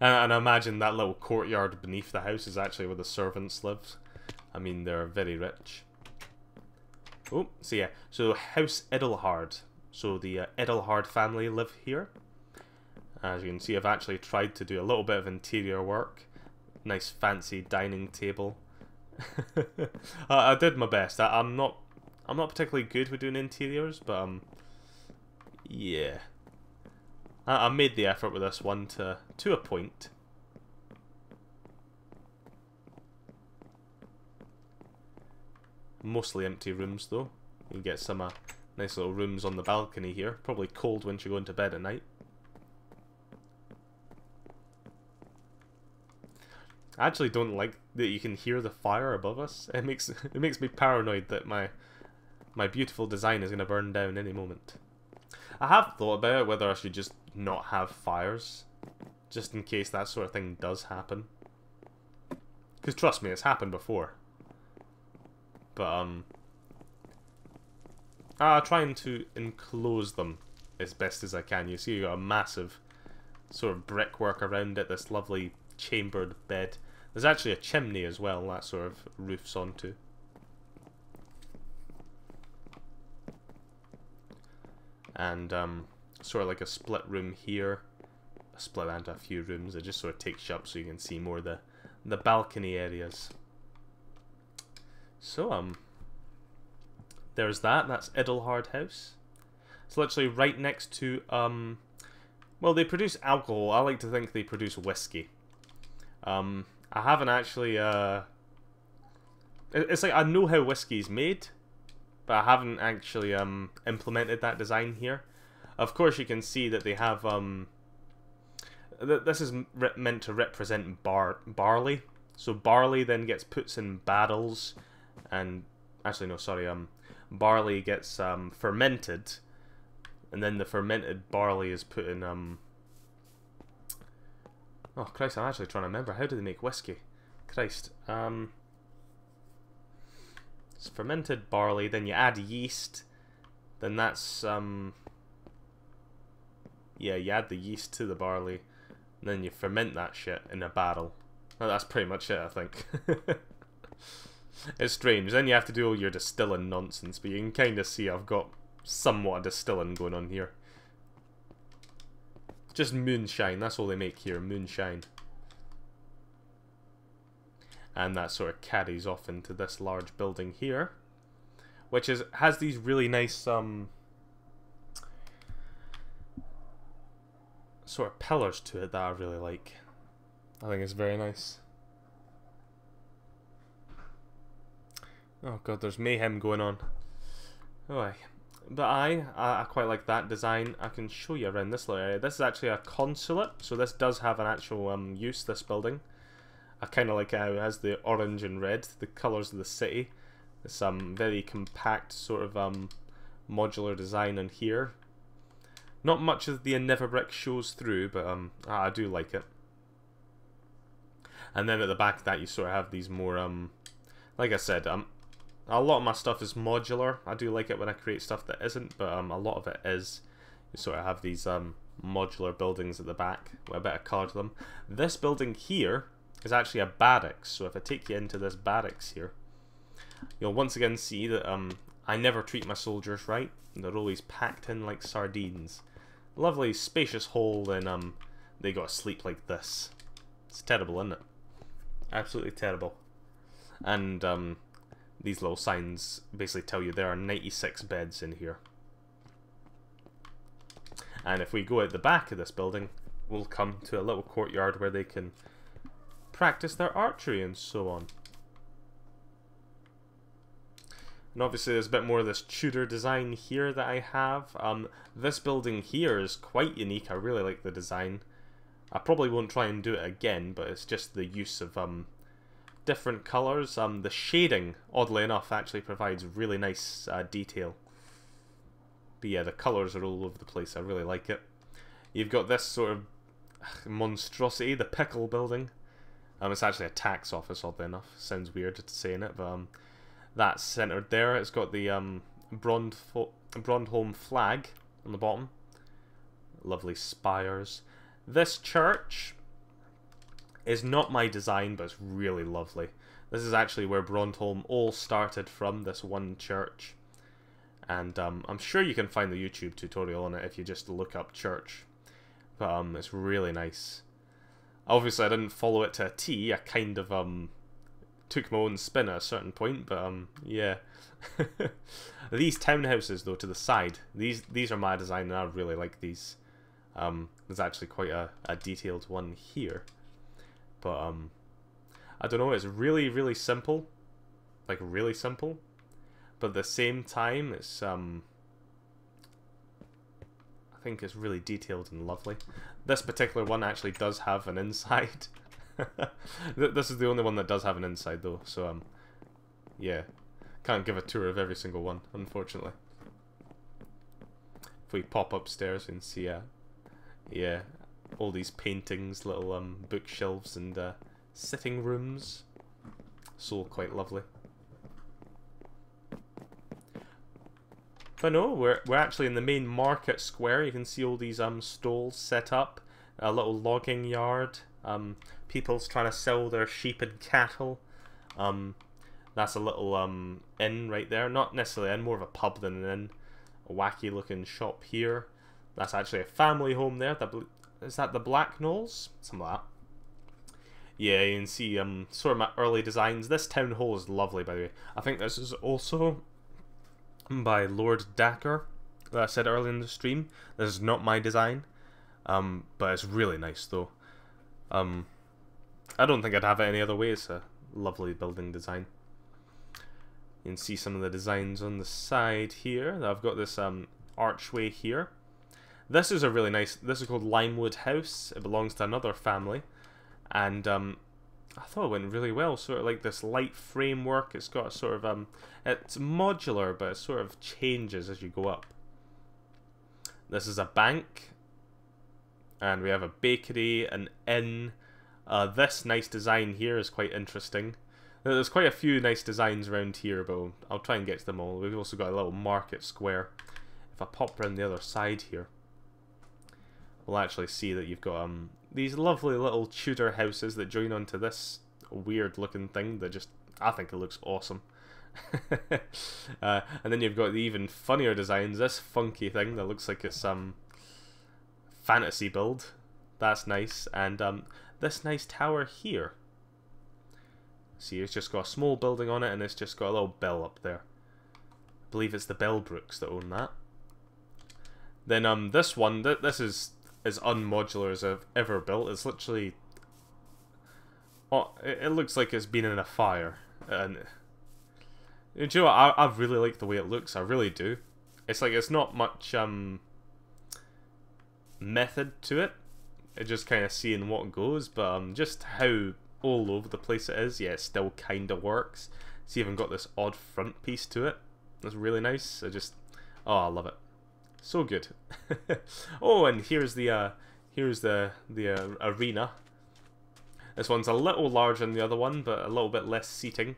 And I imagine that little courtyard beneath the house is actually where the servants live. I mean, they're very rich. Oh, so yeah. So House Edelhard. So the Edelhard family live here. As you can see, I've actually tried to do a little bit of interior work. Nice fancy dining table. I did my best. I'm not particularly good with doing interiors, but yeah. I made the effort with this one to a point. Mostly empty rooms though. You get some nice little rooms on the balcony here. Probably cold once you go into bed at night. I actually don't like that you can hear the fire above us. It makes me paranoid that my beautiful design is going to burn down any moment. I have thought about it, whether I should just not have fires, just in case that sort of thing does happen. Because trust me, it's happened before. But I'm trying to enclose them as best as I can. You see, you got a massive sort of brickwork around it. This lovely chambered bed. There's actually a chimney as well. That sort of roofs onto. And sort of like a split room here, a split into a few rooms. It just sort of takes you up so you can see more the balcony areas. So there's that. That's Edelhard House. It's literally right next to well, they produce alcohol. I like to think they produce whiskey. I haven't actually it's like I know how whiskey's made, but I haven't actually implemented that design here. Of course, you can see that they have this is meant to represent barley. So barley then gets put in barrels, and actually no, sorry, barley gets fermented, and then the fermented barley is put in oh Christ, I'm actually trying to remember, how do they make whiskey? Christ, it's fermented barley, then you add yeast, then that's yeah, you add the yeast to the barley, and then you ferment that shit in a barrel. Well, that's pretty much it, I think. It's strange. Then you have to do all your distilling nonsense, but you can kind of see I've got somewhat of distilling going on here. Just moonshine, that's all they make here, moonshine. And that sort of carries off into this large building here, which has these really nice sort of pillars to it that I really like. I think it's very nice. Oh god, there's mayhem going on. Oh, but I quite like that design. I can show you around this little area. This is actually a consulate, so this does have an actual use, this building. I kind of like how it has the orange and red, the colours of the city. It's very compact sort of modular design in here. Not much of the Endeavour brick shows through, but I do like it. And then at the back of that you sort of have these more, like I said, a lot of my stuff is modular. I do like it when I create stuff that isn't, but a lot of it is. You sort of have these modular buildings at the back with a bit of colour to them. This building here is actually a barracks, so if I take you into this barracks here, you'll once again see that I never treat my soldiers right. They're always packed in like sardines. Lovely spacious hole, then they gotta sleep like this. It's terrible, isn't it? Absolutely terrible. And these little signs basically tell you there are 96 beds in here. And if we go out the back of this building, we'll come to a little courtyard where they can practice their archery and so on. And obviously there's a bit more of this Tudor design here that I have. This building here is quite unique. I really like the design. I probably won't try and do it again, but it's just the use of different colours. The shading, oddly enough, actually provides really nice detail. But yeah, the colours are all over the place. I really like it. You've got this sort of monstrosity, the Pickle building. It's actually a tax office, oddly enough. Sounds weird saying it, but that's centred there. It's got the Brondholm flag on the bottom. Lovely spires. This church is not my design, but it's really lovely. This is actually where Brondholm all started from, this one church. And I'm sure you can find the YouTube tutorial on it if you just look up church. But it's really nice. Obviously I didn't follow it to a T, I kind of took my own spin at a certain point, but yeah. These townhouses though to the side, these are my design and I really like these. There's actually quite a detailed one here. But I don't know, it's really simple. Like really simple. But at the same time it's I think it's really detailed and lovely. This particular one actually does have an inside. This is the only one that does have an inside though, so yeah. Can't give a tour of every single one, unfortunately. If we pop upstairs and see yeah, all these paintings, little bookshelves and sitting rooms. It's all quite lovely. But no, we're actually in the main market square. You can see all these stalls set up, a little logging yard. People's trying to sell their sheep and cattle. That's a little inn right there. Not necessarily an inn, more of a pub than an inn. A wacky looking shop here. That's actually a family home there. Is that the Black Knolls? Something like that. Yeah, you can see sort of my early designs. This town hall is lovely, by the way. I think this is also by Lord Dacker that I said earlier in the stream. This is not my design, but it's really nice though. I don't think I'd have it any other way. It's a lovely building design. You can see some of the designs on the side here. I've got this archway here. This is a really nice, this is called Limewood House. It belongs to another family. And I thought it went really well. Sort of like this light framework. It's got a sort of, it's modular, but it sort of changes as you go up. This is a bank. And we have a bakery, an inn. This nice design here is quite interesting. There's quite a few nice designs around here, but I'll try and get to them all. We've also got a little market square. If I pop around the other side here, we'll actually see that you've got these lovely little Tudor houses that join onto this weird looking thing that just, I think it looks awesome. And then you've got the even funnier designs, this funky thing that looks like it's fantasy build. That's nice. And this nice tower here. See, it's just got a small building on it and it's just got a little bell up there. I believe it's the Bellbrooks that own that. Then this one, this is as unmodular as I've ever built. It's literally, oh, it looks like it's been in a fire. And you know what? I really like the way it looks. I really do. It's like it's not much method to it. It's just kind of seeing what goes, but just how all over the place it is. Yeah, it still kind of works. See, even got this odd front piece to it. That's really nice. Oh, I love it. So good. Oh, and here's the arena. This one's a little larger than the other one, but a little bit less seating.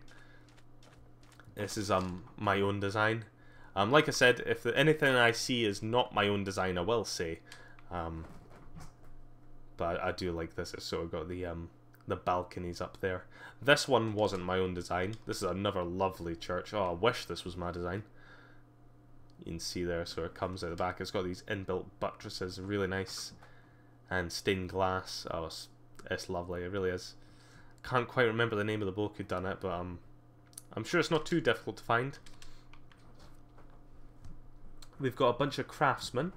This is my own design. Like I said, if anything I see is not my own design, I will say. But I do like this. It's sort of got the balconies up there. This one wasn't my own design. This is another lovely church. Oh, I wish this was my design. You can see there, so it comes at the back. It's got these inbuilt buttresses, really nice, and stained glass. Oh, it's lovely. It really is. Can't quite remember the name of the bloke who'd done it, but I'm sure it's not too difficult to find. We've got a bunch of craftsmen.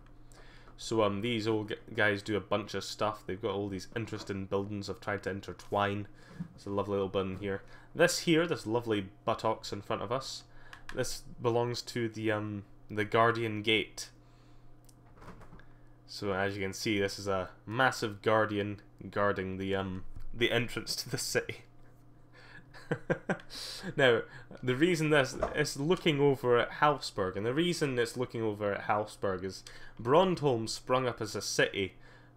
So these old guys do a bunch of stuff. They've got all these interesting buildings I've tried to intertwine. It's a lovely little button here. This lovely buttocks in front of us, this belongs to the Guardian Gate. So as you can see, this is a massive guardian guarding the entrance to the city. Now, the reason this is looking over at Haussburg, and the reason it's looking over at Haussburg is Brondholm sprung up as a city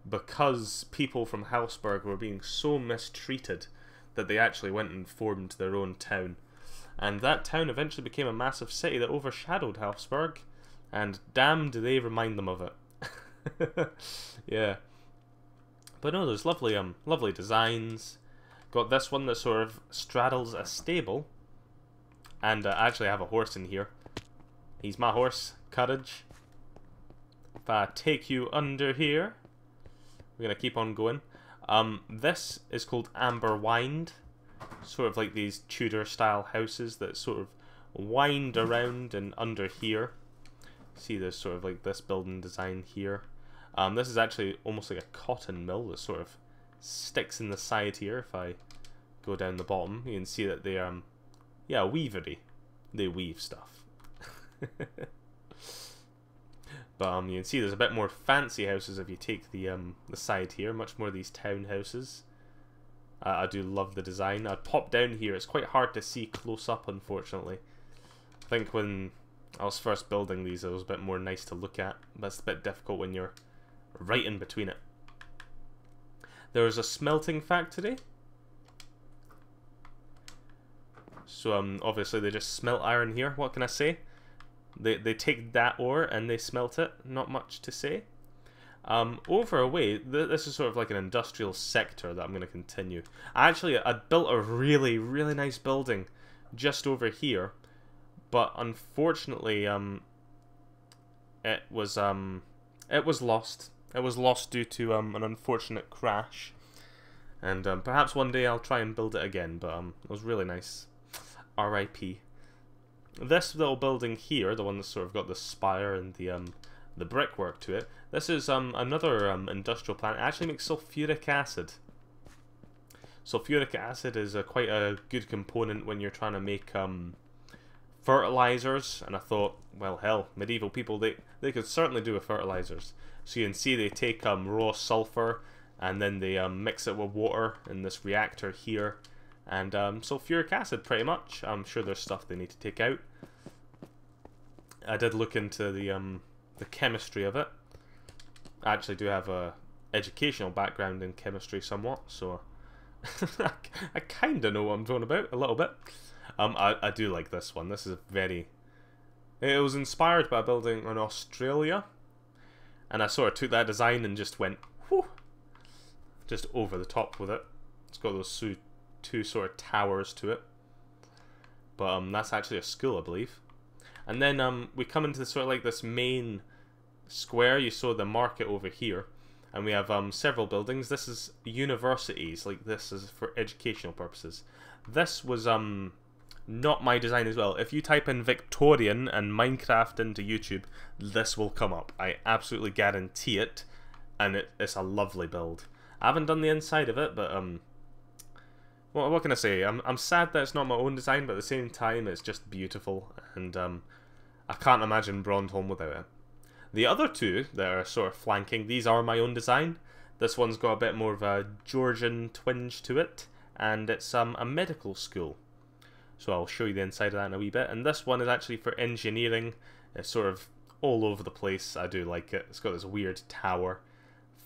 because people from Haussburg were being so mistreated that they actually went and formed their own town. And that town eventually became a massive city that overshadowed Haussburg, and damn do they remind them of it. Yeah. But no, there's lovely designs. Got this one that sort of straddles a stable, and I actually have a horse in here. He's my horse, Courage. If I take you under here, we're gonna keep on going. This is called Amber Wind, sort of like these Tudor style houses that sort of wind around and under here. See, there's sort of like this building design here. This is actually almost like a cotton mill that sort of sticks in the side here. If I go down the bottom, you can see that they yeah, weavery. They weave stuff. But you can see there's a bit more fancy houses if you take the side here. Much more of these townhouses. I do love the design. I'd pop down here. It's quite hard to see close up, unfortunately. I think when I was first building these, it was a bit more nice to look at, but it's a bit difficult when you're right in between it. There's a smelting factory. So obviously they just smelt iron here. What can I say? They take that ore and they smelt it. Not much to say. Over away, this is sort of like an industrial sector that I'm going to continue. I built a really nice building just over here, but unfortunately it was lost. It was lost due to an unfortunate crash, and perhaps one day I'll try and build it again. But it was really nice. R.I.P. This little building here, the one that's sort of got the spire and the brickwork to it. This is another industrial plant. It actually makes sulfuric acid. Sulfuric acid is quite a good component when you're trying to make fertilizers. And I thought, well, hell, medieval people, they could certainly do with fertilizers. So you can see they take raw sulfur and then they mix it with water in this reactor here. And sulfuric acid, pretty much. I'm sure there's stuff they need to take out. I did look into the chemistry of it. I actually do have a educational background in chemistry somewhat, so I kind of know what I'm talking about a little bit. I do like this one. This is very... It was inspired by a building in Australia, and I sort of took that design and just went, whew, just over the top with it. It's got those two sort of towers to it, but that's actually a school, I believe. And then we come into sort of like this main square. You saw the market over here, and we have several buildings. This is universities. Like, this is for educational purposes. This was not my design as well. If you type in Victorian and Minecraft into YouTube, this will come up. I absolutely guarantee it, and it's a lovely build. I haven't done the inside of it, but what can I say? I'm sad that it's not my own design, but at the same time, it's just beautiful, and I can't imagine Brondholm without it. The other two that are sort of flanking, these are my own design. This one's got a bit more of a Georgian twinge to it, and it's a medical school. So I'll show you the inside of that in a wee bit. And this one is actually for engineering. It's sort of all over the place. I do like it. It's got this weird tower,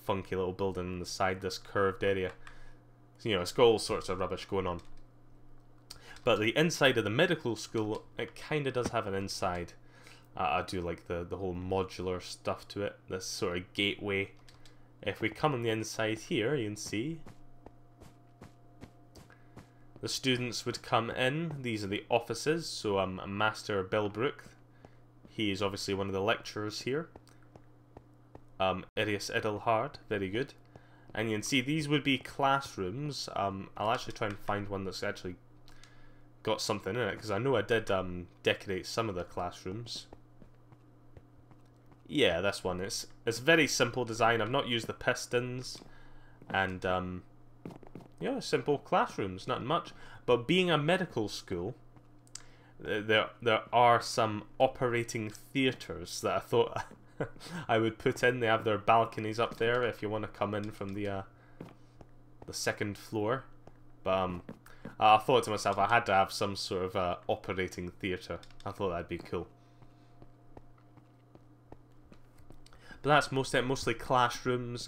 funky little building on the side, this curved area. So, you know, it's got all sorts of rubbish going on. But the inside of the medical school, it kind of does have an inside. I do like the whole modular stuff to it, this sort of gateway. If we come on the inside here, you can see the students would come in. These are the offices. So Master Bilbrook, he is obviously one of the lecturers here. Irius Idelhard, very good. And you can see these would be classrooms. I'll actually try and find one that's actually got something in it, because I know I did decorate some of the classrooms. Yeah, this one. It's very simple design. I've not used the pistons, and yeah, simple classrooms, not much. But being a medical school, there are some operating theatres that I thought I would put in. They have their balconies up there if you want to come in from the second floor. But I thought to myself I had to have some sort of operating theatre. I thought that'd be cool. But that's mostly classrooms,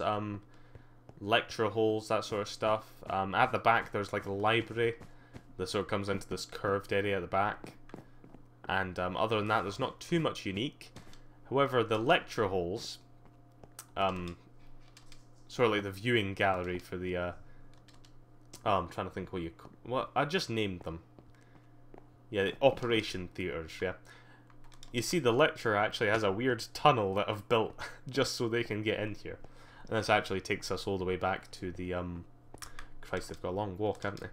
lecture halls, that sort of stuff. At the back there's like a library that sort of comes into this curved area at the back. And other than that, there's not too much unique. However, the lecture halls, sort of like the viewing gallery for the, I'm trying to think what I just named them. Yeah, the operation theatres, yeah. You see the lecturer actually has a weird tunnel that I've built just so they can get in here. And this actually takes us all the way back to the, Christ, they've got a long walk, haven't they?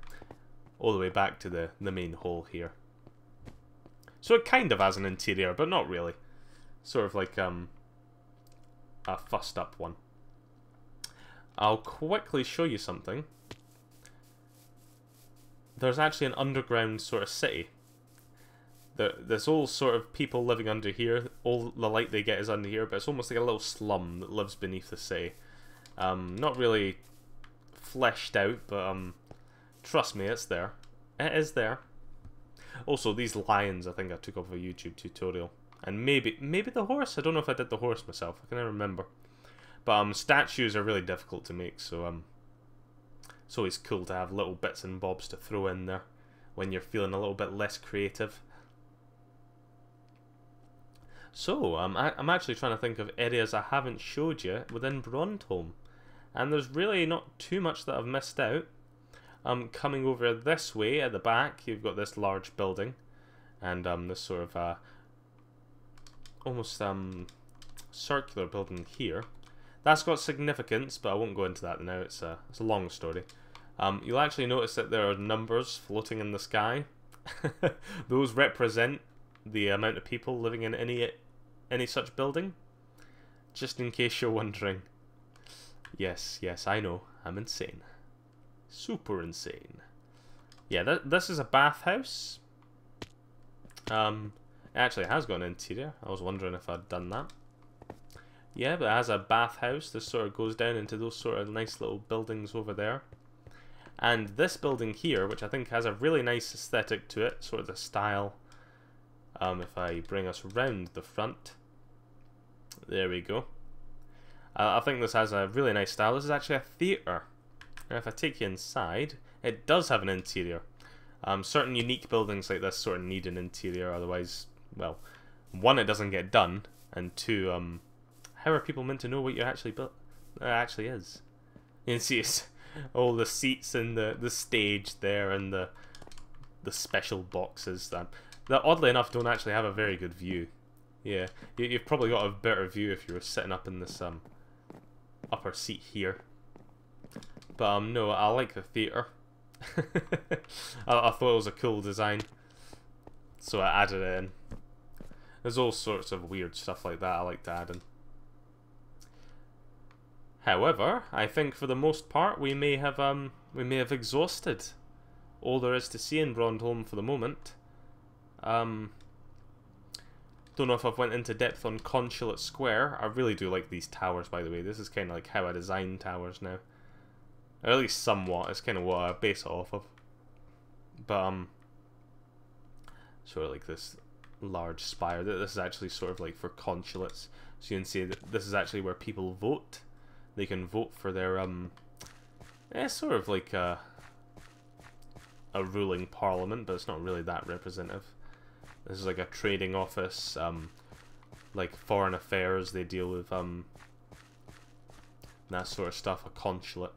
All the way back to the main hall here. So it kind of has an interior, but not really. Sort of like a fussed up one. I'll quickly show you something. There's actually an underground sort of city. There's all sort of people living under here. All the light they get is under here, but it's almost like a little slum that lives beneath the city. Not really fleshed out, but trust me, it's there. It is there. Also, these lions, I think I took off a YouTube tutorial. And maybe the horse. I don't know if I did the horse myself. I can't remember. But statues are really difficult to make, so it's always cool to have little bits and bobs to throw in there when you're feeling a little bit less creative. So, I'm actually trying to think of areas I haven't showed you within Brondholm. And there's really not too much that I've missed out. Coming over this way at the back, you've got this large building. And this sort of almost circular building here. That's got significance, but I won't go into that now. It's a long story. You'll actually notice that there are numbers floating in the sky. Those represent the amount of people living in any such building. Just in case you're wondering. Yes, I know. I'm insane. Super insane. Yeah, this is a bathhouse. It actually has got an interior. I was wondering if I'd done that. Yeah, but it has a bathhouse. This sort of goes down into those sort of nice little buildings over there. And this building here, which I think has a really nice aesthetic to it, sort of the style. If I bring us around the front. There we go. I think this has a really nice style. This is actually a theatre. And if I take you inside, it does have an interior. Certain unique buildings like this sort of need an interior, otherwise, well, one, it doesn't get done, and two, how are people meant to know what you actually built? It actually is. You can see it's all the seats and the stage there, and the special boxes that oddly enough don't actually have a very good view. Yeah, you've probably got a better view if you were sitting up in this upper seat here. But no, I like the theatre. I thought it was a cool design, so I added it in. There's all sorts of weird stuff like that I like to add in. However, I think for the most part we may have exhausted all there is to see in Brondholm for the moment. Don't know if I've went into depth on Consulate Square. I really do like these towers, by the way. This is kind of like how I design towers now. Or at least somewhat. It's kind of what I base it off of. But, sort of like this large spire. This is actually sort of like for consulates. So you can see that this is actually where people vote. They can vote for their, sort of like a ruling parliament, but it's not really that representative. This is like a trading office, like foreign affairs. They deal with that sort of stuff. A consulate.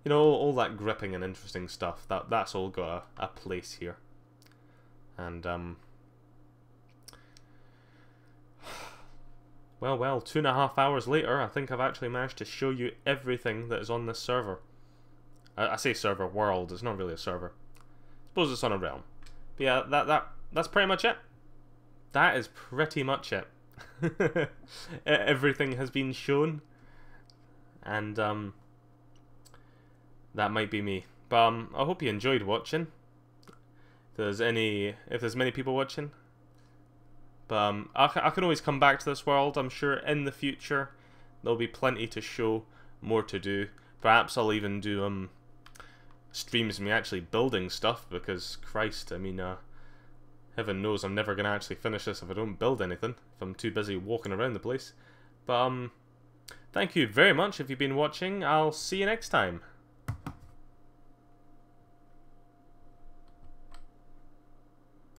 You know, all that gripping and interesting stuff. That's all got a place here. And well, 2.5 hours later, I think I've actually managed to show you everything that is on this server. I say server world, it's not really a server. I suppose it's on a realm. But yeah, that's pretty much it. That is pretty much it. Everything has been shown. And that might be me. But I hope you enjoyed watching. If there's many people watching. But I can always come back to this world. I'm sure in the future there'll be plenty to show, more to do. Perhaps I'll even do streams of me actually building stuff, because Christ, I mean, heaven knows I'm never gonna actually finish this if I don't build anything. If I'm too busy walking around the place. But thank you very much if you've been watching. I'll see you next time.